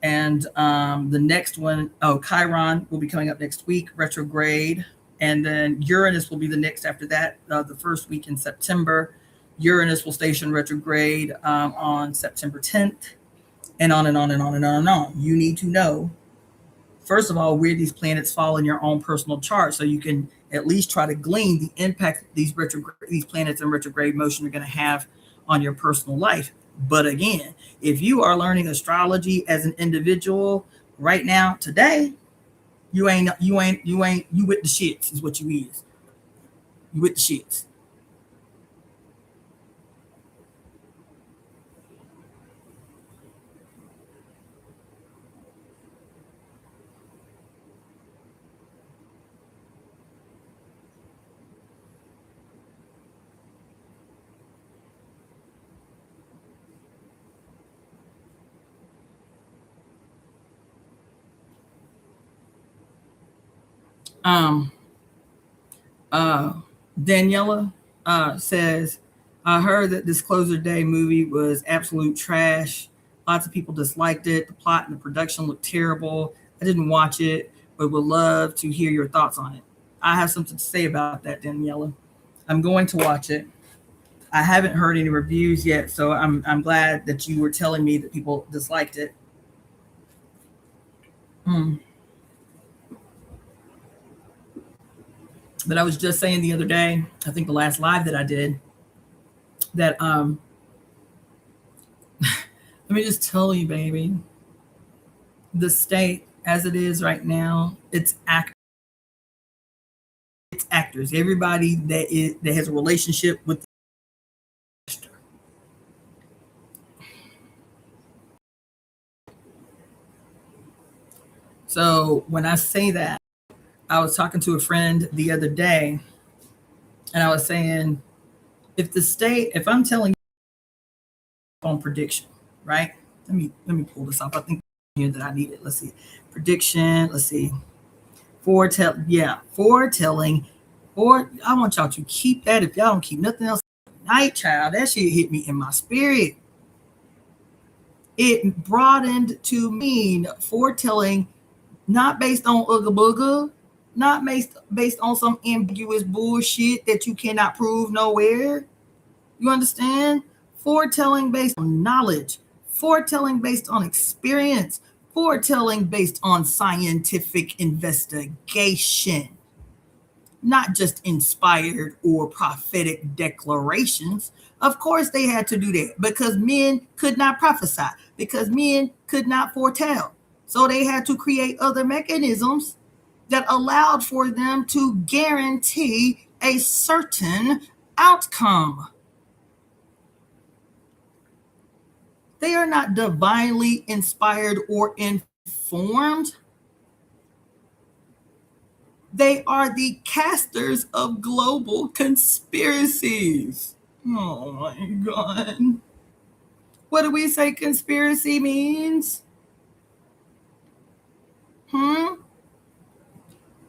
And the next one, Chiron will be coming up next week, retrograde. And then Uranus will be the next after that, the first week in September. Uranus will station retrograde on September 10th, and on and on and on and on and on. You need to know, first of all, where these planets fall in your own personal chart, so you can at least try to glean the impact these planets in retrograde motion are going to have on your personal life. But again, if you are learning astrology as an individual right now, today, you with the shits is what you is. You with the shits. Um, uh, Daniela says, I heard that Disclosure Day movie was absolute trash. Lots of people disliked it. The plot and the production looked terrible. I didn't watch it, but would love to hear your thoughts on it. I have something to say about that, Daniela. I'm going to watch it. I haven't heard any reviews yet, so I'm glad that you were telling me that people disliked it. Mm. But I was just saying the other day, I think the last live that I did, that let me just tell you, baby, the state as it is right now, it's actors. Everybody that has a relationship with the actor. So when I say that, I was talking to a friend the other day, and I was saying, if I'm telling you on prediction, right? Let me pull this up. I think here that I need it. Let's see. Prediction. Let's see. Foretelling. Or I want y'all to keep that. If y'all don't keep nothing else, night child, that shit hit me in my spirit. It broadened to mean foretelling, not based on Ugga Booga, not based on some ambiguous bullshit that you cannot prove nowhere. You understand? Foretelling based on knowledge, foretelling based on experience, foretelling based on scientific investigation, not just inspired or prophetic declarations. Of course, they had to do that because men could not prophesy, because men could not foretell. So they had to create other mechanisms that allowed for them to guarantee a certain outcome. They are not divinely inspired or informed. They are the casters of global conspiracies. Oh my God. What do we say conspiracy means?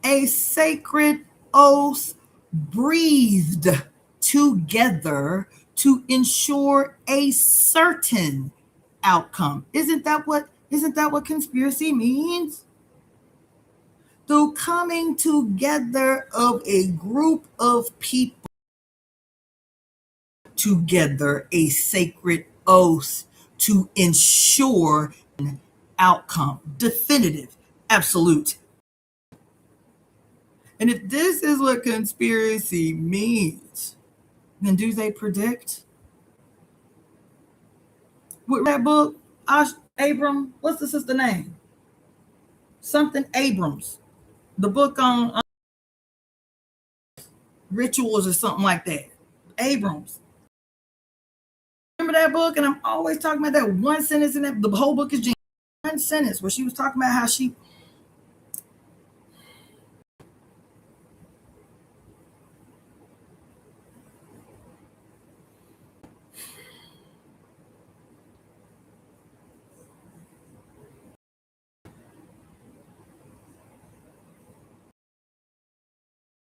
A sacred oath breathed together to ensure a certain outcome. Isn't that what conspiracy means? The coming together of a group of people together, a sacred oath to ensure an outcome, definitive, absolute. And if this is what conspiracy means, then do they predict? With that book, Abram, what's the sister name? Something Abrams. The book on rituals or something like that. Abrams. Remember that book? And I'm always talking about that one sentence in that. The whole book is one sentence where she was talking about how she.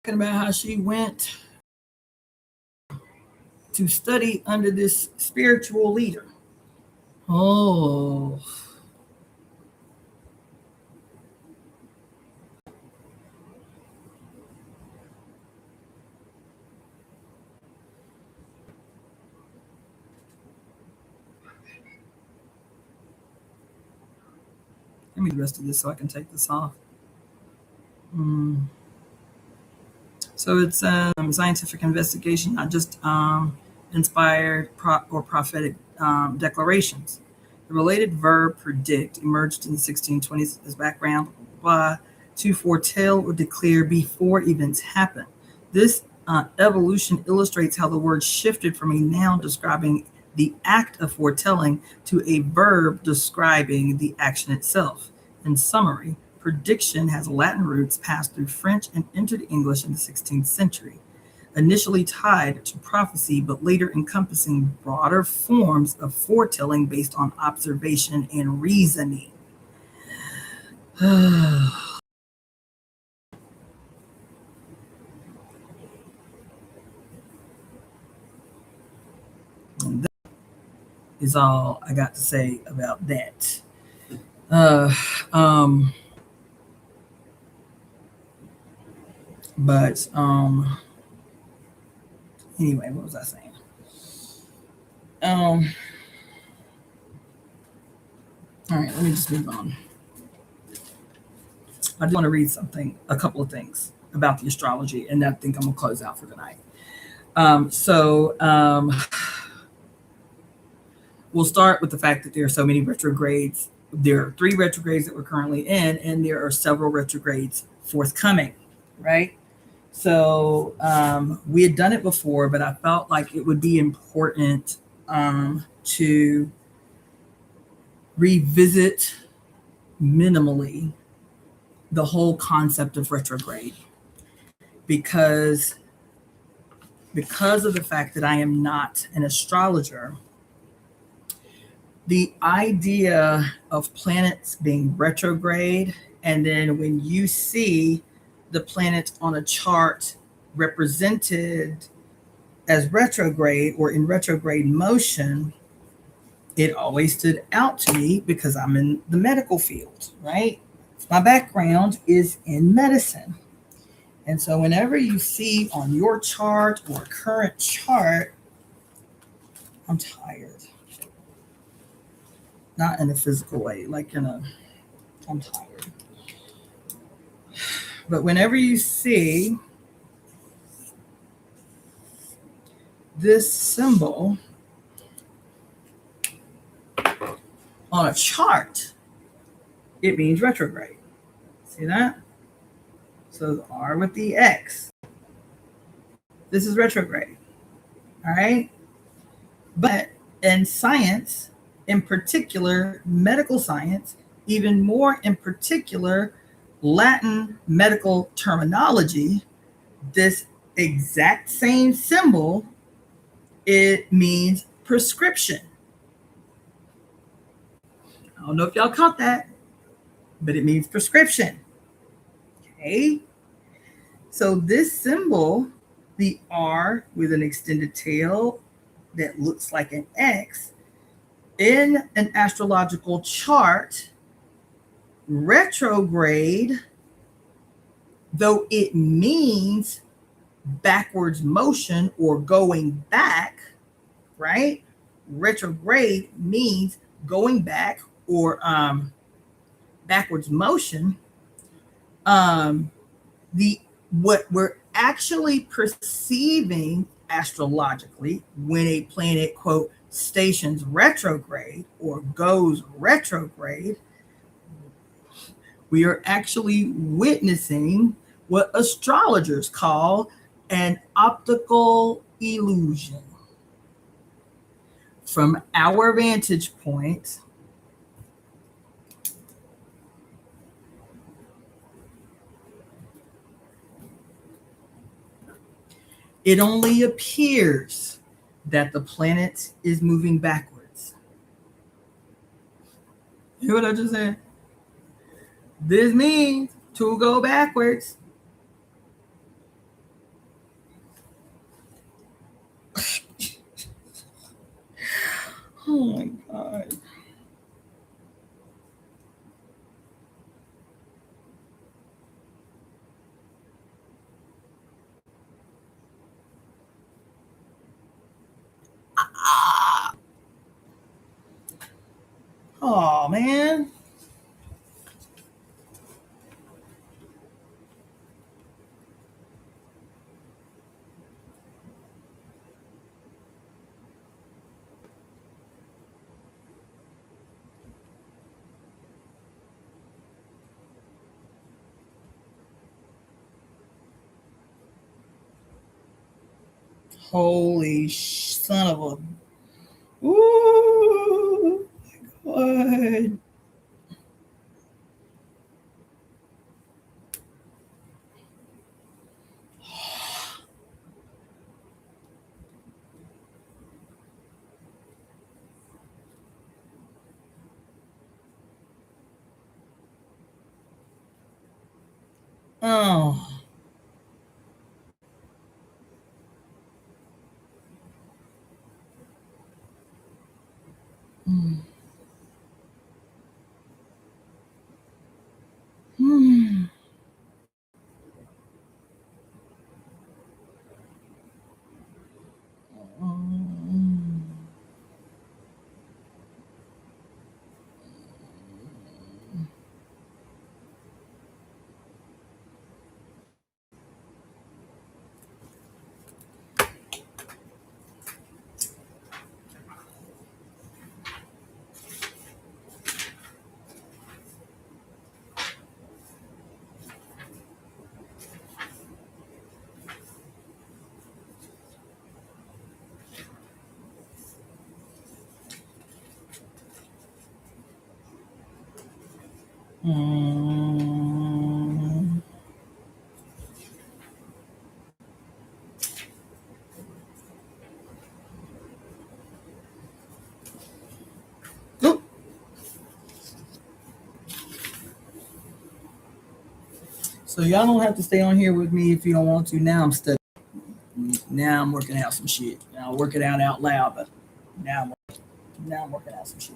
about how she went to study under this spiritual leader. Oh. Let me do the rest of this so I can take this off. So it's scientific investigation, not just inspired or prophetic declarations. The related verb predict emerged in the 1620s as background to foretell or declare before events happen. This evolution illustrates how the word shifted from a noun describing the act of foretelling to a verb describing the action itself. In summary, prediction has Latin roots passed through French and entered English in the 16th century, initially tied to prophecy, but later encompassing broader forms of foretelling based on observation and reasoning. And that is all I got to say about that. But anyway, what was I saying? All right, let me just move on. I do want to read a couple of things about the astrology, and I think I'm gonna close out for tonight. We'll start with the fact that there are so many retrogrades. There are 3 retrogrades that we're currently in, and there are several retrogrades forthcoming, right? So we had done it before, but I felt like it would be important to revisit minimally the whole concept of retrograde because of the fact that I am not an astrologer. The idea of planets being retrograde, and then when you see the planet on a chart represented as retrograde or in retrograde motion, it always stood out to me because I'm in the medical field, right? My background is in medicine. And so whenever you see on your chart or current chart, I'm tired. Not in a physical way, I'm tired. But whenever you see this symbol on a chart, it means retrograde. See that? So the R with the X. This is retrograde. All right? But in science, in particular, medical science, even more in particular, Latin medical terminology, this exact same symbol, it means prescription. I don't know if y'all caught that, but it means prescription. Okay? So this symbol, the R with an extended tail that looks like an X, in an astrological chart, retrograde, though it means backwards motion or going back, right? Retrograde means going back or backwards motion. What we're actually perceiving astrologically when a planet, quote, stations retrograde or goes retrograde, we are actually witnessing what astrologers call an optical illusion. From our vantage point, it only appears that the planet is moving backwards. You hear what I just said? This means to go backwards. Oh, man. Holy son of a. Ooh, what? Oh. Mm. Mm. Mm. Oop. So y'all don't have to stay on here with me if you don't want to. Now I'm studying. Now I'm working out some shit. I'll work it out loud, but now I'm working out some shit.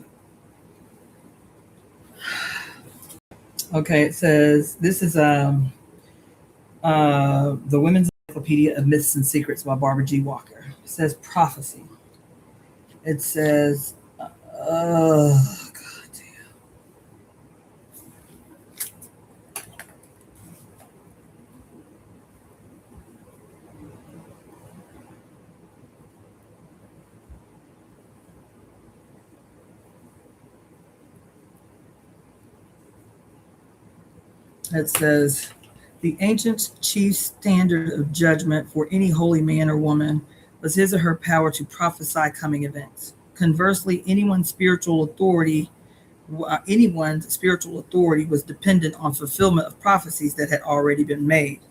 Okay, it says this is the Women's Encyclopedia of Myths and Secrets by Barbara G. Walker. It says prophecy. It says, God damn. It says, the ancient chief standard of judgment for any holy man or woman was his or her power to prophesy coming events. Conversely, anyone's spiritual authority was dependent on fulfillment of prophecies that had already been made.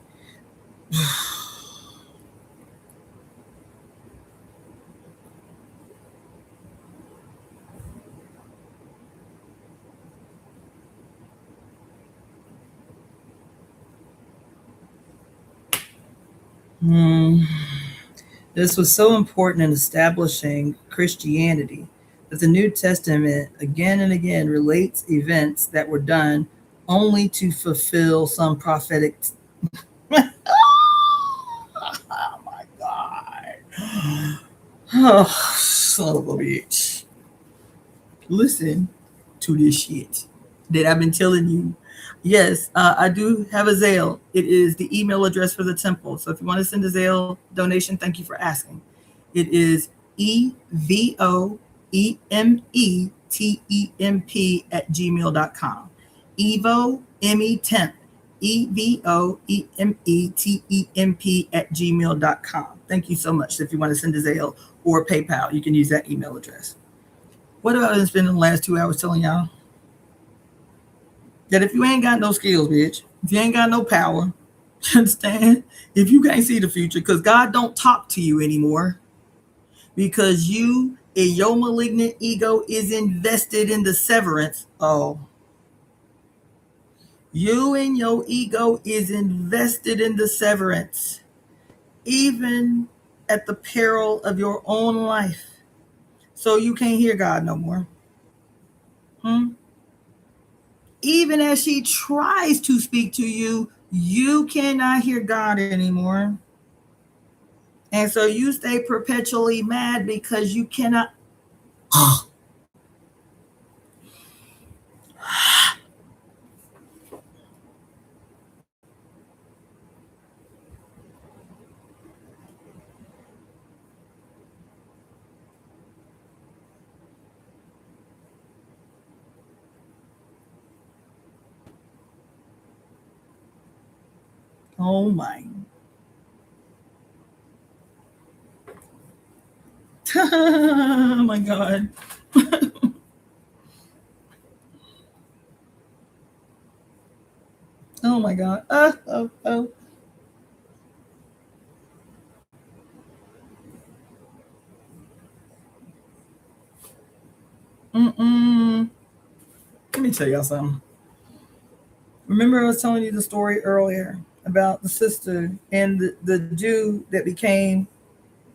This was so important in establishing Christianity that the New Testament again and again relates events that were done only to fulfill some prophetic. Oh my God. Oh, son of a bitch. Listen to this shit that I've been telling you. Yes, I do have a Zelle. It is the email address for the temple. So if you want to send a Zelle donation, thank you for asking. It is EvoEmeTemp @gmail.com. EvoEmeTemp @gmail.com. Thank you so much. If you want to send a Zelle or PayPal, you can use that email address. What have I been spending the last 2 hours telling y'all? That if you ain't got no skills, bitch, if you ain't got no power, understand? If you can't see the future, because God don't talk to you anymore, because you and your malignant ego is invested in the severance. Oh, you and your ego is invested in the severance, even at the peril of your own life. So you can't hear God no more. Even as she tries to speak to you, you cannot hear God anymore. And so you stay perpetually mad because you cannot. Oh my. Oh my God. Oh my God. Oh. Mm-mm. Let me tell y'all something. Remember, I was telling you the story earlier about the sister and the Jew that became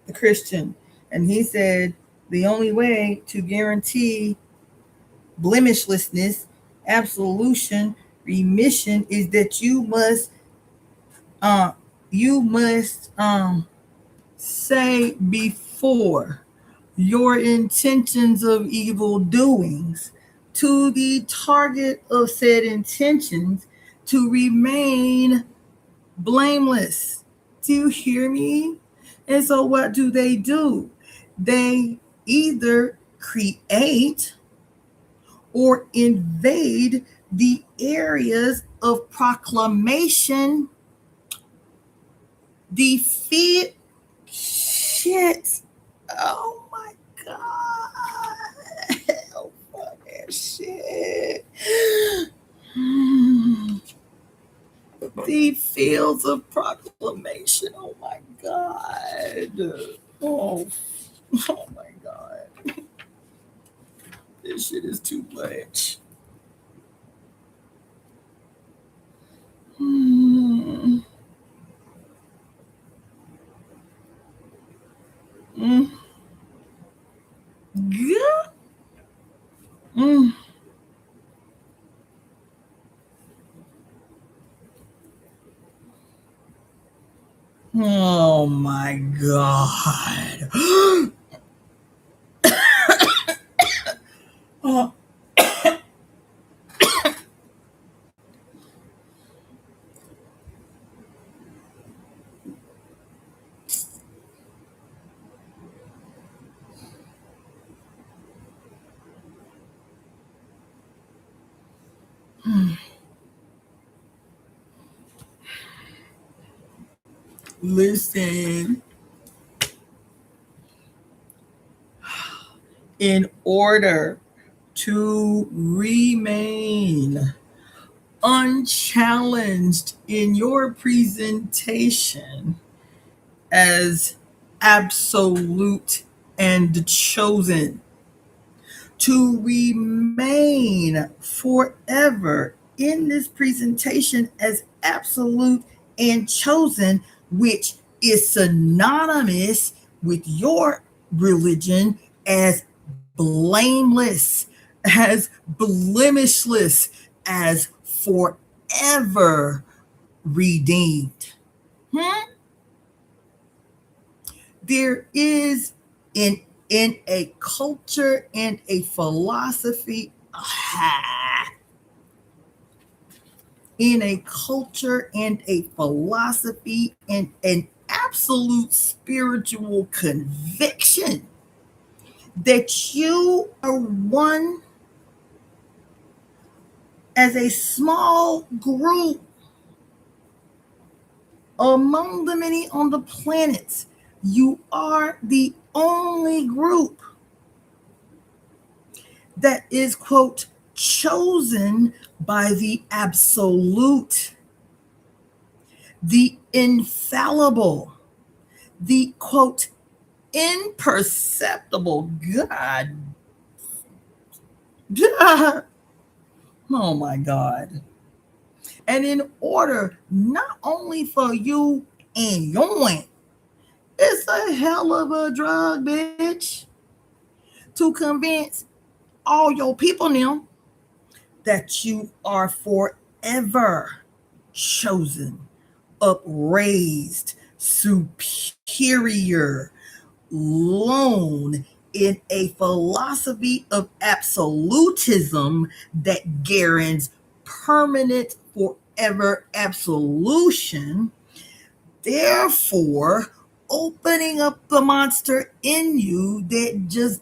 the Christian. And he said the only way to guarantee blemishlessness, absolution, remission is that uh you must say before your intentions of evil doings to the target of said intentions to remain blameless. Do you hear me? And so what do? They either create or invade the areas of proclamation, defeat, shit. Oh my God. Oh, fucking shit. The fields of proclamation. Oh my God. Oh, oh my God. This shit is too much. Mm. Mm. Yeah. Mm. Oh my God. Oh. Listen, in order to remain unchallenged in your presentation as absolute and chosen, to remain forever in this presentation as absolute and chosen, which is synonymous with your religion as blameless, as blemishless, as forever redeemed. There is in a culture and a philosophy, in a culture and a philosophy and an absolute spiritual conviction that you are one as a small group among the many on the planet. You are the only group that is, quote, chosen by the absolute, the infallible, the, quote, imperceptible. God. Oh my God. And in order not only for you and yoin, it's a hell of a drug, bitch, to convince all your people now that you are forever chosen, upraised, superior, lone in a philosophy of absolutism that guarantees permanent forever absolution, therefore opening up the monster in you that just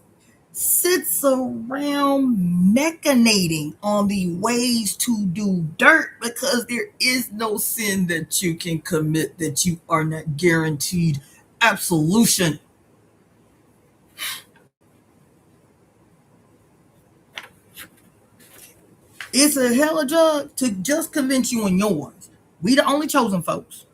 sits around machinating on the ways to do dirt, because there is no sin that you can commit that you are not guaranteed absolution. It's a hell of a job to just convince you in yours. We the only chosen folks.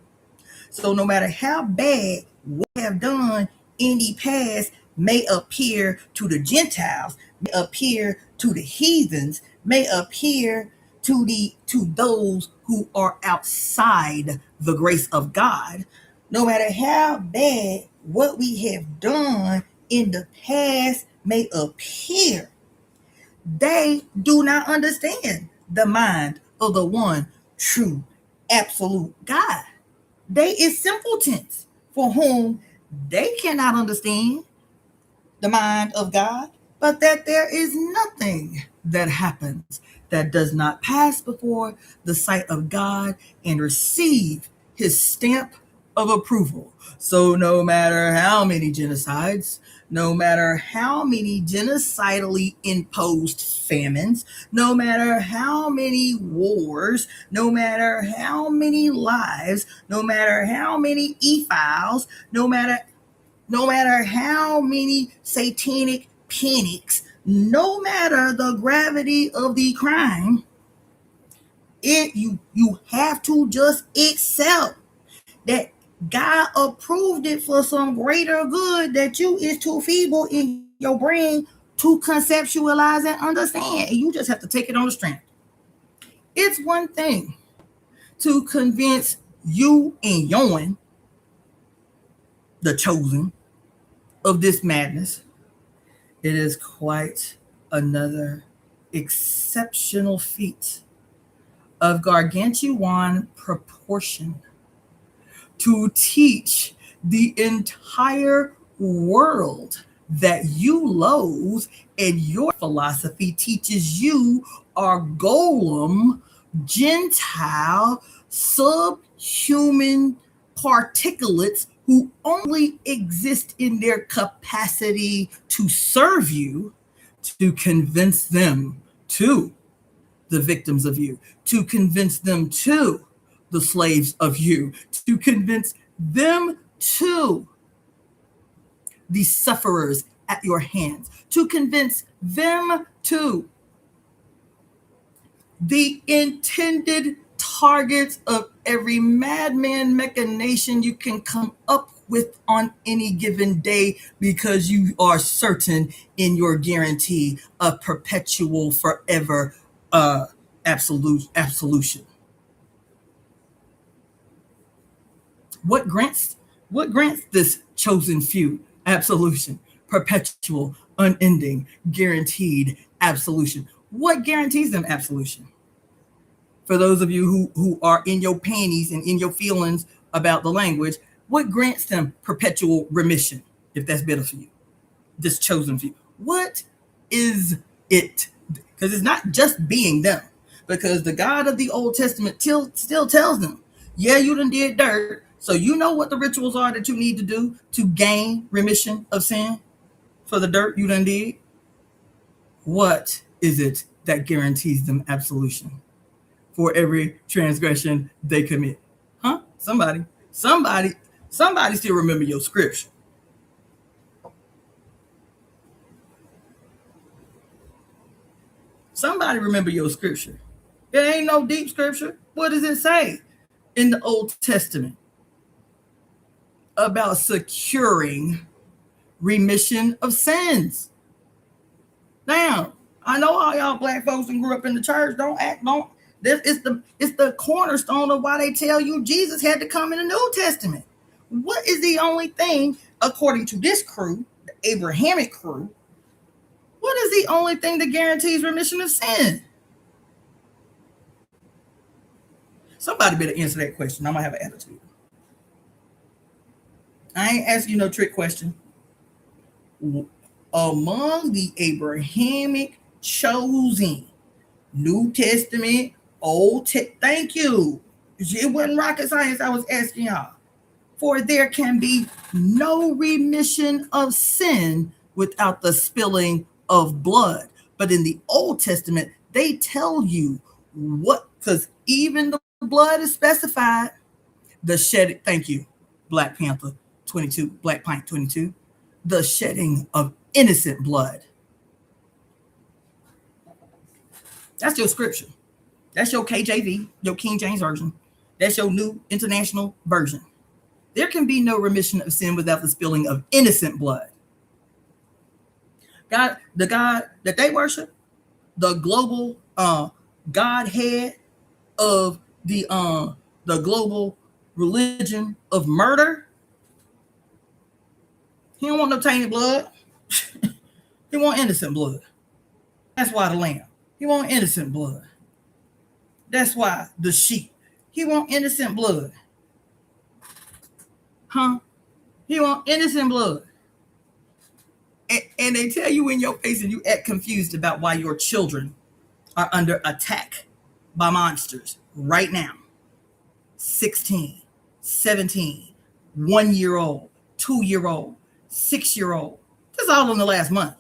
So no matter how bad what we have done in the past may appear to the Gentiles, may appear to the heathens, may appear to those who are outside the grace of God, no matter how bad what we have done in the past may appear, they do not understand the mind of the one true absolute God. They is simpletons for whom they cannot understand the mind of God, but that there is nothing that happens that does not pass before the sight of God and receive his stamp of approval. So no matter how many genocides, no matter how many genocidally imposed famines, no matter how many wars, no matter how many lives, no matter how many e-files, no matter how many satanic panics, no matter the gravity of the crime, you have to just accept that God approved it for some greater good that you is too feeble in your brain to conceptualize and understand. And you just have to take it on the strength. It's one thing to convince you and Yoan, the chosen, of this madness. It is quite another exceptional feat of gargantuan proportion to teach the entire world that you loathe, and your philosophy teaches you are golem, Gentile, subhuman particulates who only exist in their capacity to serve you, to convince them to the victims of you, to convince them to the slaves of you, to convince them to the sufferers at your hands, to convince them to the intended targets of every madman machination you can come up with on any given day, because you are certain in your guarantee of perpetual forever absolution. What grants this chosen few absolution? Perpetual, unending, guaranteed absolution. What guarantees them absolution? For those of you who are in your panties and in your feelings about the language, what grants them perpetual remission, if that's better for you? This chosen few. What is it? Because it's not just being them. Because the God of the Old Testament still tells them, yeah, you done did dirt, so you know what the rituals are that you need to do to gain remission of sin for the dirt you done did. What is it that guarantees them absolution for every transgression they commit? Huh? Somebody still remember your scripture. Somebody remember your scripture. It ain't no deep scripture. What does it say in the Old Testament about securing remission of sins? Now, I know all y'all black folks who grew up in the church don't. It's the cornerstone of why they tell you Jesus had to come in the New Testament. What is the only thing, according to this crew, the Abrahamic crew, what is the only thing that guarantees remission of sin? Somebody better answer that question. I'm gonna have an attitude. I ain't asking you no trick question. Among the Abrahamic chosen, New Testament, thank you. It wasn't rocket science I was asking y'all. For there can be no remission of sin without the spilling of blood. But in the Old Testament, they tell you what, because even the blood is specified. The shedding, thank you, Black Panther 22, Black Pint 22, the shedding of innocent blood. That's your scripture. That's your KJV, your King James Version. That's your New International Version. There can be no remission of sin without the spilling of innocent blood. God, the God that they worship, the global Godhead of the global religion of murder, he don't want no tainted blood. He want innocent blood. That's why the lamb. He want innocent blood. That's why the sheep. He want innocent blood. Huh? He want innocent blood. And they tell you in your face and you act confused about why your children are under attack by monsters right now. 16, 17, 1-year-old, 2-year-old, 6-year-old. This is all in the last month.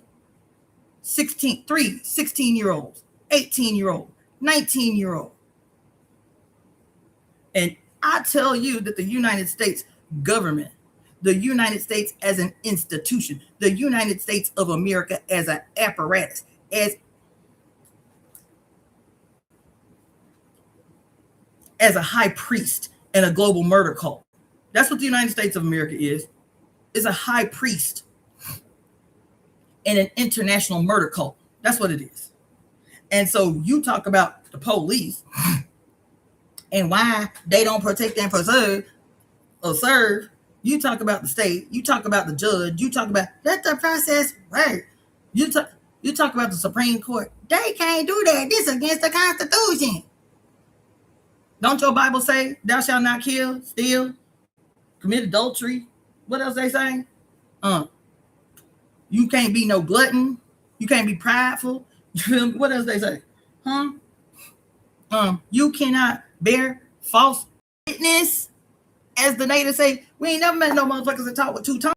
16-year-olds, 18-year-old, 19-year-old. And I tell you that the United States government, the United States as an institution, the United States of America as an apparatus, as a high priest and a global murder cult. That's what the United States of America is a high priest and an international murder cult. That's what it is. And so you talk about the police and why they don't protect and preserve or serve. You talk about the state. You talk about the judge. You talk about let the process work. You talk about the Supreme Court. They can't do that. This is against the Constitution. Don't your Bible say, thou shalt not kill, steal, commit adultery? What else they say? You can't be no glutton. You can't be prideful. What else they say? You cannot bear false witness. As the natives say, we ain't never met no motherfuckers that talk with two tongues.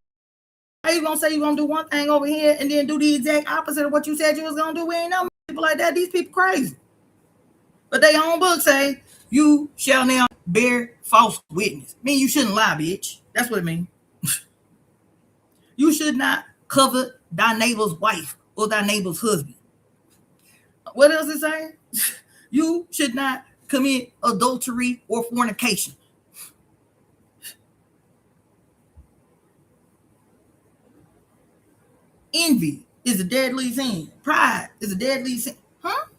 How you gonna say you gonna do one thing over here and then do the exact opposite of what you said you was gonna do? We ain't never met people like that. These people crazy. But they own book say, you shall now bear false witness. Mean you shouldn't lie, bitch. That's what it means. You should not covet thy neighbor's wife or thy neighbor's husband. What else is saying? You should not commit adultery or fornication. Envy is a deadly sin. Pride is a deadly sin. Huh? What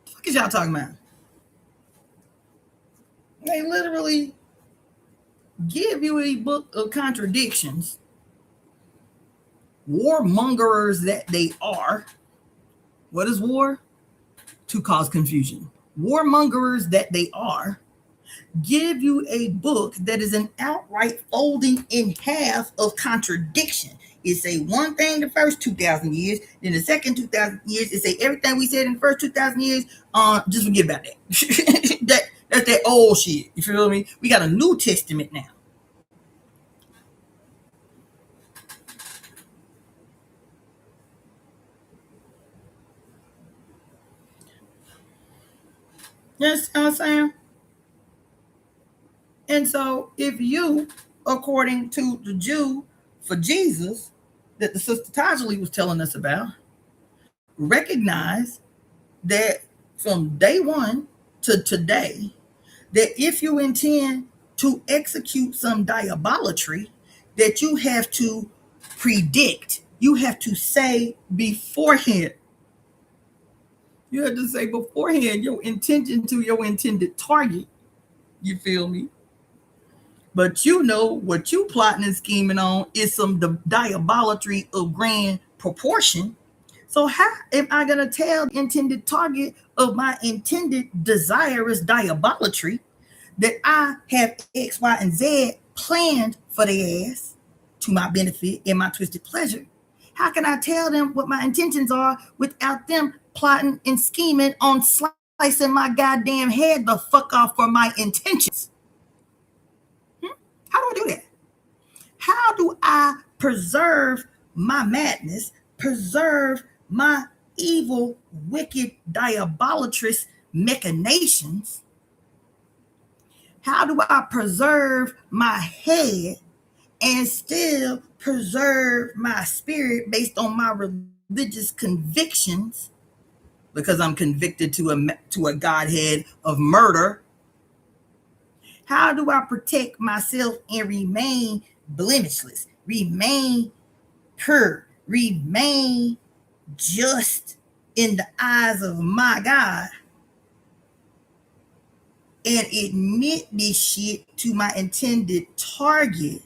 the fuck is y'all talking about? They literally give you a book of contradictions. Warmongers that they are. What is war? To cause confusion. Warmongers that they are. Give you a book that is an outright folding in half of contradiction. It say one thing the first 2,000 years, then the second 2,000 years, it say everything we said in the first 2,000 years, just forget about that. That's that old shit. You feel me? We got a New Testament now. You know what I'm saying? And so if you, according to the Jew for Jesus, that the sister Tajali was telling us about, recognize that from day one to today, that if you intend to execute some diabolatry, that you have to predict, you have to say beforehand. You have to say beforehand your intention to your intended target. You feel me? But you know what you plotting and scheming on is some diabolatry of grand proportion. So how am I going to tell the intended target of my intended desirous diabolatry that I have X, Y, and Z planned for their ass to my benefit and my twisted pleasure? How can I tell them what my intentions are without them plotting and scheming on slicing my goddamn head the fuck off for my intentions? How do I do that? How do I preserve my madness, preserve my evil, wicked, diabolitrous machinations? How do I preserve my head and still preserve my spirit based on my religious convictions? Because I'm convicted to a Godhead of murder. How do I protect myself and remain blemishless, remain pure, remain just in the eyes of my God, and admit this shit to my intended target,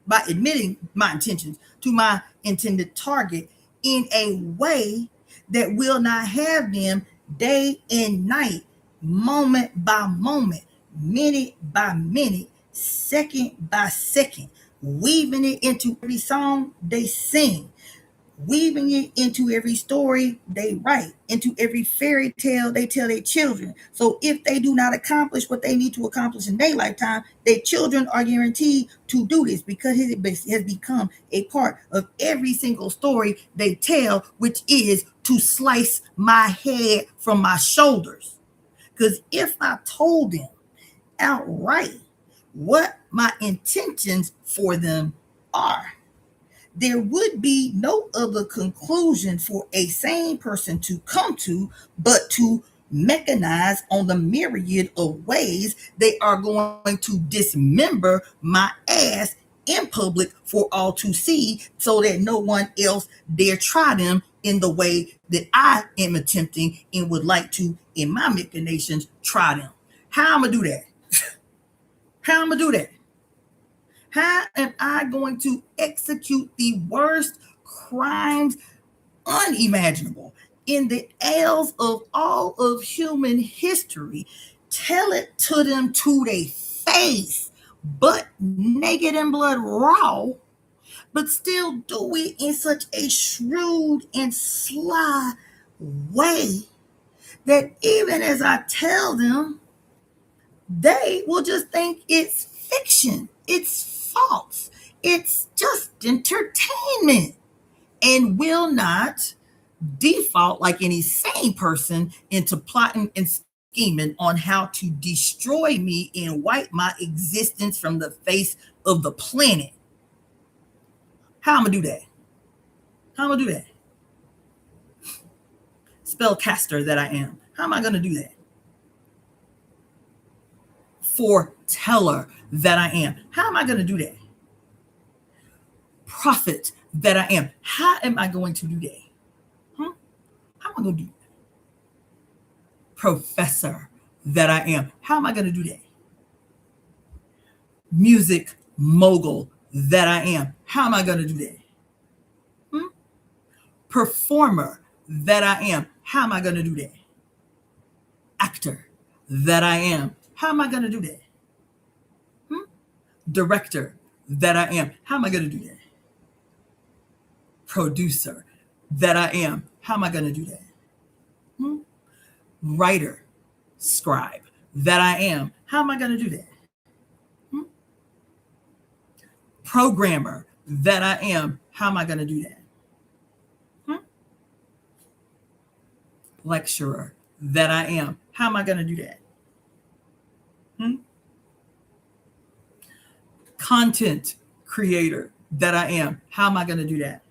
by admitting my intentions to my intended target in a way that will not have them day and night, moment by moment, minute by minute, second by second, weaving it into every song they sing, weaving it into every story they write, into every fairy tale they tell their children. So if they do not accomplish what they need to accomplish in their lifetime, their children are guaranteed to do this, because it has become a part of every single story they tell, which is to slice my head from my shoulders. Because if I told them outright what my intentions for them are, there would be no other conclusion for a sane person to come to but to mechanize on the myriad of ways they are going to dismember my ass in public for all to see, so that no one else dare try them in the way that I am attempting and would like to, in my machinations, try them. How am I do that? How am I do that? How am I going to execute the worst crimes unimaginable in the annals of all of human history? Tell it to them to their face, but naked and blood raw, but still do it in such a shrewd and sly way that even as I tell them, they will just think it's fiction, it's false, it's just entertainment, and will not default, like any sane person, into plotting and scheming on how to destroy me and wipe my existence from the face of the planet. How am I gonna do that? How am I gonna do that? Spellcaster that I am. How am I gonna do that? Foreteller that I am. How am I going to do that? Prophet that I am. How am I going to do that? How am I going to do that? Professor that I am. How am I going to do that? Music mogul that I am. How am I going to do that? Performer that I am. How am I going to do that? Actor that I am. How am I going to do that? Director that I am. How am I going to do that? Producer that I am. How am I going to do that? Writer, scribe that I am. How am I going to do that? Programmer that I am. How am I going to do that? Lecturer that I am. How am I going to do that? Content creator that I am. How am I going to do that?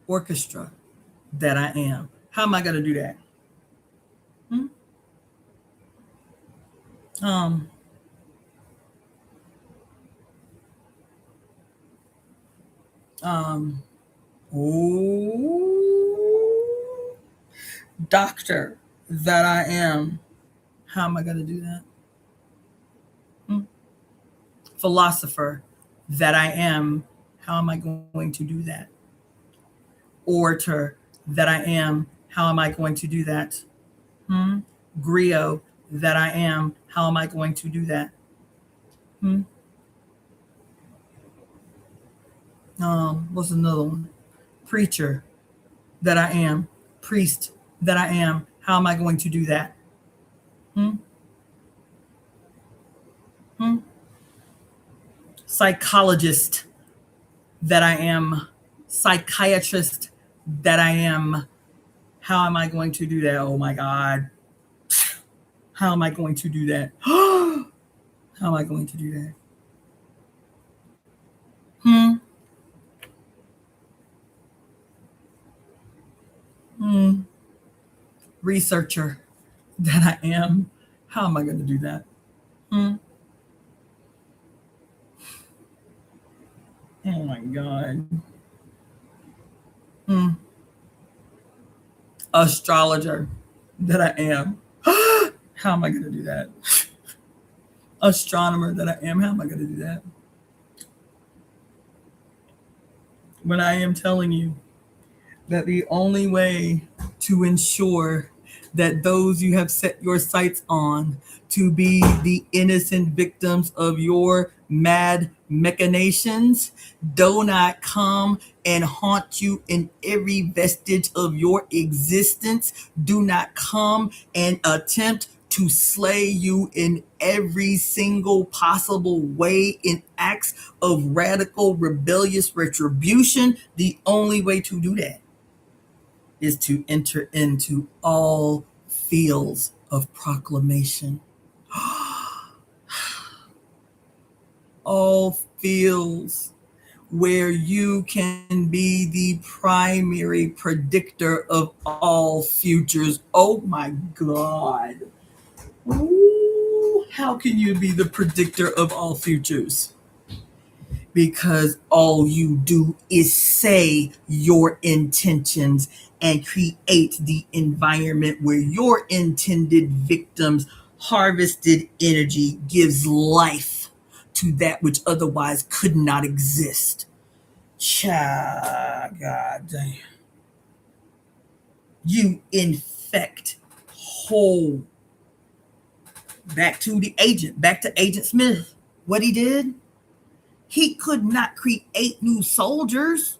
Orchestra that I am. How am I going to do that? Doctor that I am. How am I going to do that? Philosopher that I am. How am I going to do that? Orator that I am. How am I going to do that? Griot that I am. How am I going to do that? What's another one? Preacher that I am. Priest that I am. How am I going to do that? psychologist that I am, psychiatrist that I am. How am I going to do that? Oh my God. How am I going to do that? How am I going to do that? Hmm. Hmm. Researcher that I am. How am I going to do that? Hmm. Oh my God. Hmm. Astrologer that I am. How am I going to do that? Astronomer that I am. How am I going to do that? When I am telling you that the only way to ensure that those you have set your sights on to be the innocent victims of your mad machinations do not come and haunt you in every vestige of your existence, do not come and attempt to slay you in every single possible way in acts of radical rebellious retribution. The only way to do that is to enter into all fields of proclamation. All fields where you can be the primary predictor of all futures. Oh my God. Ooh, how can you be the predictor of all futures? Because all you do is say your intentions and create the environment where your intended victims' harvested energy gives life to that which otherwise could not exist. God damn. You infect whole. Back to the agent, back to Agent Smith. What he did? He could not create new soldiers.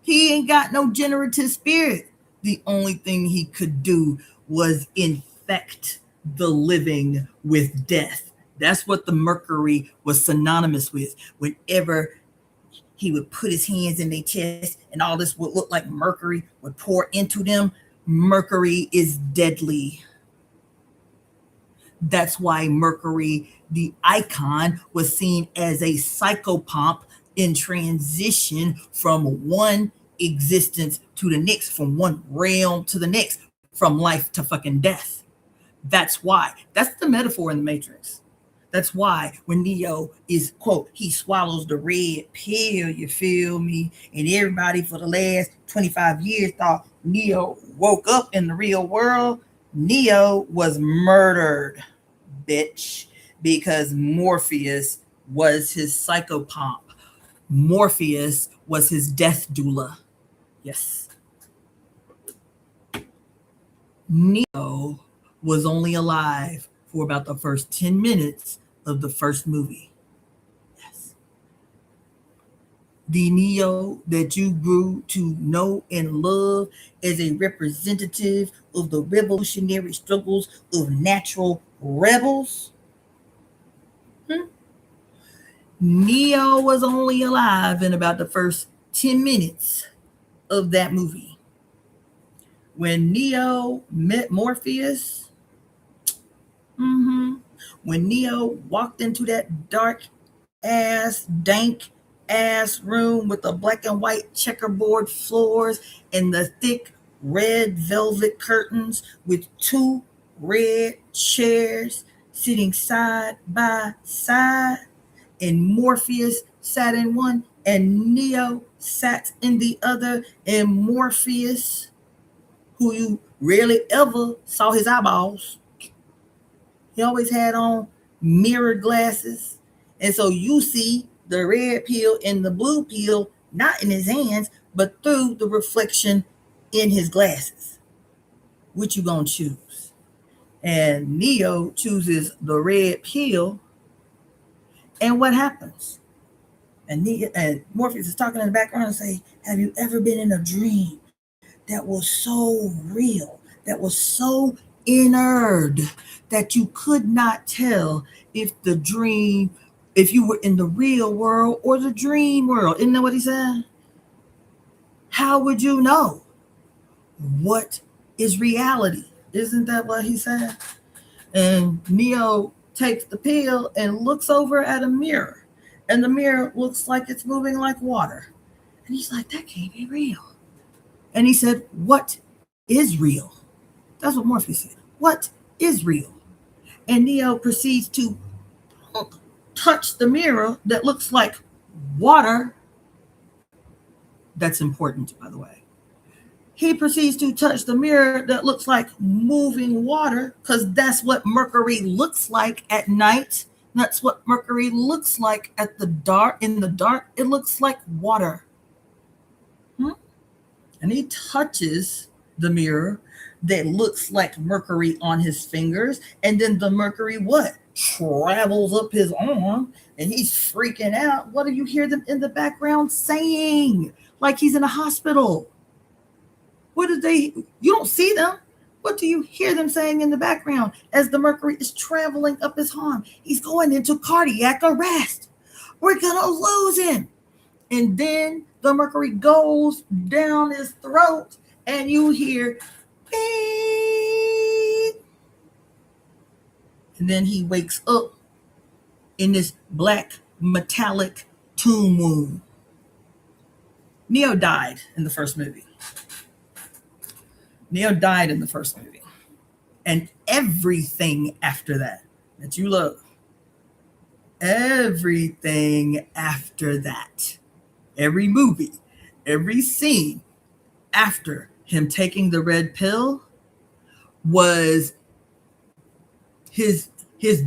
He ain't got no generative spirit. The only thing he could do was infect the living with death. That's what the mercury was synonymous with. Whenever he would put his hands in their chest and all this would look like mercury would pour into them, mercury is deadly. That's why Mercury, the icon, was seen as a psychopomp in transition from one existence to the next, from one realm to the next, from life to fucking death. That's why. That's the metaphor in the Matrix. That's why when Neo is, quote, he swallows the red pill, you feel me? And everybody for the last 25 years thought Neo woke up in the real world. Neo was murdered, bitch, because Morpheus was his psychopomp. Morpheus was his death doula. Yes. Neo was only alive for about the first 10 minutes of the first movie. Yes. The Neo that you grew to know and love as a representative of the revolutionary struggles of natural rebels. Neo was only alive in about the first 10 minutes of that movie. When Neo met Morpheus, when Neo walked into that dark ass, dank ass room with the black and white checkerboard floors and the thick red velvet curtains with two red chairs sitting side by side, and Morpheus sat in one and Neo sat in the other, and Morpheus, who you rarely ever saw his eyeballs, he always had on mirrored glasses. And so you see the red pill and the blue pill not in his hands, but through the reflection in his glasses. Which you gonna choose? And Neo chooses the red pill, and what happens? And Morpheus is talking in the background and say, have you ever been in a dream that was so real, that was so inward, that you could not tell if the dream if you were in the real world or the dream world. Isn't that what he said? How would you know what is reality? Isn't that what he said? And Neo takes the pill and looks over at a mirror, and the mirror looks like it's moving like water. And he's like, that can't be real. And he said, what is real? That's what Morpheus said. What is real? And Neo proceeds to touch the mirror that looks like water. That's important, by the way. He proceeds to touch the mirror that looks like moving water, because that's what Mercury looks like at night. That's what Mercury looks like at the dark. In the dark, it looks like water. And he touches the mirror that looks like Mercury on his fingers. And then the Mercury, what? Travels up his arm, and he's freaking out. What do you hear them in the background saying? Like he's in a hospital. What do they, you don't see them. What do you hear them saying in the background as the Mercury is traveling up his arm? He's going into cardiac arrest. We're going to lose him. And then the Mercury goes down his throat, and you hear beep. And then he wakes up in this black metallic tomb wound. Neo died in the first movie. And everything after that you love, everything after that, every movie, every scene after him taking the red pill was his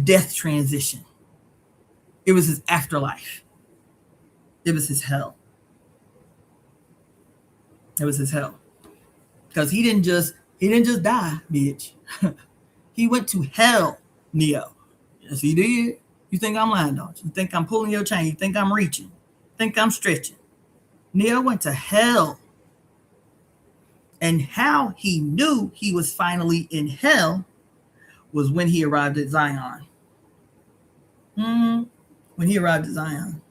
death transition. It was his afterlife. It was his hell. It was his hell. Because he didn't just die, bitch. He went to hell, Neo. Yes, he did. You think I'm lying, don't you? You think I'm pulling your chain? You think I'm reaching? You think I'm stretching? Neo went to hell. And how he knew he was finally in hell was when he arrived at Zion. When he arrived at Zion.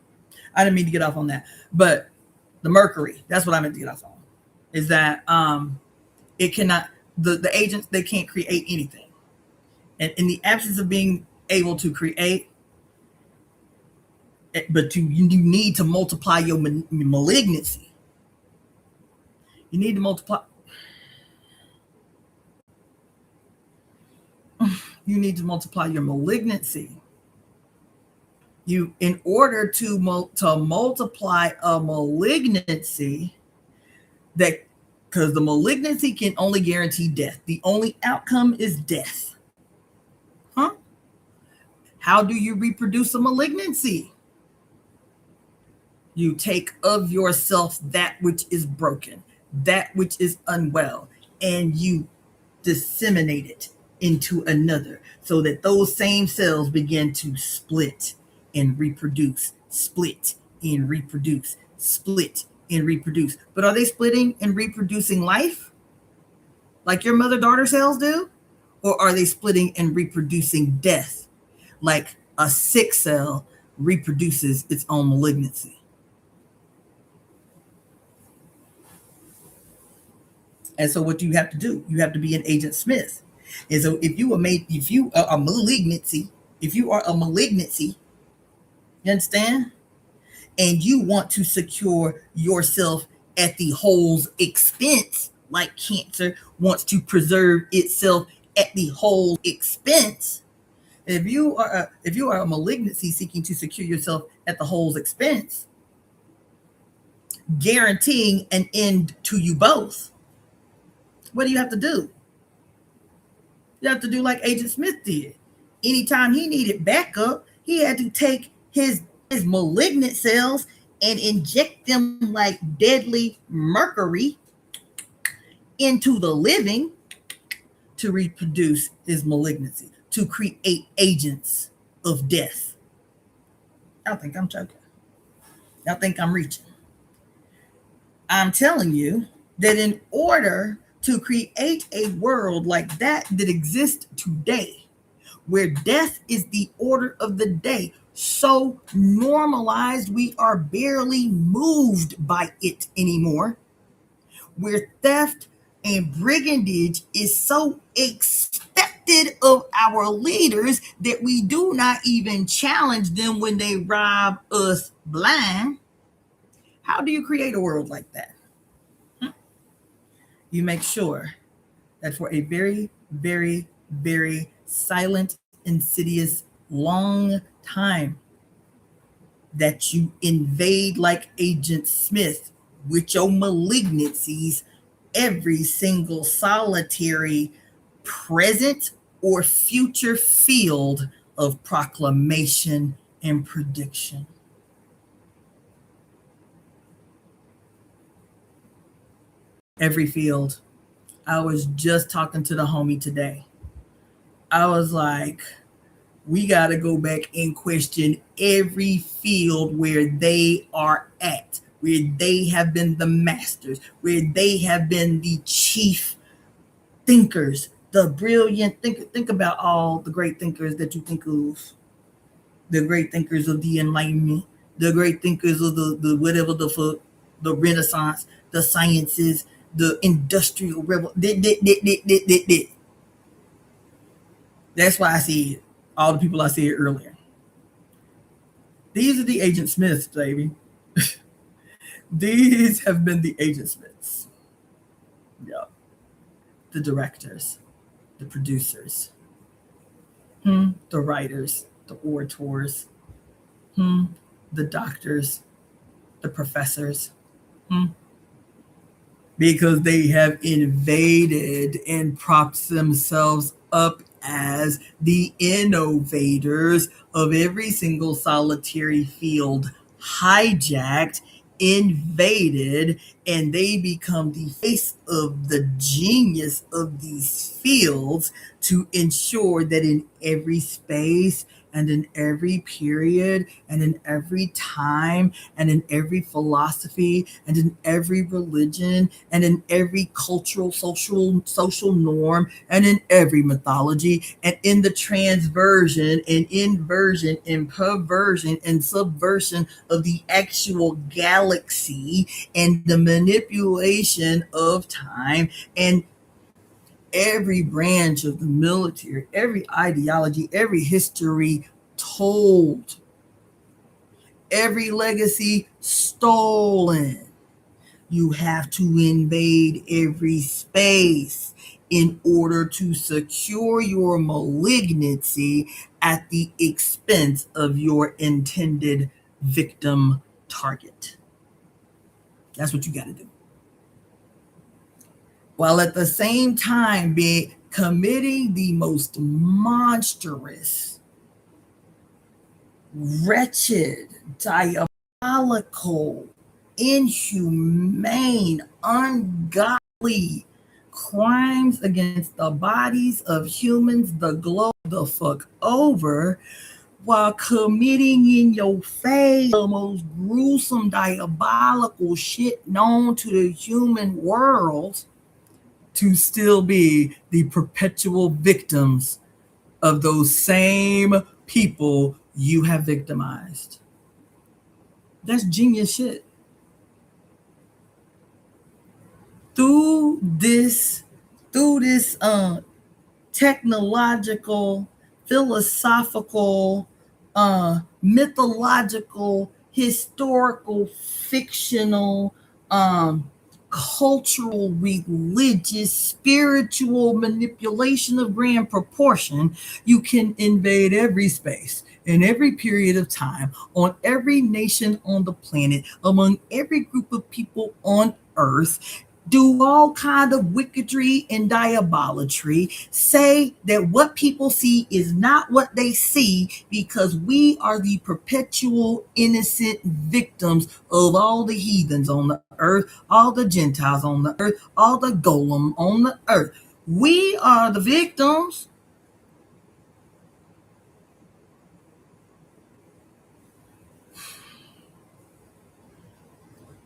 I didn't mean to get off on that. But the Mercury, that's what I meant to get off on. Is that it cannot, the agents, they can't create anything. And in the absence of being able to create, but you need to multiply your malignancy. You need to multiply. You need to multiply your malignancy. In order to multiply a malignancy, that because the malignancy can only guarantee death. The only outcome is death. How do you reproduce a malignancy? You take of yourself that which is broken, that which is unwell, and you disseminate it into another so that those same cells begin to split and reproduce, split and reproduce, split and reproduce. But are they splitting and reproducing life like your mother-daughter cells do? Or are they splitting and reproducing death like a sick cell reproduces its own malignancy? And so what do you have to do? You have to be an Agent Smith. And so if you are a malignancy, you understand? And you want to secure yourself at the whole's expense, like cancer wants to preserve itself at the whole expense. If you are a malignancy seeking to secure yourself at the whole's expense, guaranteeing an end to you both, what do you have to do? You have to do like Agent Smith did. Anytime he needed backup, he had to take his malignant cells and inject them like deadly mercury into the living to reproduce his malignancy, to create agents of death. Y'all think I'm joking? Y'all think I'm reaching? I'm telling you that in order to create a world like that exists today, where death is the order of the day, so normalized we are barely moved by it anymore, where theft and brigandage is so expected of our leaders that we do not even challenge them when they rob us blind. How do you create a world like that? You make sure that for a very, very, very silent, insidious, long time, that you invade like Agent Smith with your malignancies every single solitary present or future field of proclamation and prediction. Every field. I was just talking to the homie today. I was like, we got to go back and question every field where they are at, where they have been the masters, where they have been the chief thinkers, the brilliant thinker. Think about all the great thinkers that you think of, the great thinkers of the Enlightenment, the great thinkers of the whatever the fuck, the Renaissance, the sciences, the industrial revolution. That's why I see all the people I said earlier. These are the Agent Smiths, baby. These have been the Agent Smiths. Yeah. The directors, the producers, the writers, the orators, the doctors, the professors, because they have invaded and propped themselves up as the innovators of every single solitary field, hijacked, invaded, and they become the face of the genius of these fields to ensure that in every space and in every period and in every time and in every philosophy and in every religion and in every cultural social norm and in every mythology and in the transversion and inversion and perversion and subversion of the actual galaxy and the manipulation of time and every branch of the military, every ideology, every history told, every legacy stolen. You have to invade every space in order to secure your malignancy at the expense of your intended victim target. That's what you got to do. While at the same time be committing the most monstrous, wretched, diabolical, inhumane, ungodly crimes against the bodies of humans the globe the fuck over, while committing in your face the most gruesome, diabolical shit known to the human world, to still be the perpetual victims of those same people you have victimized. That's genius shit. Through this technological, philosophical, mythological, historical, fictional, cultural, religious, spiritual manipulation of grand proportion, you can invade every space in every period of time, on every nation on the planet, among every group of people on earth, do all kind of wickedry and diabolatry, say that what people see is not what they see because we are the perpetual innocent victims of all the heathens on the earth, all the Gentiles on the earth, all the golem on the earth. We are the victims.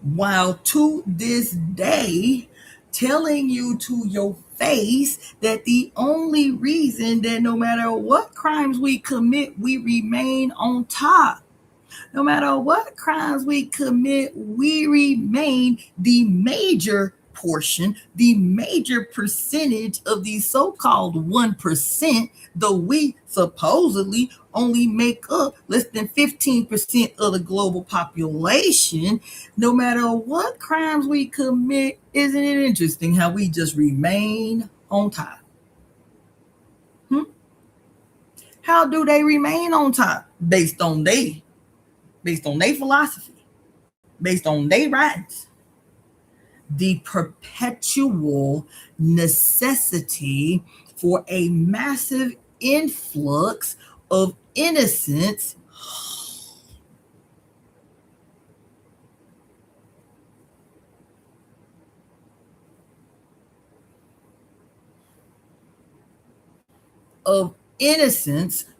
While to this day, telling you to your face that the only reason that no matter what crimes we commit, we remain on top. No matter what crimes we commit, we remain the major portion, the major percentage of the so-called 1%, though we supposedly only make up less than 15% of the global population. No matter what crimes we commit, isn't it interesting how we just remain on top? How do they remain on top? Based on their philosophy, based on their writings, the perpetual necessity for a massive influx of innocence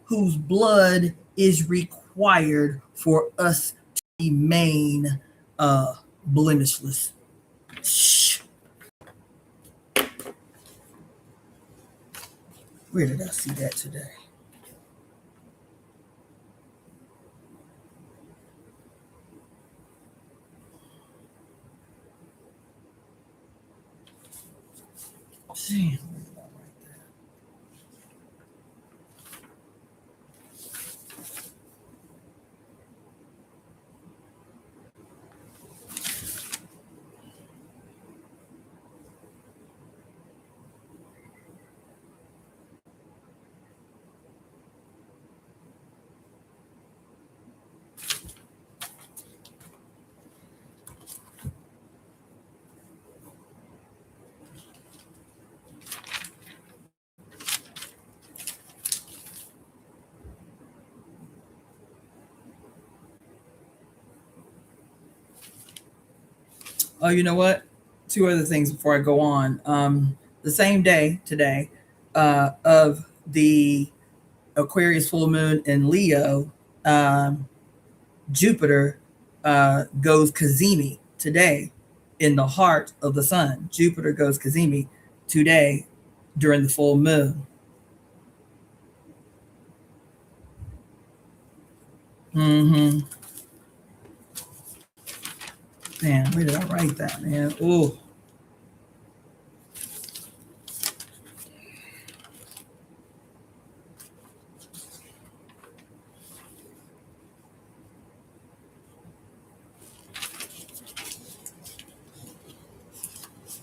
whose blood is required for us to remain blemishless. Shh. Where did I see that today? See, where did I write that? Oh, you know what? Two other things before I go on. The same day today of the Aquarius full moon in Leo, Jupiter goes Kazemi today in the heart of the sun. Jupiter goes Kazemi today during the full moon. Mm-hmm. Man, where did I write that, man? Oh.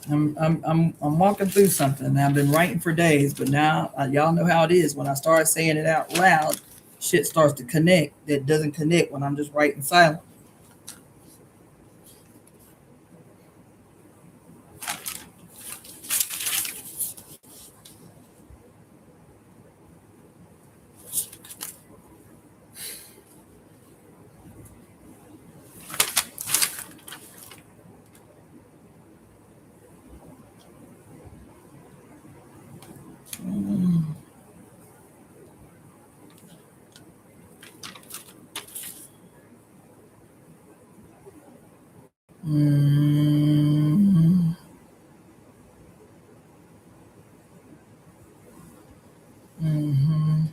I'm walking through something. I've been writing for days, but now y'all know how it is. When I start saying it out loud, shit starts to connect. That doesn't connect when I'm just writing silent. Mm. Mm-hmm.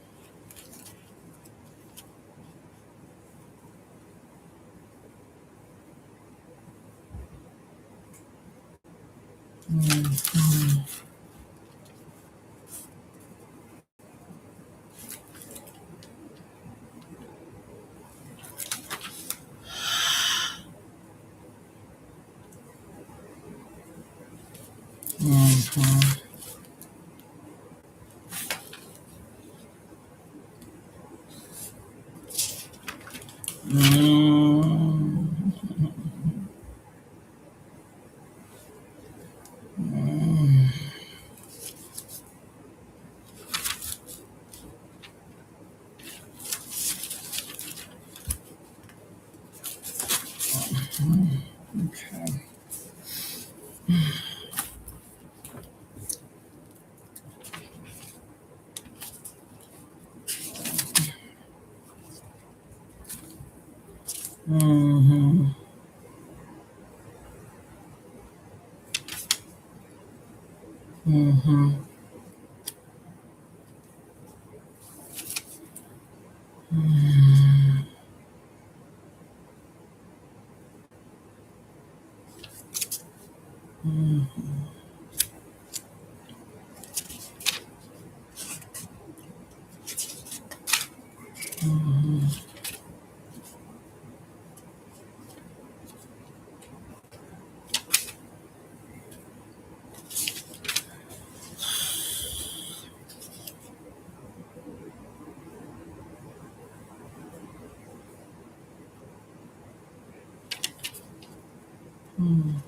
Mm-hmm. Mm-hmm. Mm-hmm. Okay. Mm-hmm. Mm-hmm. Mm-hmm. Mm-hmm.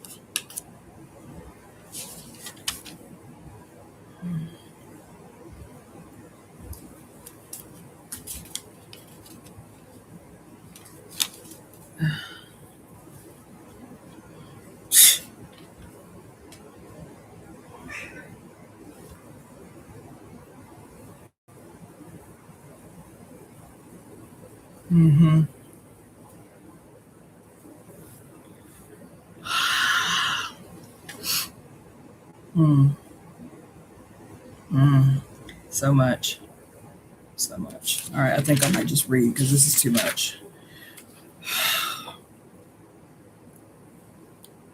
Mm-hmm. Mm. Mm. So much. So much. All right, I think I might just read because this is too much.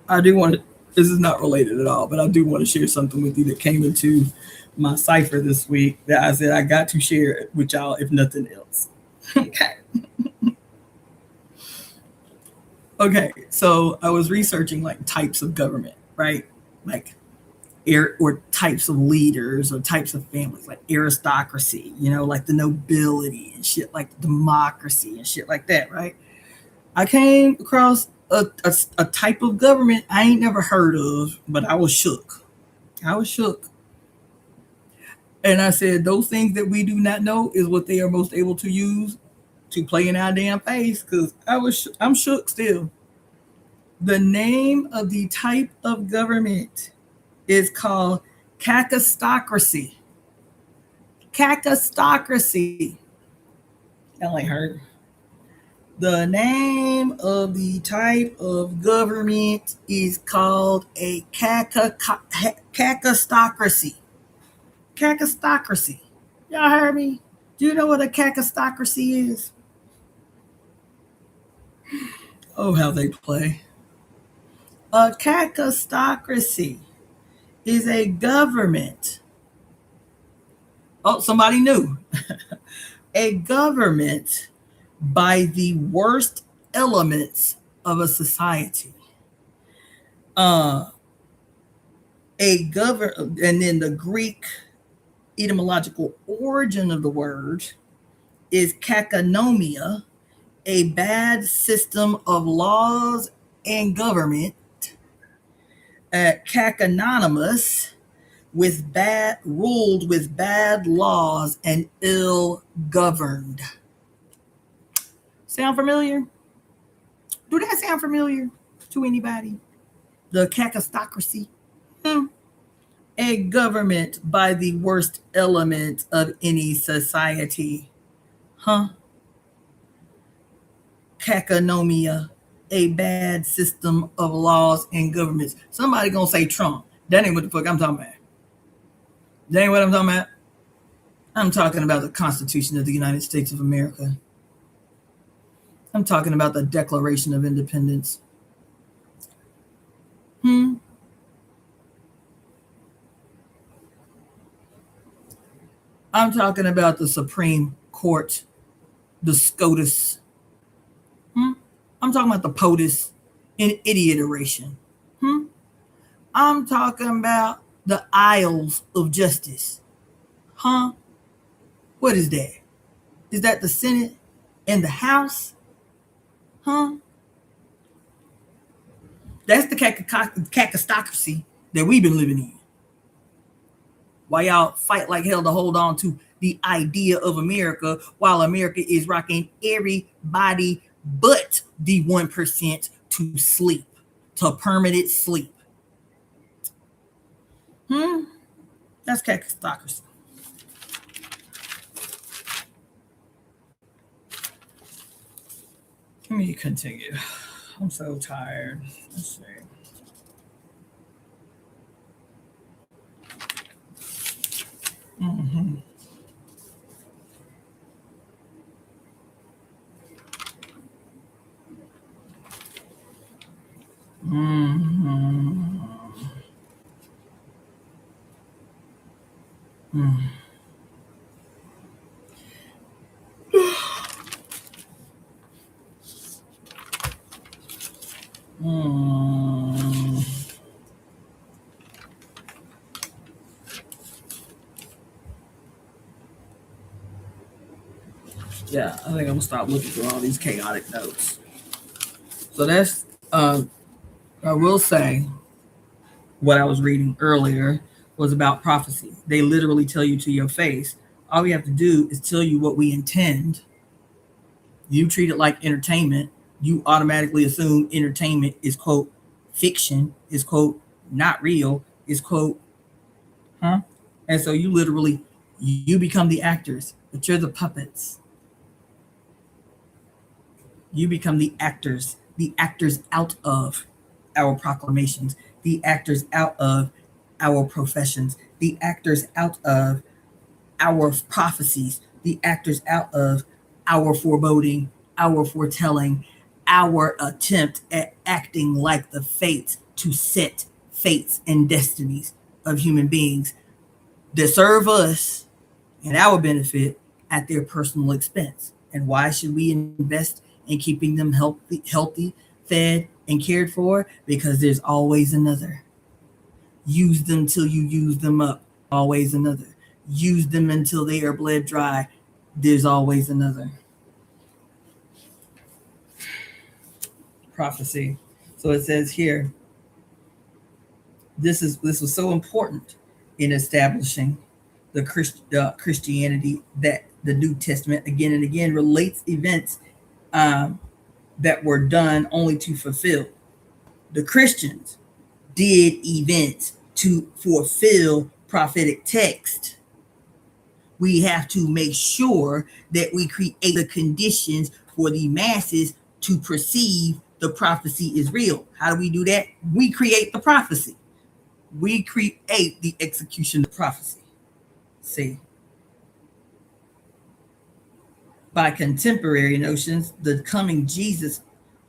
I do want to, this is not related at all, but I do want to share something with you that came into my cipher this week that I said I got to share it with y'all, if nothing else. Okay. Okay. So I was researching like types of government, right? Like or types of leaders or types of families, like aristocracy, like the nobility and shit, like democracy and shit like that, right? I came across a type of government I ain't never heard of, but I was shook. I was shook. And I said, those things that we do not know is what they are most able to use to play in our damn face. Because I'm shook still. The name of the type of government is called cacistocracy. Cacistocracy. I ain't heard. The name of the type of government is called a cacistocracy. Cacistocracy. Y'all heard me? Do you know what a cacistocracy is? Oh, how they play. A cacistocracy is a government. Oh, somebody knew. A government by the worst elements of a society. Uh, and then the Greek etymological origin of the word is kakanomia, a bad system of laws and government. Cacanonymous, with bad ruled with bad laws and ill governed. Sound familiar? Do that sound familiar to anybody? The cacistocracy. Hmm. A government by the worst element of any society. Huh? Caconomia, a bad system of laws and governments. Somebody gonna say Trump. That ain't what the fuck I'm talking about. That ain't what I'm talking about. I'm talking about the Constitution of the United States of America. I'm talking about the Declaration of Independence. Hmm. I'm talking about the Supreme Court, the SCOTUS. Hmm. I'm talking about the POTUS in idiotration. Hmm. I'm talking about the aisles of justice. Huh? What is that? Is that the Senate and the House? Huh? That's the cacistocracy that we've been living in. While y'all fight like hell to hold on to the idea of America, while America is rocking everybody but the 1% to sleep, to permanent sleep. Hmm? That's cacistocracy. Let me continue. I'm so tired. Let's see. Mm-hmm. Mm. Mm. Yeah, I think I'm gonna stop looking through all these chaotic notes. So that's I will say what I was reading earlier was about prophecy. They literally tell you to your face. All we have to do is tell you what we intend. You treat it like entertainment. You automatically assume entertainment is quote fiction, is quote not real, is quote huh? And so you literally you become the actors, but you're the puppets. You become the actors out of our proclamations, the actors out of our professions, the actors out of our prophecies, the actors out of our foreboding, our foretelling, our attempt at acting like the fates to set fates and destinies of human beings that serve us and our benefit at their personal expense. And why should we invest in keeping them healthy, fed, and cared for? Because there's always another. Use them till you use them up. Always another. Use them until they are bled dry. There's always another. Prophecy. So it says here, this was so important in establishing the Christianity that the New Testament again and again relates events that were done only to fulfill. The Christians did events to fulfill prophetic text. We have to make sure that we create the conditions for the masses to perceive the prophecy is real. How do we do that? We create the prophecy. We create the execution of prophecy. See, by contemporary notions, the coming Jesus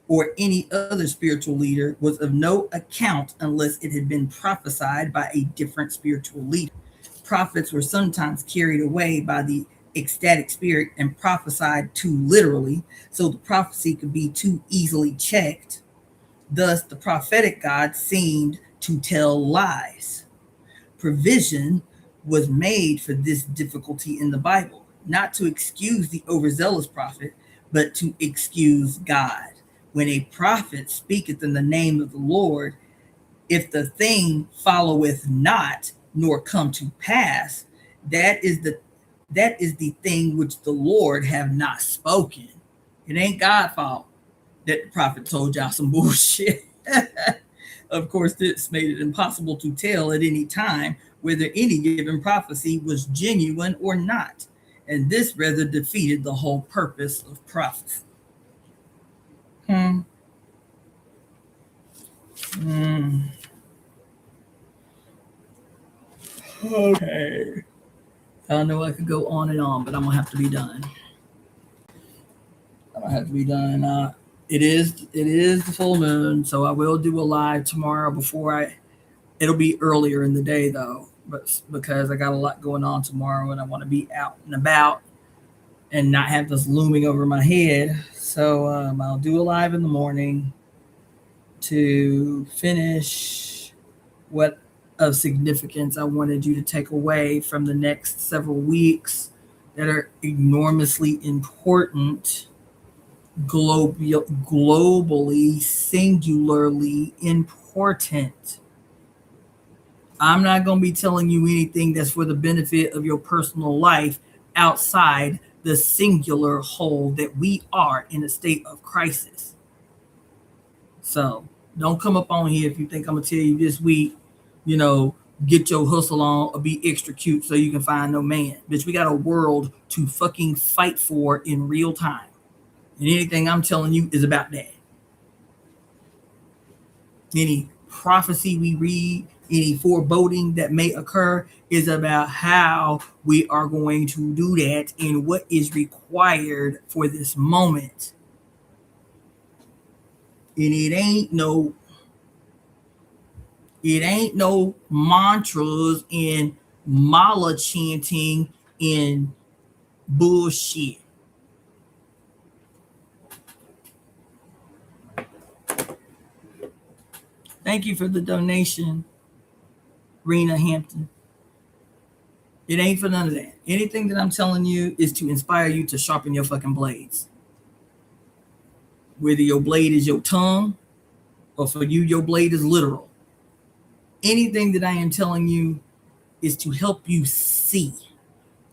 or any other spiritual leader was of no account unless it had been prophesied by a different spiritual leader. Prophets were sometimes carried away by the ecstatic spirit and prophesied too literally, so the prophecy could be too easily checked. Thus, the prophetic God seemed to tell lies. Provision was made for this difficulty in the Bible, not to excuse the overzealous prophet, but to excuse God. When a prophet speaketh in the name of the Lord, if the thing followeth not, nor come to pass, that is the thing which the Lord have not spoken. It ain't God's fault that the prophet told y'all some bullshit. Of course, this made it impossible to tell at any time whether any given prophecy was genuine or not, and this rather defeated the whole purpose of prophecy. Okay. I know I could go on and on, but I'm gonna have to be done. I'm gonna have to be done. It is the full moon, so I will do a live tomorrow before I. It'll be earlier in the day though, but because I got a lot going on tomorrow and I want to be out and about and not have this looming over my head. So I'll do a live in the morning to finish what of significance I wanted you to take away from the next several weeks that are enormously important, globally, singularly important. I'm not going to be telling you anything that's for the benefit of your personal life outside the singular whole that we are in a state of crisis. So don't come up on here if you think I'm going to tell you this week, get your hustle on or be extra cute so you can find no man. Bitch, we got a world to fucking fight for in real time. And anything I'm telling you is about that. Any prophecy we read, any foreboding that may occur is about how we are going to do that and what is required for this moment. And it ain't no It ain't no mantras and mala chanting and bullshit. Thank you for the donation, Rena Hampton. It ain't for none of that. Anything that I'm telling you is to inspire you to sharpen your fucking blades. Whether your blade is your tongue or for you, your blade is literal. Anything that I am telling you is to help you see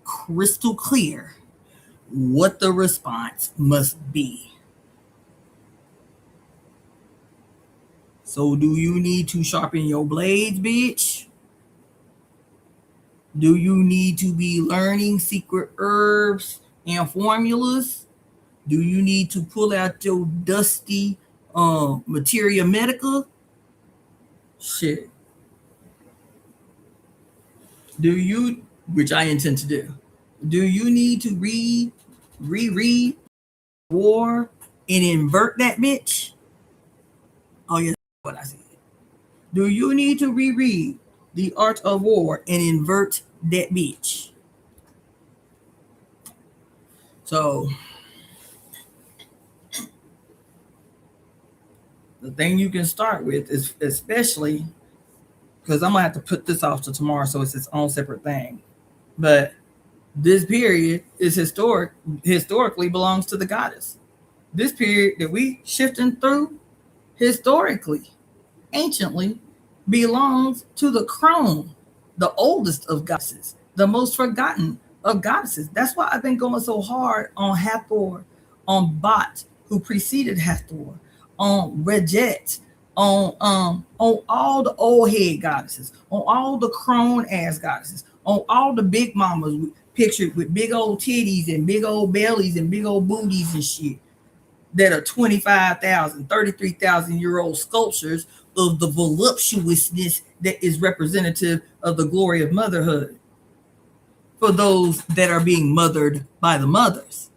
crystal clear what the response must be. So do you need to sharpen your blades, bitch? Do you need to be learning secret herbs and formulas? Do you need to pull out your dusty materia medica? Shit. Do you, which I intend to do you need to reread War and invert that bitch? Oh, yeah, that's what I said. Do you need to reread The Art of War and invert that bitch? So, the thing you can start with is, especially because I'm gonna have to put this off to tomorrow, so it's its own separate thing. But this period is historically belongs to the goddess. This period that we shifting through historically, anciently, belongs to the crone, the oldest of goddesses, the most forgotten of goddesses. That's why I've been going so hard on Hathor, on Bat, who preceded Hathor, on Rejet, on all the old head goddesses, on all the crone ass goddesses, on all the big mamas pictured with big old titties and big old bellies and big old booties and shit, that are 25,000, 33,000-year-old sculptures of the voluptuousness that is representative of the glory of motherhood for those that are being mothered by the mothers.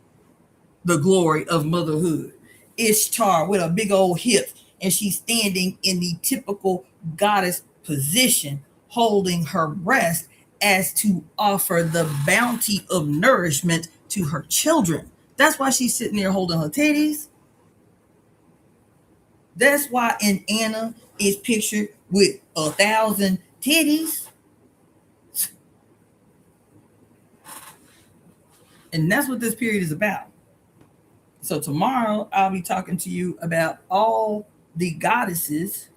The glory of motherhood. Ishtar with a big old hip, and she's standing in the typical goddess position, holding her breast as to offer the bounty of nourishment to her children. That's why she's sitting there holding her titties. That's why an Anna is pictured with 1,000 titties. And that's what this period is about. So tomorrow I'll be talking to you about all the goddesses,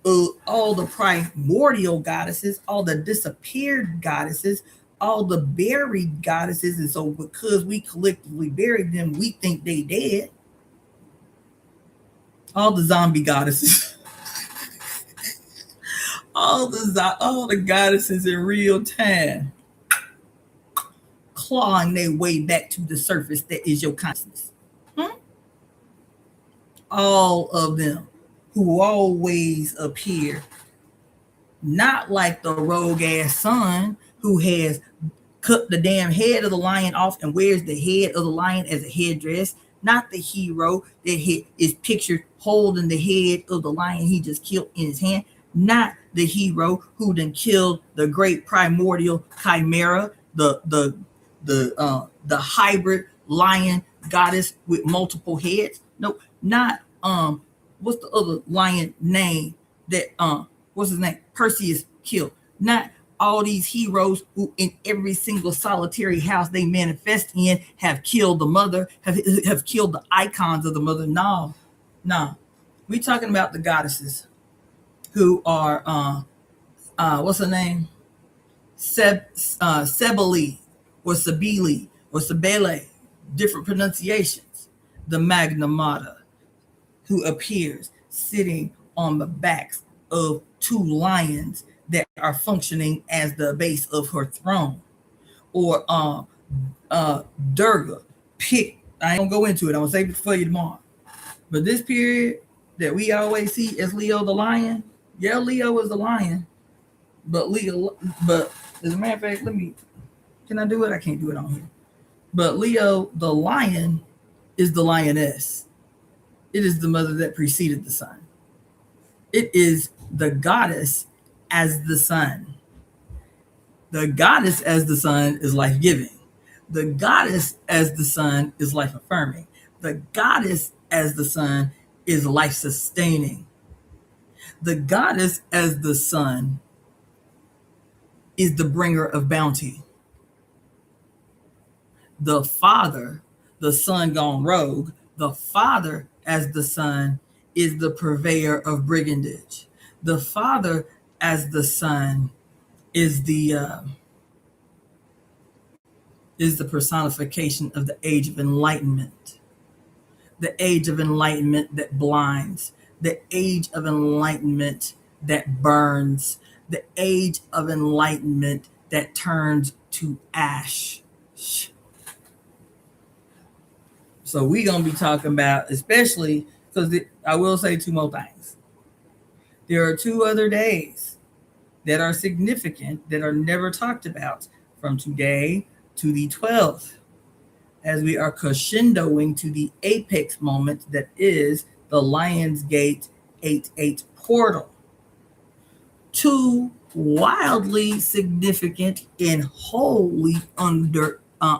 all the primordial goddesses, all the disappeared goddesses, all the buried goddesses. And so because we collectively buried them, we think they dead. All the zombie goddesses. all the goddesses in real time clawing their way back to the surface that is your consciousness. All of them who always appear not like the rogue ass son who has cut the damn head of the lion off and wears the head of the lion as a headdress, not the hero that is pictured holding the head of the lion he just killed in his hand, not the hero who then killed the great primordial chimera, the hybrid lion goddess with multiple heads. Nope, not what's the other lion name that what's his name? Perseus killed. Not all these heroes who in every single solitary house they manifest in have killed the mother, have killed the icons of the mother. No. We talking about the goddesses who are what's her name? Sebeli or Sabili or Sabele, different pronunciations. The Magna Mater, who appears sitting on the backs of two lions that are functioning as the base of her throne. Or Durga. I ain't gonna go into it. I'm gonna save it for you tomorrow. But this period that we always see as Leo the lion, yeah, Leo is the lion. But as a matter of fact, can I do it? I can't do it on here. But Leo the lion is the lioness. It is the mother that preceded the sun. It is the goddess as the sun. The goddess as the sun is life-giving. The goddess as the sun is life-affirming. The goddess as the sun is life-sustaining. The goddess as the sun is the bringer of bounty. The father, the son gone rogue, the father as the son is the purveyor of brigandage. The father as the son is the personification of the age of enlightenment. The age of enlightenment that blinds, the age of enlightenment that burns, the age of enlightenment that turns to ash. So we're going to be talking about, especially, because I will say two more things. There are 2 other days that are significant that are never talked about from today to the 12th, as we are crescendoing to the apex moment that is the Lionsgate 8-8 portal. 2 wildly significant and wholly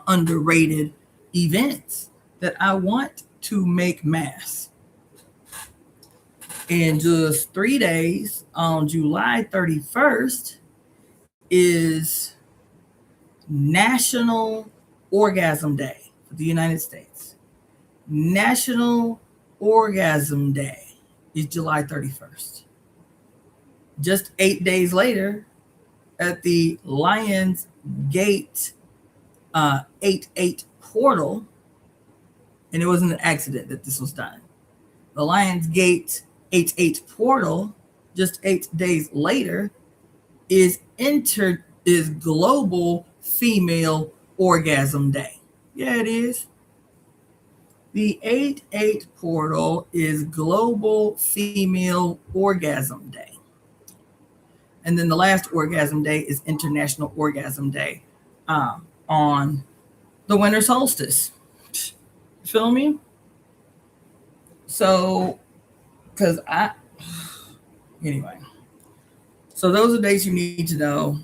underrated events that I want to make mass. In just 3 days, on July 31st, is National Orgasm Day for the United States. National Orgasm Day is July 31st. Just 8 days later, at the Lionsgate 8-8 portal, and it wasn't an accident that this was done. The Lionsgate 8-8 portal, just 8 days later, is Global Female Orgasm Day. Yeah, it is. The 8-8 portal is Global Female Orgasm Day. And then the last Orgasm Day is International Orgasm Day on the winter solstice. You feel me? So, anyway. So those are dates you need to know.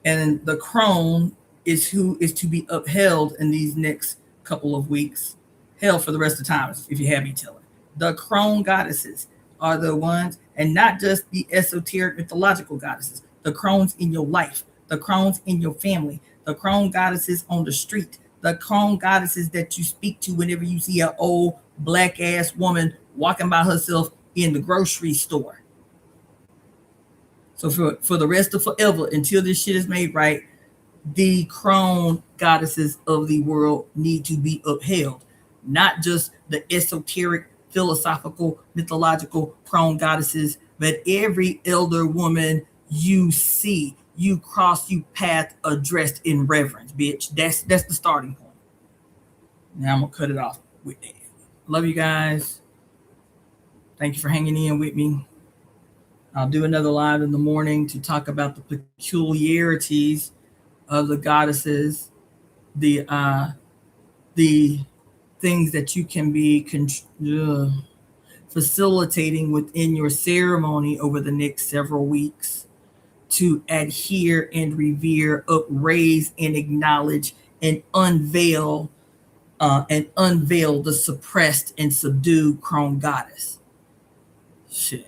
And the crone is who is to be upheld in these next couple of weeks. Hell, for the rest of the time, if you have me tell it. The crone goddesses are the ones, and not just the esoteric mythological goddesses. The crones in your life, the crones in your family, the crone goddesses on the street, the crone goddesses that you speak to whenever you see an old black ass woman walking by herself in the grocery store. So for the rest of forever, until this shit is made right, the crone goddesses of the world need to be upheld. Not just the esoteric, philosophical, mythological crone goddesses, but every elder woman you see, you cross, you path addressed in reverence, bitch. That's the starting point. Now I'm gonna cut it off with that. Love you guys. Thank you for hanging in with me. I'll do another live in the morning to talk about the peculiarities of the goddesses, the things that you can be facilitating within your ceremony over the next several weeks to adhere and revere, upraise and acknowledge and unveil the suppressed and subdued crone goddess. Shit.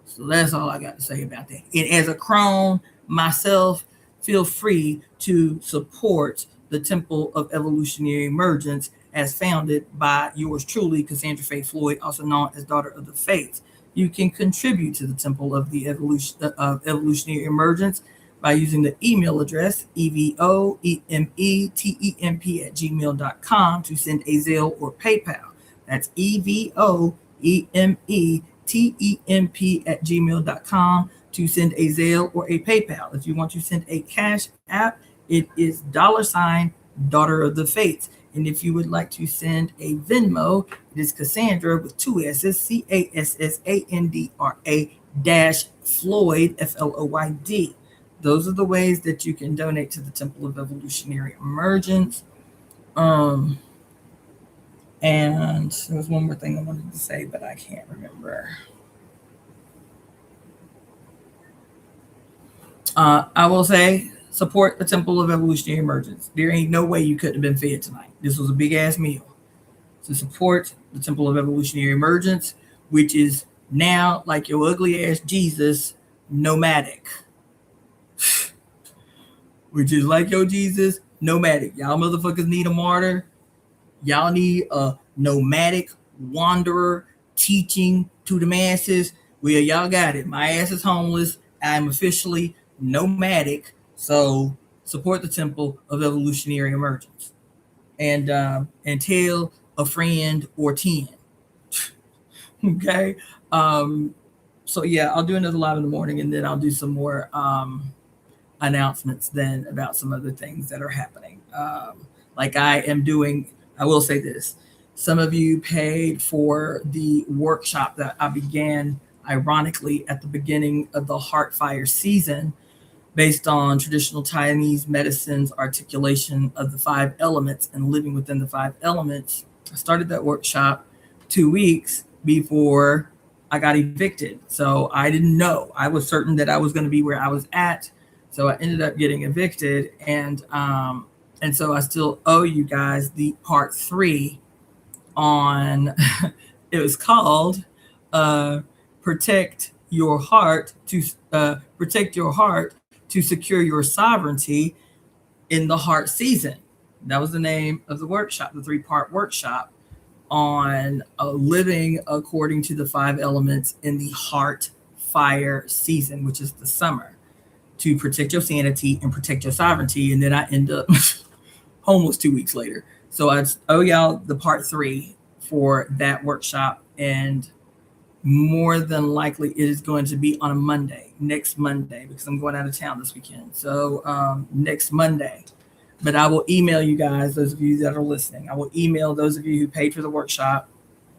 So that's all I got to say about that. And as a crone myself, feel free to support the Temple of Evolutionary Emergence as founded by yours truly, Cassandra Faye Floyd, also known as Daughter of the Fates. You can contribute to the Temple of the Evolutionary Emergence by using the email address EvoEmeTemp@gmail.com to send a Zelle or PayPal. That's EvoEmeTemp@gmail.com to send a Zelle or a PayPal. If you want to send a Cashapp, it is $Daughter of the Fates. And if you would like to send a Venmo, it is Cassandra with 2 S's, Cassandra-Floyd, Floyd. Those are the ways that you can donate to the Temple of Evolutionary Emergence. And there was one more thing I wanted to say, but I can't remember. I will say support the Temple of Evolutionary Emergence. There ain't no way you couldn't have been fed tonight. This was a big ass meal. To support the Temple of Evolutionary Emergence, which is now, like your ugly ass Jesus, nomadic. Which is like your Jesus, nomadic. Y'all motherfuckers need a martyr. Y'all need a nomadic wanderer teaching to the masses. Well, y'all got it. My ass is homeless. I'm officially nomadic. So support the Temple of Evolutionary Emergence, and tell a friend or 10. Okay. Um, so yeah, I'll do another live in the morning, and then I'll do some more announcements then about some other things that are happening. Like I am doing, I will say this. Some of you paid for the workshop that I began, ironically, at the beginning of the Heart Fire season, based on traditional Chinese medicine's articulation of the 5 elements and living within the 5 elements. I started that workshop 2 weeks before I got evicted. So I didn't know. I was certain that I was going to be where I was at. So I ended up getting evicted, and so I still owe you guys the part 3 on. It was called "Protect Your Heart Protect Your Heart to Secure Your Sovereignty in the Heart Season." That was the name of the workshop, the 3-part workshop on living according to the 5 elements in the Heart Fire season, which is the summer, to protect your sanity and protect your sovereignty. And then I end up homeless 2 weeks later. So I owe y'all the part 3 for that workshop. And more than likely it is going to be on a Monday, next Monday, because I'm going out of town this weekend. So next Monday. But I will email you guys, those of you that are listening. I will email those of you who paid for the workshop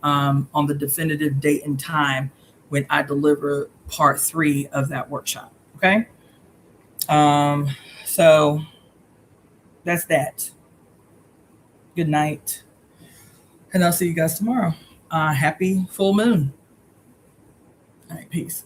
on the definitive date and time when I deliver part 3 of that workshop. Okay? So that's that. Good night. And I'll see you guys tomorrow. Happy full moon. All right, peace.